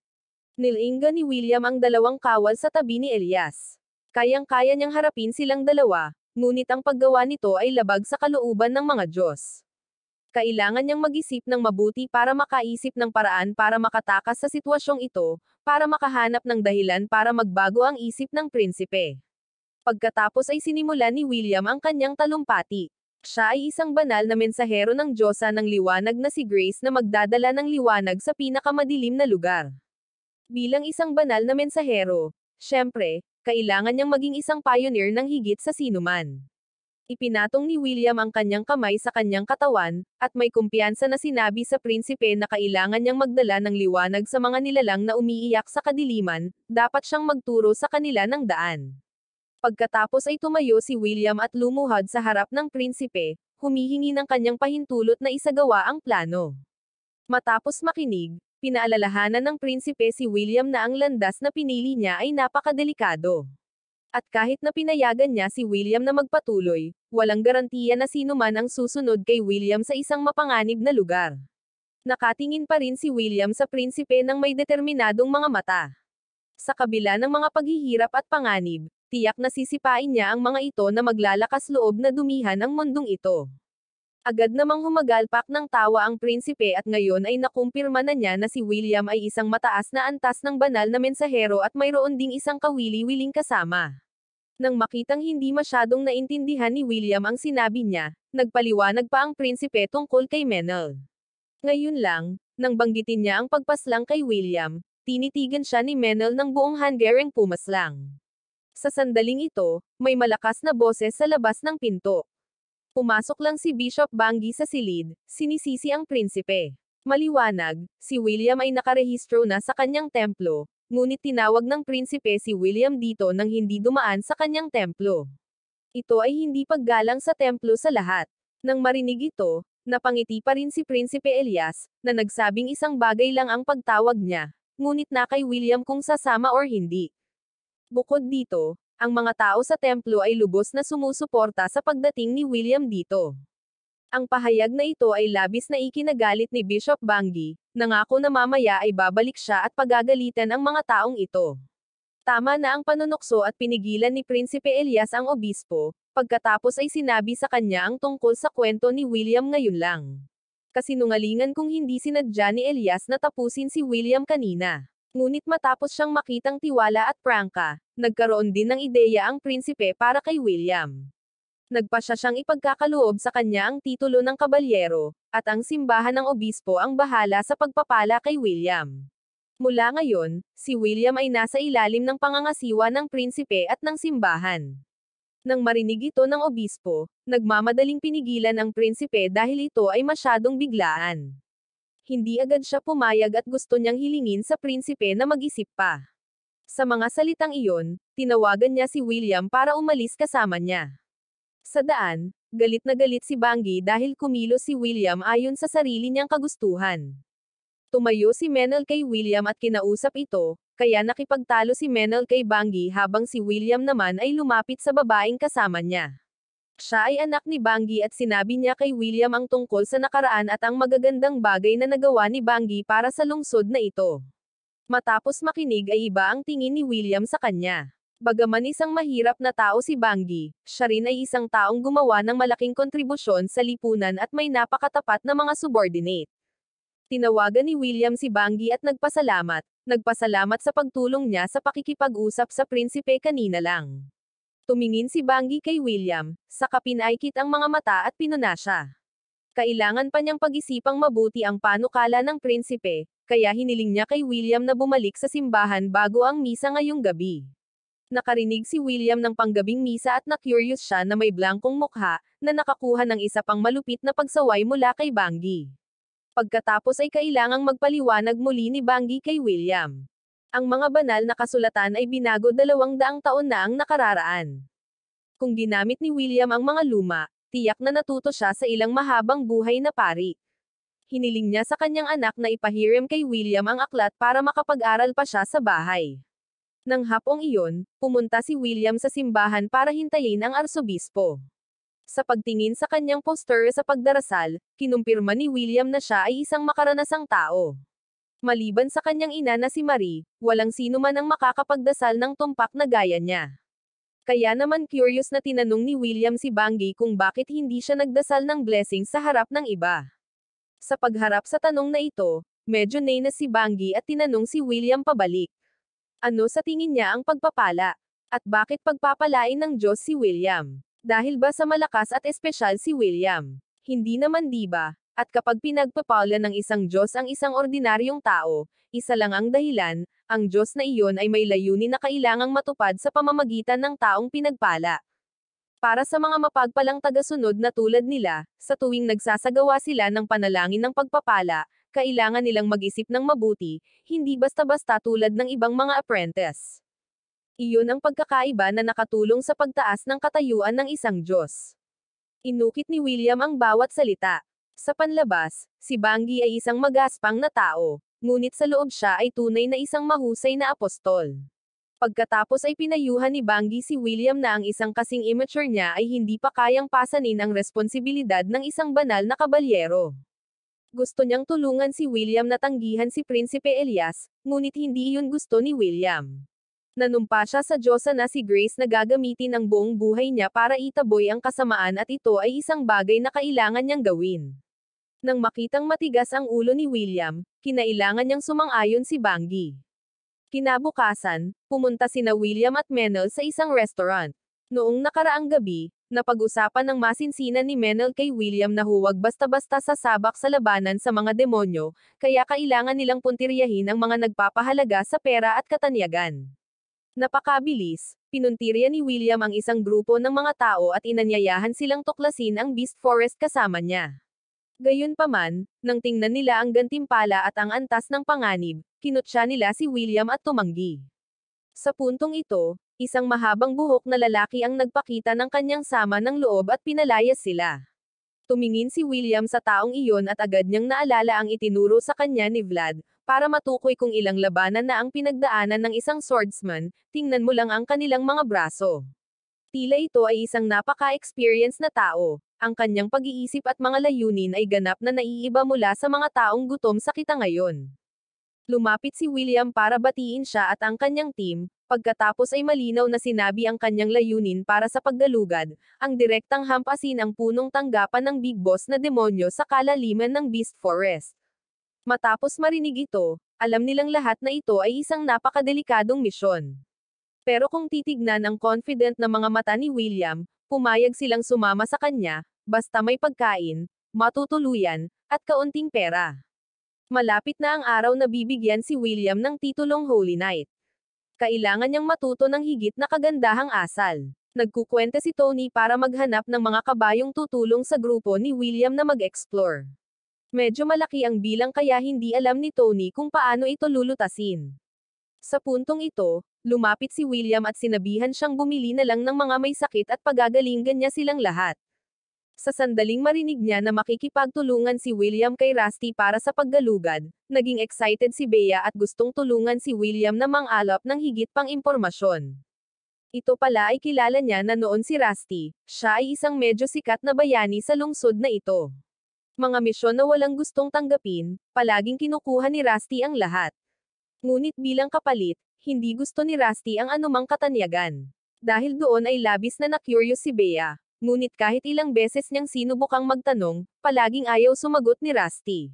Nilingga ni William ang dalawang kawal sa tabi ni Elias. Kayang-kaya niyang harapin silang dalawa, ngunit ang paggawa nito ay labag sa kalooban ng mga Diyos. Kailangan niyang mag-isip ng mabuti para makaisip ng paraan para makatakas sa sitwasyong ito, para makahanap ng dahilan para magbago ang isip ng prinsipe. Pagkatapos ay sinimulan ni William ang kanyang talumpati. Siya ay isang banal na mensahero ng Diyosa ng liwanag na si Grace na magdadala ng liwanag sa pinakamadilim na lugar. Bilang isang banal na mensahero, syempre, kailangan niyang maging isang pioneer ng higit sa sinuman. Ipinatong ni William ang kanyang kamay sa kanyang katawan, at may kumpiyansa na sinabi sa prinsipe na kailangan niyang magdala ng liwanag sa mga nilalang na umiiyak sa kadiliman, dapat siyang magturo sa kanila ng daan. Pagkatapos ay tumayo si William at lumuhad sa harap ng prinsipe, humihingi ng kanyang pahintulot na isagawa ang plano. Matapos makinig, pinaalalahanan ng prinsipe si William na ang landas na pinili niya ay napakadelikado. At kahit na pinayagan niya si William na magpatuloy, walang garantiya na sino man ang susunod kay William sa isang mapanganib na lugar. Nakatingin pa rin si William sa prinsipe ng may determinadong mga mata. Sa kabila ng mga paghihirap at panganib, tiyak na sisipain niya ang mga ito na maglalakas loob na dumihan ang mundong ito. Agad namang humagalpak ng tawa ang prinsipe at ngayon ay nakumpirma na niya na si William ay isang mataas na antas ng banal na mensahero at mayroon ding isang kawili-wiling kasama. Nang makitang hindi masyadong naintindihan ni William ang sinabi niya, nagpaliwanag pa ang prinsipe tungkol kay Menel. Ngayon lang, nang banggitin niya ang pagpaslang kay William, tinitigan siya ni Menel ng buong handgereng pumaslang. Sa sandaling ito, may malakas na boses sa labas ng pinto. Pumasok lang si Bishop Banggi sa silid, sinisisi ang prinsipe. Maliwanag, si William ay nakarehistro na sa kanyang templo, ngunit tinawag ng prinsipe si William dito nang hindi dumaan sa kanyang templo. Ito ay hindi paggalang sa templo sa lahat. Nang marinig ito, napangiti pa rin si Prinsipe Elias, na nagsabing isang bagay lang ang pagtawag niya, ngunit na kay William kung sasama or hindi. Bukod dito, ang mga tao sa templo ay lubos na sumusuporta sa pagdating ni William dito. Ang pahayag na ito ay labis na ikinagalit ni Bishop Banggi, nangako na mamaya ay babalik siya at pagagalitan ang mga taong ito. Tama na ang panunukso at pinigilan ni Prinsipe Elias ang obispo, pagkatapos ay sinabi sa kanya ang tungkol sa kwento ni William ngayon lang. Kasinungalingan kung hindi sinadya ni Elias na tapusin si William kanina. Ngunit matapos siyang makitang tiwala at prangka, nagkaroon din ng ideya ang prinsipe para kay William. Nagpasya siyang ipagkakaloob sa kanya ang titulo ng kabalyero, at ang simbahan ng obispo ang bahala sa pagpapala kay William. Mula ngayon, si William ay nasa ilalim ng pangangasiwa ng prinsipe at ng simbahan. Nang marinig ito ng obispo, nagmamadaling pinigilan ang prinsipe dahil ito ay masyadong biglaan. Hindi agad siya pumayag at gusto niyang hilingin sa prinsipe na mag-isip pa. Sa mga salitang iyon, tinawagan niya si William para umalis kasama niya. Sa daan, galit na galit si Banggi dahil kumilos si William ayon sa sarili niyang kagustuhan. Tumayo si Menel kay William at kinausap ito, kaya nakipagtalo si Menel kay Banggi habang si William naman ay lumapit sa babaeng kasama niya. Siya ay anak ni Banggi at sinabi niya kay William ang tungkol sa nakaraan at ang magagandang bagay na nagawa ni Banggi para sa lungsod na ito. Matapos makinig ay iba ang tingin ni William sa kanya. Bagaman isang mahirap na tao si Banggi, siya rin ay isang taong gumawa ng malaking kontribusyon sa lipunan at may napakatapat na mga subordinate. Tinawagan ni William si Banggi at nagpasalamat sa pagtulong niya sa pakikipag-usap sa prinsipe kanina lang. Tumingin si Banggi kay William, saka pinaikit ang mga mata at pinuna siya. Kailangan pa niyang pag-isipang mabuti ang panukala ng prinsipe, kaya hiniling niya kay William na bumalik sa simbahan bago ang misa ngayong gabi. Nakarinig si William ng panggabing misa at na-curious siya na may blankong mukha, na nakakuha ng isa pang malupit na pagsaway mula kay Banggi. Pagkatapos ay kailangang magpaliwanag muli ni Banggi kay William. Ang mga banal na kasulatan ay binago 200 taon na ang nakararaan. Kung ginamit ni William ang mga luma, tiyak na natuto siya sa ilang mahabang buhay na pari. Hiniling niya sa kanyang anak na ipahiram kay William ang aklat para makapag-aral pa siya sa bahay. Nang hapong iyon, pumunta si William sa simbahan para hintayin ang arsobispo. Sa pagtingin sa kanyang poster sa pagdarasal, kinumpirma ni William na siya ay isang makaranasang tao. Maliban sa kanyang ina na si Marie, walang sino man ang makakapagdasal ng tumpak na gaya niya. Kaya naman curious na tinanong ni William si Bangi kung bakit hindi siya nagdasal ng blessing sa harap ng iba. Sa pagharap sa tanong na ito, medyo na si Bangi at tinanong si William pabalik. Ano sa tingin niya ang pagpapala? At bakit pagpapalain ng Diyos si William? Dahil ba sa malakas at espesyal si William? Hindi naman diba? At kapag pinagpapala ng isang Diyos ang isang ordinaryong tao, isa lang ang dahilan, ang Diyos na iyon ay may layunin na kailangang matupad sa pamamagitan ng taong pinagpala. Para sa mga mapagpalang tagasunod na tulad nila, sa tuwing nagsasagawa sila ng panalangin ng pagpapala, kailangan nilang mag-isip ng mabuti, hindi basta-basta tulad ng ibang mga apprentice. Iyon ang pagkakaiba na nakatulong sa pagtaas ng katayuan ng isang Diyos. Inukit ni William ang bawat salita. Sa panlabas, si Bangi ay isang magaspang na tao, ngunit sa loob siya ay tunay na isang mahusay na apostol. Pagkatapos ay pinayuhan ni Bangi si William na ang isang kasing immature niya ay hindi pa kayang pasanin ang responsibilidad ng isang banal na kabalyero. Gusto niyang tulungan si William na tanggihan si Prinsipe Elias, ngunit hindi iyon gusto ni William. Nanumpa siya sa Diyosa na si Grace na gagamitin ang buong buhay niya para itaboy ang kasamaan at ito ay isang bagay na kailangan niyang gawin. Nang makitang matigas ang ulo ni William, kinailangan niyang sumang-ayon si Bangi. Kinabukasan, pumunta sina William at Menel sa isang restaurant. Noong nakaraang gabi, napag-usapan ng masinsinan ni Menel kay William na huwag basta-basta sasabak sa labanan sa mga demonyo, kaya kailangan nilang puntiryahin ang mga nagpapahalaga sa pera at katanyagan. Napakabilis, pinuntirya ni William ang isang grupo ng mga tao at inanyayahan silang tuklasin ang Beast Forest kasama niya. Gayunpaman, nang tingnan nila ang gantimpala at ang antas ng panganib, kinutya nila si William at tumanggi. Sa puntong ito, isang mahabang buhok na lalaki ang nagpakita ng kanyang sama ng loob at pinalayas sila. Tumingin si William sa taong iyon at agad niyang naalala ang itinuro sa kanya ni Vlad, para matukoy kung ilang labanan na ang pinagdaanan ng isang swordsman, tingnan mo lang ang kanilang mga braso. Tila ito ay isang napaka-experience na tao, ang kanyang pag-iisip at mga layunin ay ganap na naiiba mula sa mga taong gutom sa kita ngayon. Lumapit si William para batiin siya at ang kanyang team, pagkatapos ay malinaw na sinabi ang kanyang layunin para sa paggalugad, ang direktang hampasin ang punong tanggapan ng Big Boss na demonyo sa kalaliman ng Beast Forest. Matapos marinig ito, alam nilang lahat na ito ay isang napakadelikadong misyon. Pero kung titignan ang confident na mga mata ni William, pumayag silang sumama sa kanya, basta may pagkain, matutuluyan, at kaunting pera. Malapit na ang araw na bibigyan si William ng titulong Holy Knight. Kailangan niyang matuto ng higit na kagandahang asal. Nagkukwenta si Tony para maghanap ng mga kabayong tutulong sa grupo ni William na mag-explore. Medyo malaki ang bilang kaya hindi alam ni Tony kung paano ito lulutasin. Sa puntong ito, lumapit si William at sinabihan siyang bumili na lang ng mga may sakit at pagagalingan niya silang lahat. Sa sandaling marinig niya na makikipagtulungan si William kay Rusty para sa paggalugad, naging excited si Bea at gustong tulungan si William na mang-alap ng higit pang impormasyon. Ito pala ay kilala niya na noon si Rusty, siya ay isang medyo sikat na bayani sa lungsod na ito. Mga misyon na walang gustong tanggapin, palaging kinukuha ni Rusty ang lahat. Ngunit bilang kapalit, hindi gusto ni Rusty ang anumang katanyagan. Dahil doon ay labis na na-curious si Bea, ngunit kahit ilang beses niyang sinubukang magtanong, palaging ayaw sumagot ni Rusty.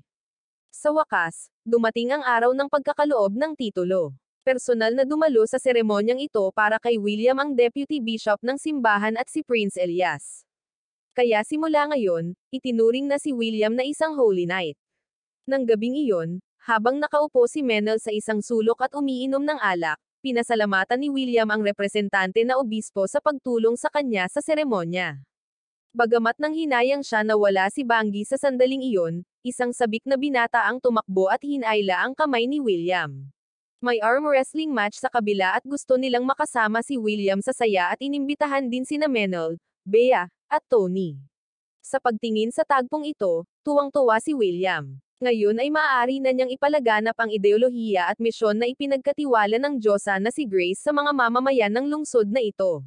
Sa wakas, dumating ang araw ng pagkakaloob ng titulo. Personal na dumalo sa seremonyang ito para kay William ang Deputy Bishop ng simbahan at si Prince Elias. Kaya simula ngayon, itinuring na si William na isang Holy Knight. Nang gabing iyon, habang nakaupo si Menel sa isang sulok at umiinom ng alak, pinasalamatan ni William ang representante na obispo sa pagtulong sa kanya sa seremonya. Bagamat nang hinayang siya na wala si Bangi sa sandaling iyon, isang sabik na binata ang tumakbo at hinayla ang kamay ni William. May arm wrestling match sa kabila at gusto nilang makasama si William sa saya at inimbitahan din sina Menel, Bea, at Tony. Sa pagtingin sa tagpong ito, tuwang-tuwa si William. Ngayon ay maaari na niyang ipalaganap ang ideolohiya at misyon na ipinagkatiwala ng Diyosa na si Grace sa mga mamamayan ng lungsod na ito.